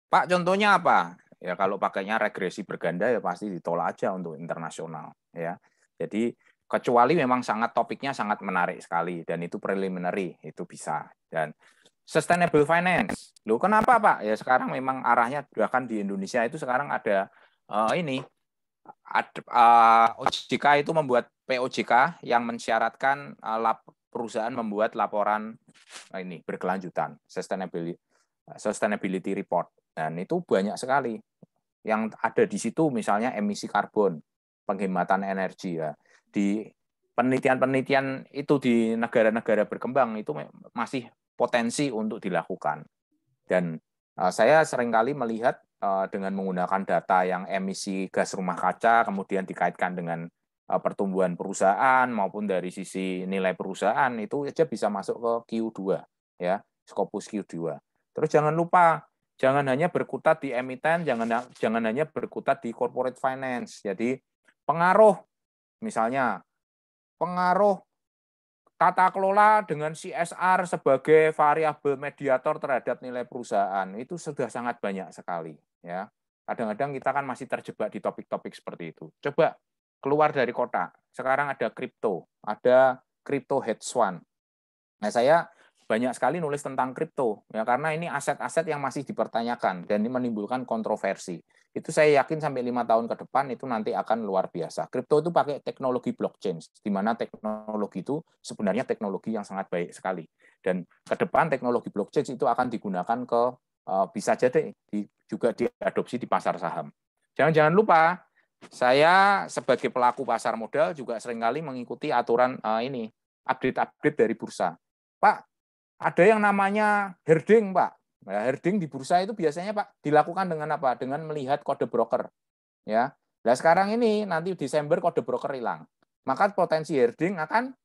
Pak, contohnya apa? Ya kalau pakainya regresi berganda ya pasti ditolak aja untuk internasional. Ya, jadi kecuali memang topiknya sangat menarik sekali dan itu preliminary, itu bisa. Dan sustainable finance. Loh, kenapa Pak? Ya sekarang memang arahnya bahkan di Indonesia itu sekarang ada OJK itu membuat POJK yang mensyaratkan perusahaan membuat laporan ini berkelanjutan, sustainability report. Dan itu banyak sekali yang ada di situ, misalnya emisi karbon, penghematan energi ya. Di penelitian-penelitian itu di negara-negara berkembang itu masih potensi untuk dilakukan. Dan saya seringkali melihat dengan menggunakan data yang emisi gas rumah kaca, kemudian dikaitkan dengan pertumbuhan perusahaan maupun dari sisi nilai perusahaan, itu aja bisa masuk ke Q2, ya, Scopus Q2. Terus jangan lupa, jangan hanya berkutat di emiten, jangan hanya berkutat di corporate finance. Jadi pengaruh, misalnya pengaruh tata kelola dengan CSR sebagai variabel mediator terhadap nilai perusahaan itu sudah sangat banyak sekali, ya. Kadang-kadang kita kan masih terjebak di topik-topik seperti itu. Coba keluar dari kotak. Sekarang ada kripto, ada crypto hedge fund. Nah, saya banyak sekali nulis tentang kripto, ya, karena ini aset-aset yang masih dipertanyakan dan ini menimbulkan kontroversi. Itu saya yakin sampai 5 tahun ke depan itu nanti akan luar biasa. Kripto itu pakai teknologi blockchain, di mana teknologi itu sebenarnya teknologi yang sangat baik sekali. Dan ke depan teknologi blockchain itu akan digunakan bisa jadi juga diadopsi di pasar saham. Jangan lupa, saya sebagai pelaku pasar modal juga seringkali mengikuti aturan ini, update-update dari bursa. Pak, ada yang namanya herding, Pak. Nah, herding di bursa itu biasanya Pak dilakukan dengan apa? Dengan melihat kode broker. Ya. Nah, sekarang ini nanti Desember kode broker hilang. Maka potensi herding akan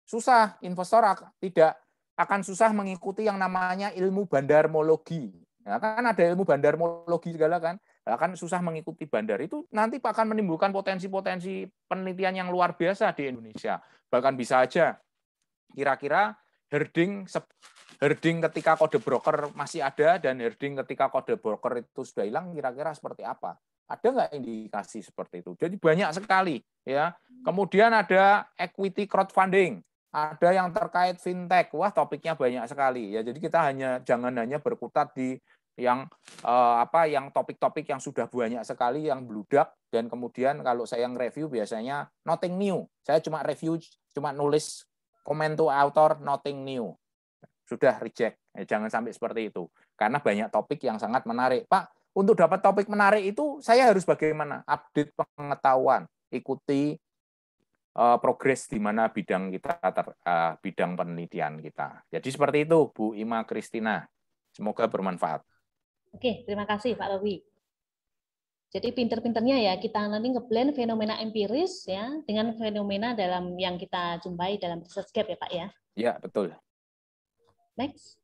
susah, investor tidak akan susah mengikuti yang namanya ilmu bandarmologi. Ya, kan ada ilmu bandarmologi segala kan. Akan susah mengikuti bandar. Itu nanti akan menimbulkan potensi-potensi penelitian yang luar biasa di Indonesia. Bahkan bisa aja kira-kira herding ketika kode broker masih ada dan herding ketika kode broker itu sudah hilang, kira-kira seperti apa? Ada nggak indikasi seperti itu? Jadi banyak sekali, ya. Kemudian ada equity crowdfunding, ada yang terkait fintech. Wah, topiknya banyak sekali, ya. Jadi kita jangan hanya berkutat di yang yang topik-topik yang sudah banyak sekali yang bludak, dan kemudian kalau saya nge-review biasanya nothing new. Saya cuma review, cuma nulis comment to author, nothing new. Sudah reject. Jangan sampai seperti itu. Karena banyak topik yang sangat menarik. Pak, untuk dapat topik menarik itu saya harus bagaimana? Update pengetahuan, ikuti progres di mana bidang kita bidang penelitian kita. Jadi seperti itu, Bu Ima Kristina. Semoga bermanfaat. Oke, terima kasih Pak Robi. Jadi pinter-pinternya ya kita nanti ngeblend fenomena empiris ya dengan fenomena dalam yang kita jumpai dalam research gap ya Pak ya. Ya, betul. Next.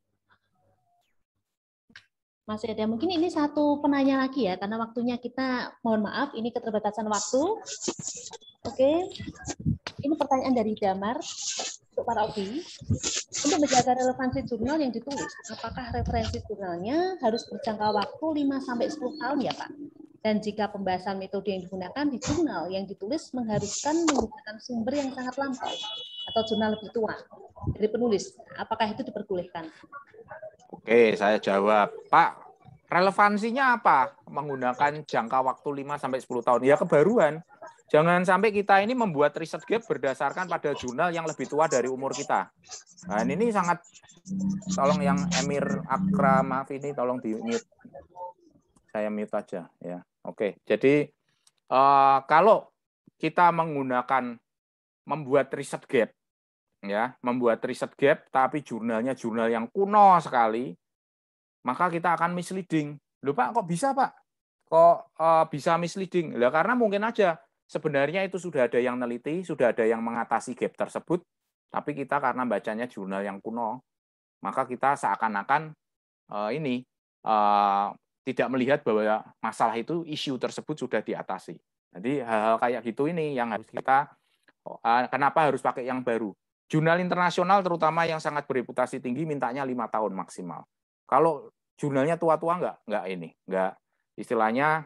Masih ada mungkin ini satu penanya lagi ya karena waktunya kita mohon maaf ini keterbatasan waktu. Oke. Ini pertanyaan dari Damar untuk para Obi. Untuk menjaga relevansi jurnal yang ditulis, apakah referensi jurnalnya harus berjangka waktu 5-10 tahun ya Pak? Dan jika pembahasan metode yang digunakan di jurnal yang ditulis mengharuskan menggunakan sumber yang sangat lampau atau jurnal lebih tua dari penulis, apakah itu diperbolehkan? Oke, saya jawab. Pak, relevansinya apa menggunakan jangka waktu 5-10 tahun? Ya kebaruan. Jangan sampai kita ini membuat riset gap berdasarkan pada jurnal yang lebih tua dari umur kita. Nah, ini sangat, tolong yang Emir Akram, maaf ini tolong di-mute. Saya mute aja ya. Oke, jadi kalau kita membuat riset gap, ya, membuat riset gap, tapi jurnalnya jurnal yang kuno sekali, maka kita akan misleading. Loh Pak, kok bisa Pak? kok bisa misleading? Lah karena mungkin aja sebenarnya itu sudah ada yang neliti, sudah ada yang mengatasi gap tersebut, tapi kita karena bacanya jurnal yang kuno, maka kita seakan-akan tidak melihat bahwa masalah itu, isu tersebut sudah diatasi. Jadi hal-hal kayak gitu ini yang harus kita, kenapa harus pakai yang baru? Jurnal internasional terutama yang sangat bereputasi tinggi mintanya 5 tahun maksimal. Kalau jurnalnya tua-tua enggak istilahnya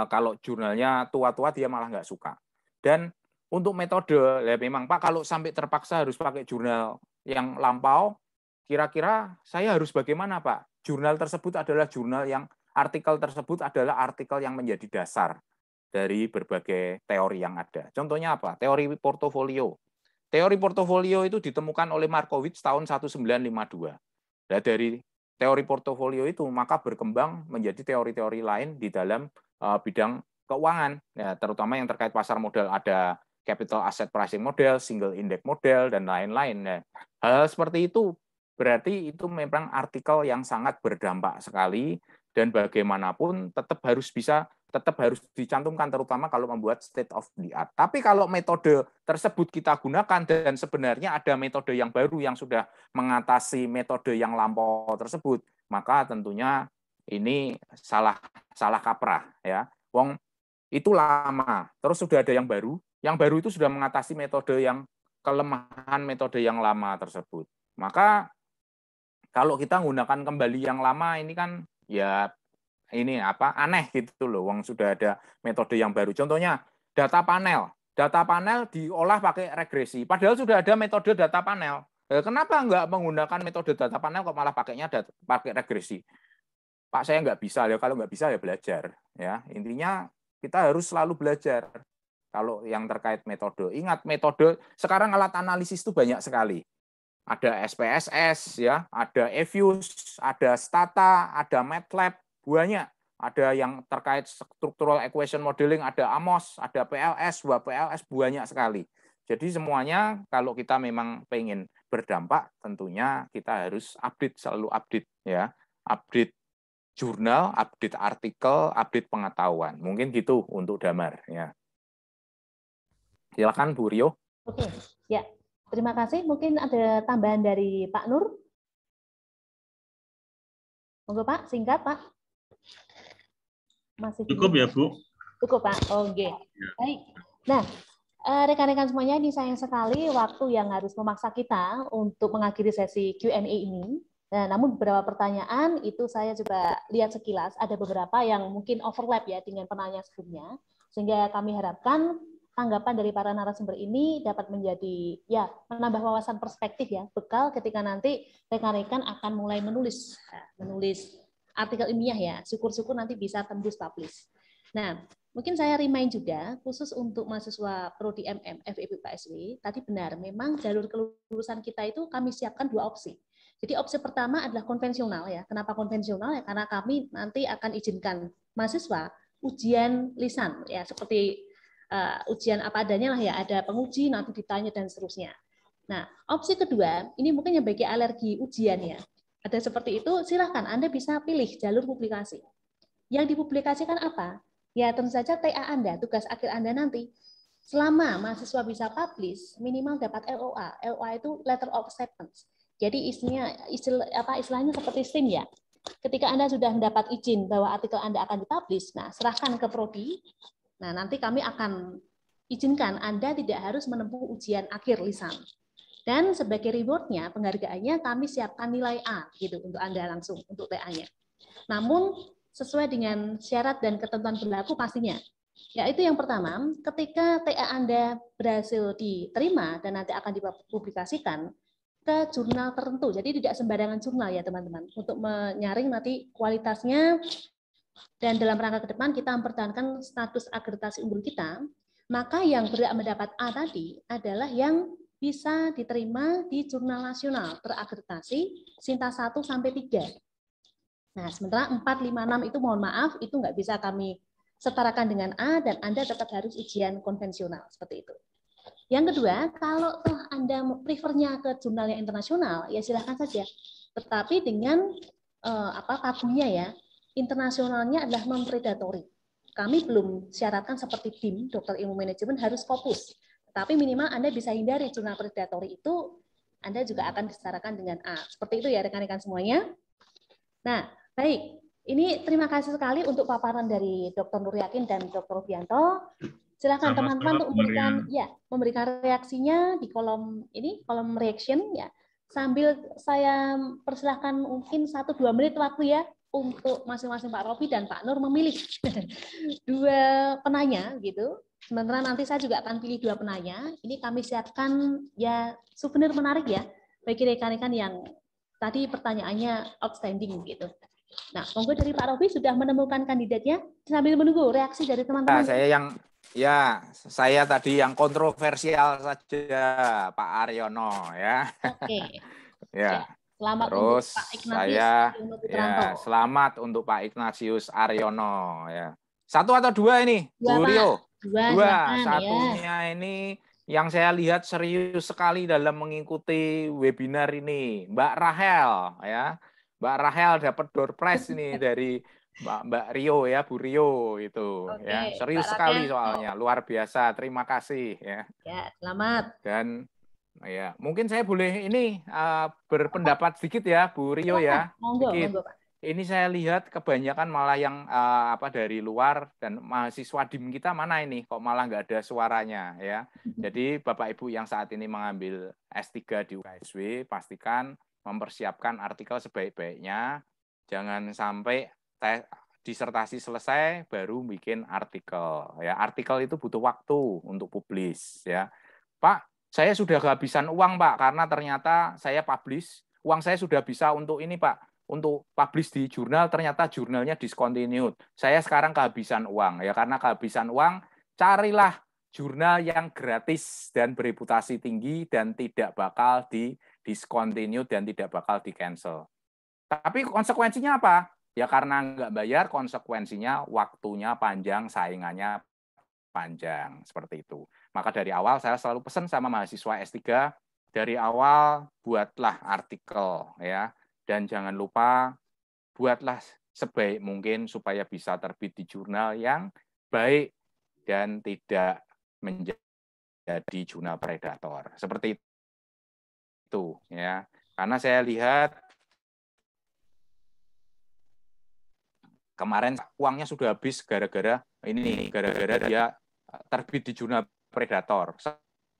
kalau jurnalnya tua-tua dia malah nggak suka. Dan untuk metode, ya memang Pak kalau sampai terpaksa harus pakai jurnal yang lampau, kira-kira saya harus bagaimana Pak? Jurnal tersebut adalah jurnal yang, artikel tersebut adalah artikel yang menjadi dasar dari berbagai teori yang ada. Contohnya apa? Teori portofolio. Teori portofolio itu ditemukan oleh Markowitz tahun 1952. Nah, dari teori portofolio itu maka berkembang menjadi teori-teori lain di dalam bidang keuangan, ya, terutama yang terkait pasar modal, ada capital asset pricing model, single index model, dan lain-lain. Nah, hal seperti itu berarti itu memang artikel yang sangat berdampak sekali, dan bagaimanapun tetap harus dicantumkan, terutama kalau membuat state of the art. Tapi kalau metode tersebut kita gunakan dan sebenarnya ada metode yang baru yang sudah mengatasi metode yang lampau tersebut, maka tentunya ini salah kaprah ya. Wong itu lama, terus sudah ada yang baru itu sudah mengatasi metode yang kelemahan metode yang lama tersebut. Maka kalau kita menggunakan kembali yang lama ini kan ya ini aneh gitu loh. Wong sudah ada metode yang baru. Contohnya data panel. Data panel diolah pakai regresi. Padahal sudah ada metode data panel. Kenapa nggak menggunakan metode data panel kok malah pakainya pakai regresi? Pak, saya nggak bisa ya. Kalau nggak bisa ya belajar. Ya, intinya kita harus selalu belajar. Kalau yang terkait metode, ingat metode. Sekarang alat analisis itu banyak sekali. Ada SPSS, ya, ada EViews, ada Stata, ada MATLAB, banyak. Ada yang terkait structural equation modeling, ada AMOS, ada PLS, PLS, banyak sekali. Jadi semuanya kalau kita memang pengen berdampak, tentunya kita harus selalu update, ya, update jurnal, update artikel, update pengetahuan. Mungkin gitu untuk Damar. Ya. Silakan Bu Rio. Oke, ya. Terima kasih. Mungkin ada tambahan dari Pak Nur. Monggo Pak, singkat Pak. Masih cukup ya Bu? Cukup Pak. Oke. Baik. Nah, rekan-rekan semuanya, ini sayang sekali waktu yang harus memaksa kita untuk mengakhiri sesi Q&A ini. Nah, namun beberapa pertanyaan itu saya coba lihat sekilas, ada beberapa yang mungkin overlap ya dengan penanya sebelumnya, sehingga kami harapkan tanggapan dari para narasumber ini dapat menjadi ya menambah wawasan perspektif ya, bekal ketika nanti rekan-rekan akan mulai menulis artikel ilmiah ya, syukur-syukur nanti bisa tembus publish. Nah, mungkin saya remind juga, khusus untuk mahasiswa Prodi MM, FEB PSW, tadi benar, memang jalur kelulusan kita itu kami siapkan 2 opsi. Jadi opsi pertama adalah konvensional ya. Kenapa konvensional ya? Karena kami nanti akan izinkan mahasiswa ujian lisan ya, seperti ujian apa adanya lah ya, ada penguji nanti ditanya dan seterusnya. Nah, opsi kedua ini mungkin yang bagi alergi ujian ya. Ada seperti itu, silahkan Anda bisa pilih jalur publikasi. Yang dipublikasikan apa? Ya tentu saja TA Anda, tugas akhir Anda nanti. Selama mahasiswa bisa publish, minimal dapat LOA. LOA itu letter of acceptance. Jadi istilahnya seperti STIM ya. Ketika Anda sudah mendapat izin bahwa artikel Anda akan dipublish, nah serahkan ke prodi. Nah, nanti kami akan izinkan Anda tidak harus menempuh ujian akhir lisan. Dan sebagai reward-nya, penghargaannya kami siapkan nilai A gitu untuk Anda langsung untuk TA-nya. Namun sesuai dengan syarat dan ketentuan berlaku pastinya. Yaitu yang pertama, ketika TA Anda berhasil diterima dan nanti akan dipublikasikan ke jurnal tertentu. Jadi tidak sembarangan jurnal ya teman-teman. Untuk menyaring nanti kualitasnya dan dalam rangka ke depan kita mempertahankan status akreditasi unggul kita, maka yang berhak mendapat A tadi adalah yang bisa diterima di jurnal nasional terakreditasi Sinta 1 sampai 3. Nah, sementara 4, 5, 6 itu mohon maaf, itu nggak bisa kami setarakan dengan A dan Anda tetap harus ujian konvensional seperti itu. Yang kedua, kalau Anda prefernya ke jurnal yang internasional, ya silahkan saja. Tetapi dengan kagumnya ya, internasionalnya adalah non-predatory. Kami belum syaratkan seperti DIM, dokter ilmu manajemen harus fokus. Tapi minimal Anda bisa hindari jurnal predatory itu, Anda juga akan disetarakan dengan A. Seperti itu ya rekan-rekan semuanya. Nah, baik. Ini terima kasih sekali untuk paparan dari Dr. Nur Yakin dan Dr. Rubianto. Silakan teman-teman untuk memberikan reaksinya di kolom ini, kolom reaction ya. Sambil saya persilahkan mungkin 1-2 menit waktu ya untuk masing-masing Pak Robi dan Pak Nur memilih 2 penanya gitu. Sementara nanti saya juga akan pilih 2 penanya. Ini kami siapkan ya souvenir menarik ya bagi rekan-rekan yang tadi pertanyaannya outstanding gitu. Nah, monggo dari Pak Robi sudah menemukan kandidatnya sambil menunggu reaksi dari teman-teman. Saya tadi yang kontroversial saja, Pak Aryono ya. Oke. Ya. Selamat Terus untuk Pak Ignatius selamat untuk Pak Ignatius Aryono ya. 1 atau 2 ini, Bu Rio? 2. Satunya ya. Ini yang saya lihat serius sekali dalam mengikuti webinar ini, Mbak Rahel ya. Mbak Rahel dapat door prize ini dari Mbak Rio ya, Bu Rio itu. Oke, ya. Serius sekali soalnya, luar biasa. Terima kasih ya. Ya, selamat. Dan ya, mungkin saya boleh ini berpendapat sedikit ya, Bu Rio ya. Monggo, Pak. Ini saya lihat kebanyakan malah yang dari luar dan mahasiswa DIM kita mana ini kok malah nggak ada suaranya ya. Jadi Bapak Ibu yang saat ini mengambil S3 di UKSW pastikan mempersiapkan artikel sebaik-baiknya. Jangan sampai disertasi selesai baru bikin artikel ya. Artikel itu butuh waktu untuk publis ya. Pak, saya sudah kehabisan uang, Pak, karena ternyata saya publish, uang saya sudah bisa untuk ini, Pak, untuk publish di jurnal, ternyata jurnalnya discontinued. Saya sekarang kehabisan uang. Ya, karena kehabisan uang, carilah jurnal yang gratis dan bereputasi tinggi dan tidak bakal di-discontinued dan tidak bakal di-cancel. Tapi konsekuensinya apa? Ya karena nggak bayar, konsekuensinya waktunya panjang, saingannya panjang. Seperti itu. Maka dari awal saya selalu pesan sama mahasiswa S3, dari awal buatlah artikel ya, dan jangan lupa buatlah sebaik mungkin supaya bisa terbit di jurnal yang baik dan tidak menjadi jurnal predator. Seperti itu ya. Karena saya lihat kemarin uangnya sudah habis gara-gara dia terbit di jurnal predator.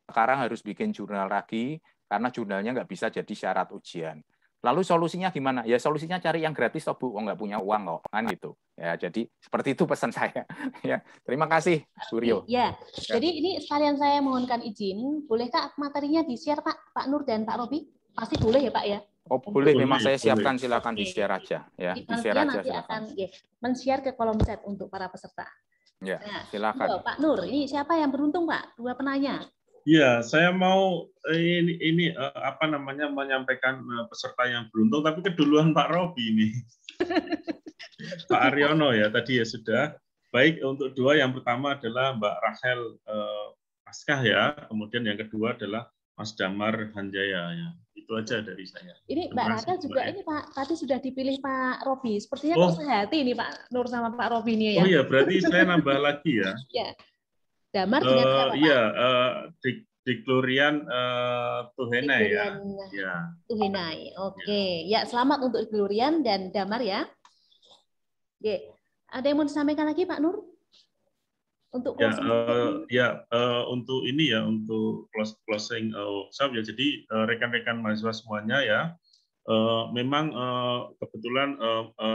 Sekarang harus bikin jurnal lagi karena jurnalnya nggak bisa jadi syarat ujian. Lalu solusinya gimana? Ya solusinya cari yang gratis, toh Bu, nggak punya uang kok, kan gitu. Ya jadi seperti itu pesan saya. Ya terima kasih, Suryo. Ya, jadi ini sekalian saya mohonkan izin, bolehkah materinya di-share Pak Nur dan Pak Robi? Pasti boleh ya Pak ya? Oh boleh, memang saya siapkan, silakan di-share aja. Ya, di-share aja nanti silakan. Akan men-share ke kolom chat untuk para peserta. Ya, silakan. Pak Nur, ini siapa yang beruntung Pak? 2 penanya. Ya, saya mau menyampaikan peserta yang beruntung, tapi keduluan Pak Robi ini. Pak Aryono ya, tadi ya sudah. Baik, untuk 2, yang pertama adalah Mbak Rahel Paskah ya, kemudian yang kedua adalah Mas Damar Hanjaya ya. Itu aja dari saya. Ini Mbak Rahel juga ini Pak, tadi sudah dipilih Pak Robi. Sepertinya kok sehati ini Pak Nur sama Pak Robi ini ya. Oh iya, berarti saya nambah lagi ya. Ya. Damar dengan siapa Pak? Iya, Diklorian Tuhenai ya. Ya. Tuhenai. Oke. Ya, selamat untuk Diklorian dan Damar ya. Oke. Ada yang mau disampaikan lagi Pak Nur? Untuk untuk ini ya, untuk closing workshop ya. Jadi rekan-rekan mahasiswa semuanya ya, memang kebetulan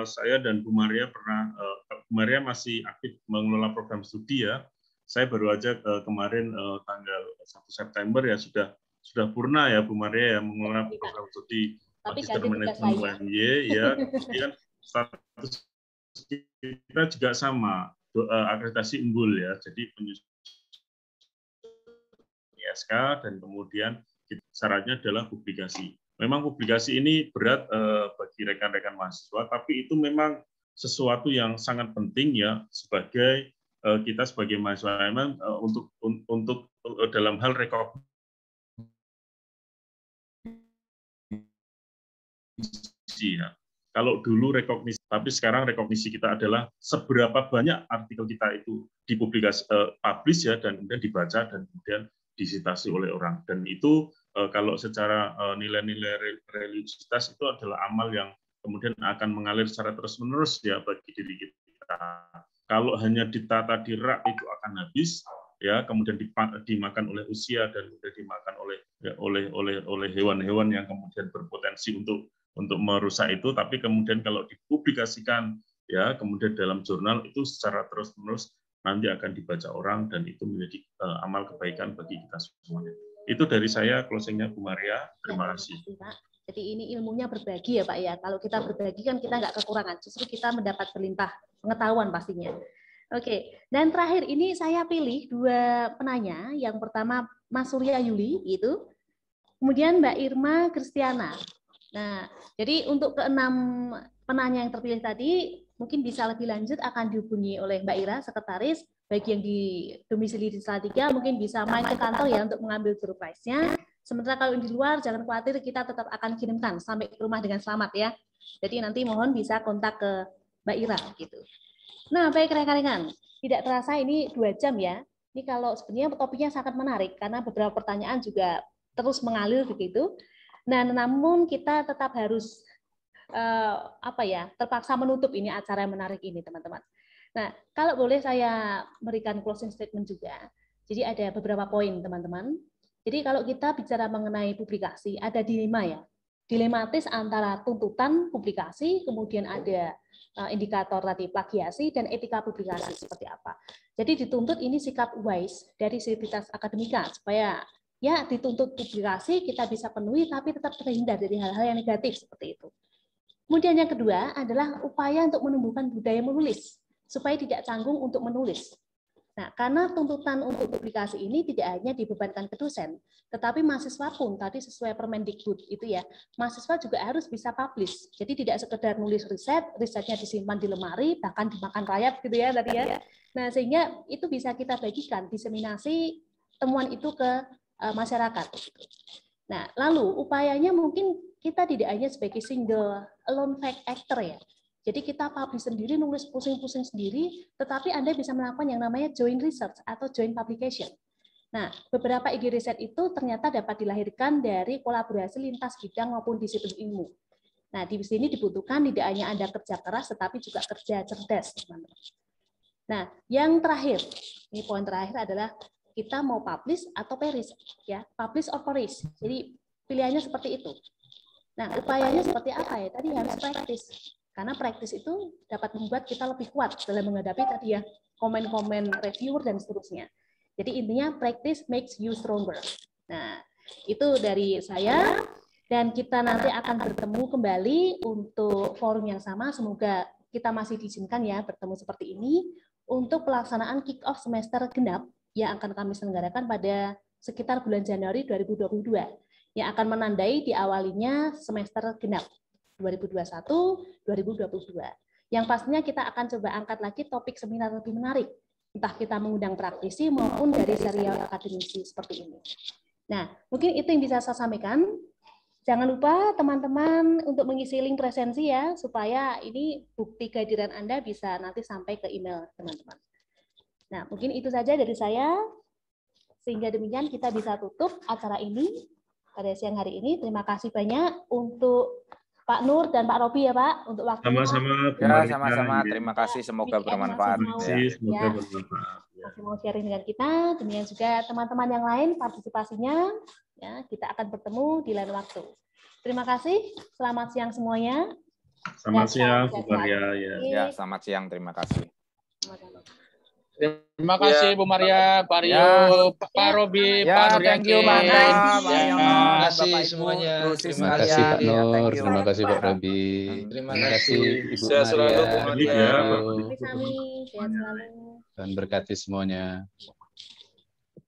saya dan Bu Maria Bu Maria masih aktif mengelola program studi ya. Saya baru aja kemarin tanggal 1 September ya sudah purna ya Bu Maria ya mengelola program studi Magister Manajemen UNY ya. Kemudian status kita juga sama, akreditasi unggul ya. Jadi penyusun ISK dan kemudian syaratnya adalah publikasi. Memang publikasi ini berat bagi rekan-rekan mahasiswa, tapi itu memang sesuatu yang sangat penting ya sebagai kita sebagai mahasiswa memang untuk dalam hal rekognisi ya. Kalau dulu rekognisi, tapi sekarang rekognisi kita adalah seberapa banyak artikel kita itu dipublikasi, publish ya, dan kemudian dibaca dan kemudian disitasi oleh orang. Dan itu kalau secara nilai-nilai religiusitas itu adalah amal yang kemudian akan mengalir secara terus-menerus ya bagi diri kita. Kalau hanya ditata di rak itu akan habis, ya, kemudian dimakan oleh usia dan kemudian dimakan oleh hewan-hewan yang kemudian berpotensi untuk merusak itu. Tapi kemudian kalau dipublikasikan ya kemudian dalam jurnal itu secara terus-menerus nanti akan dibaca orang dan itu menjadi amal kebaikan bagi kita semuanya. Itu dari saya closing-nya Bu Maria. Terima kasih. Pak. Jadi ini ilmunya berbagi ya Pak ya. Kalau kita berbagi kan kita nggak kekurangan, justru kita mendapat berlimpah pengetahuan pastinya. Oke, dan terakhir ini saya pilih 2 penanya. Yang pertama Mas Surya Yuli itu, kemudian Mbak Irma Kristiana. Nah, jadi untuk ke-6 penanya yang terpilih tadi mungkin bisa lebih lanjut akan dihubungi oleh Mbak Ira, sekretaris. Bagi yang di domisili di Salatiga mungkin bisa main ke kantor ya untuk mengambil door prize-nya. Sementara kalau di luar jangan khawatir, kita tetap akan kirimkan sampai ke rumah dengan selamat ya. Jadi nanti mohon bisa kontak ke Mbak Ira gitu. Nah, baik rekan-rekan, tidak terasa ini 2 jam ya. Ini kalau sebenarnya topiknya sangat menarik karena beberapa pertanyaan juga terus mengalir begitu. Nah, namun kita tetap harus terpaksa menutup ini acara yang menarik ini, teman-teman. Nah, kalau boleh saya berikan closing statement juga. Jadi ada beberapa poin, teman-teman. Jadi kalau kita bicara mengenai publikasi, ada dilema ya. Dilematis antara tuntutan publikasi, kemudian ada indikator tadi plagiasi dan etika publikasi seperti apa. Jadi dituntut ini sikap wise dari Sivitas Akademika supaya ya dituntut publikasi kita bisa penuhi tapi tetap terhindar dari hal-hal yang negatif seperti itu. Kemudian yang kedua adalah upaya untuk menumbuhkan budaya menulis supaya tidak canggung untuk menulis. Nah, karena tuntutan untuk publikasi ini tidak hanya dibebankan ke dosen, tetapi mahasiswa pun tadi sesuai Permendikbud itu ya, mahasiswa juga harus bisa publish. Jadi tidak sekedar nulis risetnya disimpan di lemari, bahkan dimakan rayap gitu ya tadi ya. Nah, sehingga itu bisa kita bagikan, diseminasi temuan itu ke masyarakat. Nah, lalu upayanya mungkin kita tidak hanya sebagai single alone fact actor ya. Jadi kita publish sendiri, nulis pusing-pusing sendiri, tetapi Anda bisa melakukan yang namanya joint research atau joint publication. Nah, beberapa ide riset itu ternyata dapat dilahirkan dari kolaborasi lintas bidang maupun disiplin ilmu. Nah, di sini dibutuhkan tidak hanya Anda kerja keras, tetapi juga kerja cerdas, teman-teman. Nah, yang terakhir, ini poin terakhir adalah kita mau publish atau perish, ya, publish or perish. Jadi pilihannya seperti itu. Nah, upayanya seperti apa ya? Tadi harus praktis. Karena praktis itu dapat membuat kita lebih kuat dalam menghadapi tadi ya komen-komen reviewer dan seterusnya. Jadi intinya practice makes you stronger. Nah, itu dari saya dan kita nanti akan bertemu kembali untuk forum yang sama. Semoga kita masih diizinkan ya bertemu seperti ini untuk pelaksanaan kick-off semester genap yang akan kami selenggarakan pada sekitar bulan Januari 2022 yang akan menandai diawalinya semester genap 2021-2022. Yang pastinya kita akan coba angkat lagi topik seminar lebih menarik. Entah kita mengundang praktisi maupun dari serial akademisi seperti ini. Nah, mungkin itu yang bisa saya sampaikan. Jangan lupa teman-teman untuk mengisi link presensi ya, supaya ini bukti kehadiran Anda bisa nanti sampai ke email teman-teman. Nah, mungkin itu saja dari saya. Sehingga demikian kita bisa tutup acara ini pada siang hari ini. Terima kasih banyak untuk Pak Nur dan Pak Robi ya Pak untuk waktunya. Sama-sama. Ya, sama-sama. Terima kasih. Semoga bermanfaat. Masih mau sharing dengan kita. Demikian juga teman-teman yang lain partisipasinya. Ya, kita akan bertemu di lain waktu. Terima kasih. Selamat siang semuanya. Selamat siang, Bu Maria. Ya, selamat siang. Terima kasih. Terima kasih Bu Maria, Pak Rio, Pak Robi, Pak Nurianti. Thank you, Terima kasih semuanya. Terima kasih Pak Nur, terima kasih Pak Robi. Terima kasih Ibu Sehat selalu, Bu Maria. Maria. Kami sehat selalu. Dan berkati semuanya.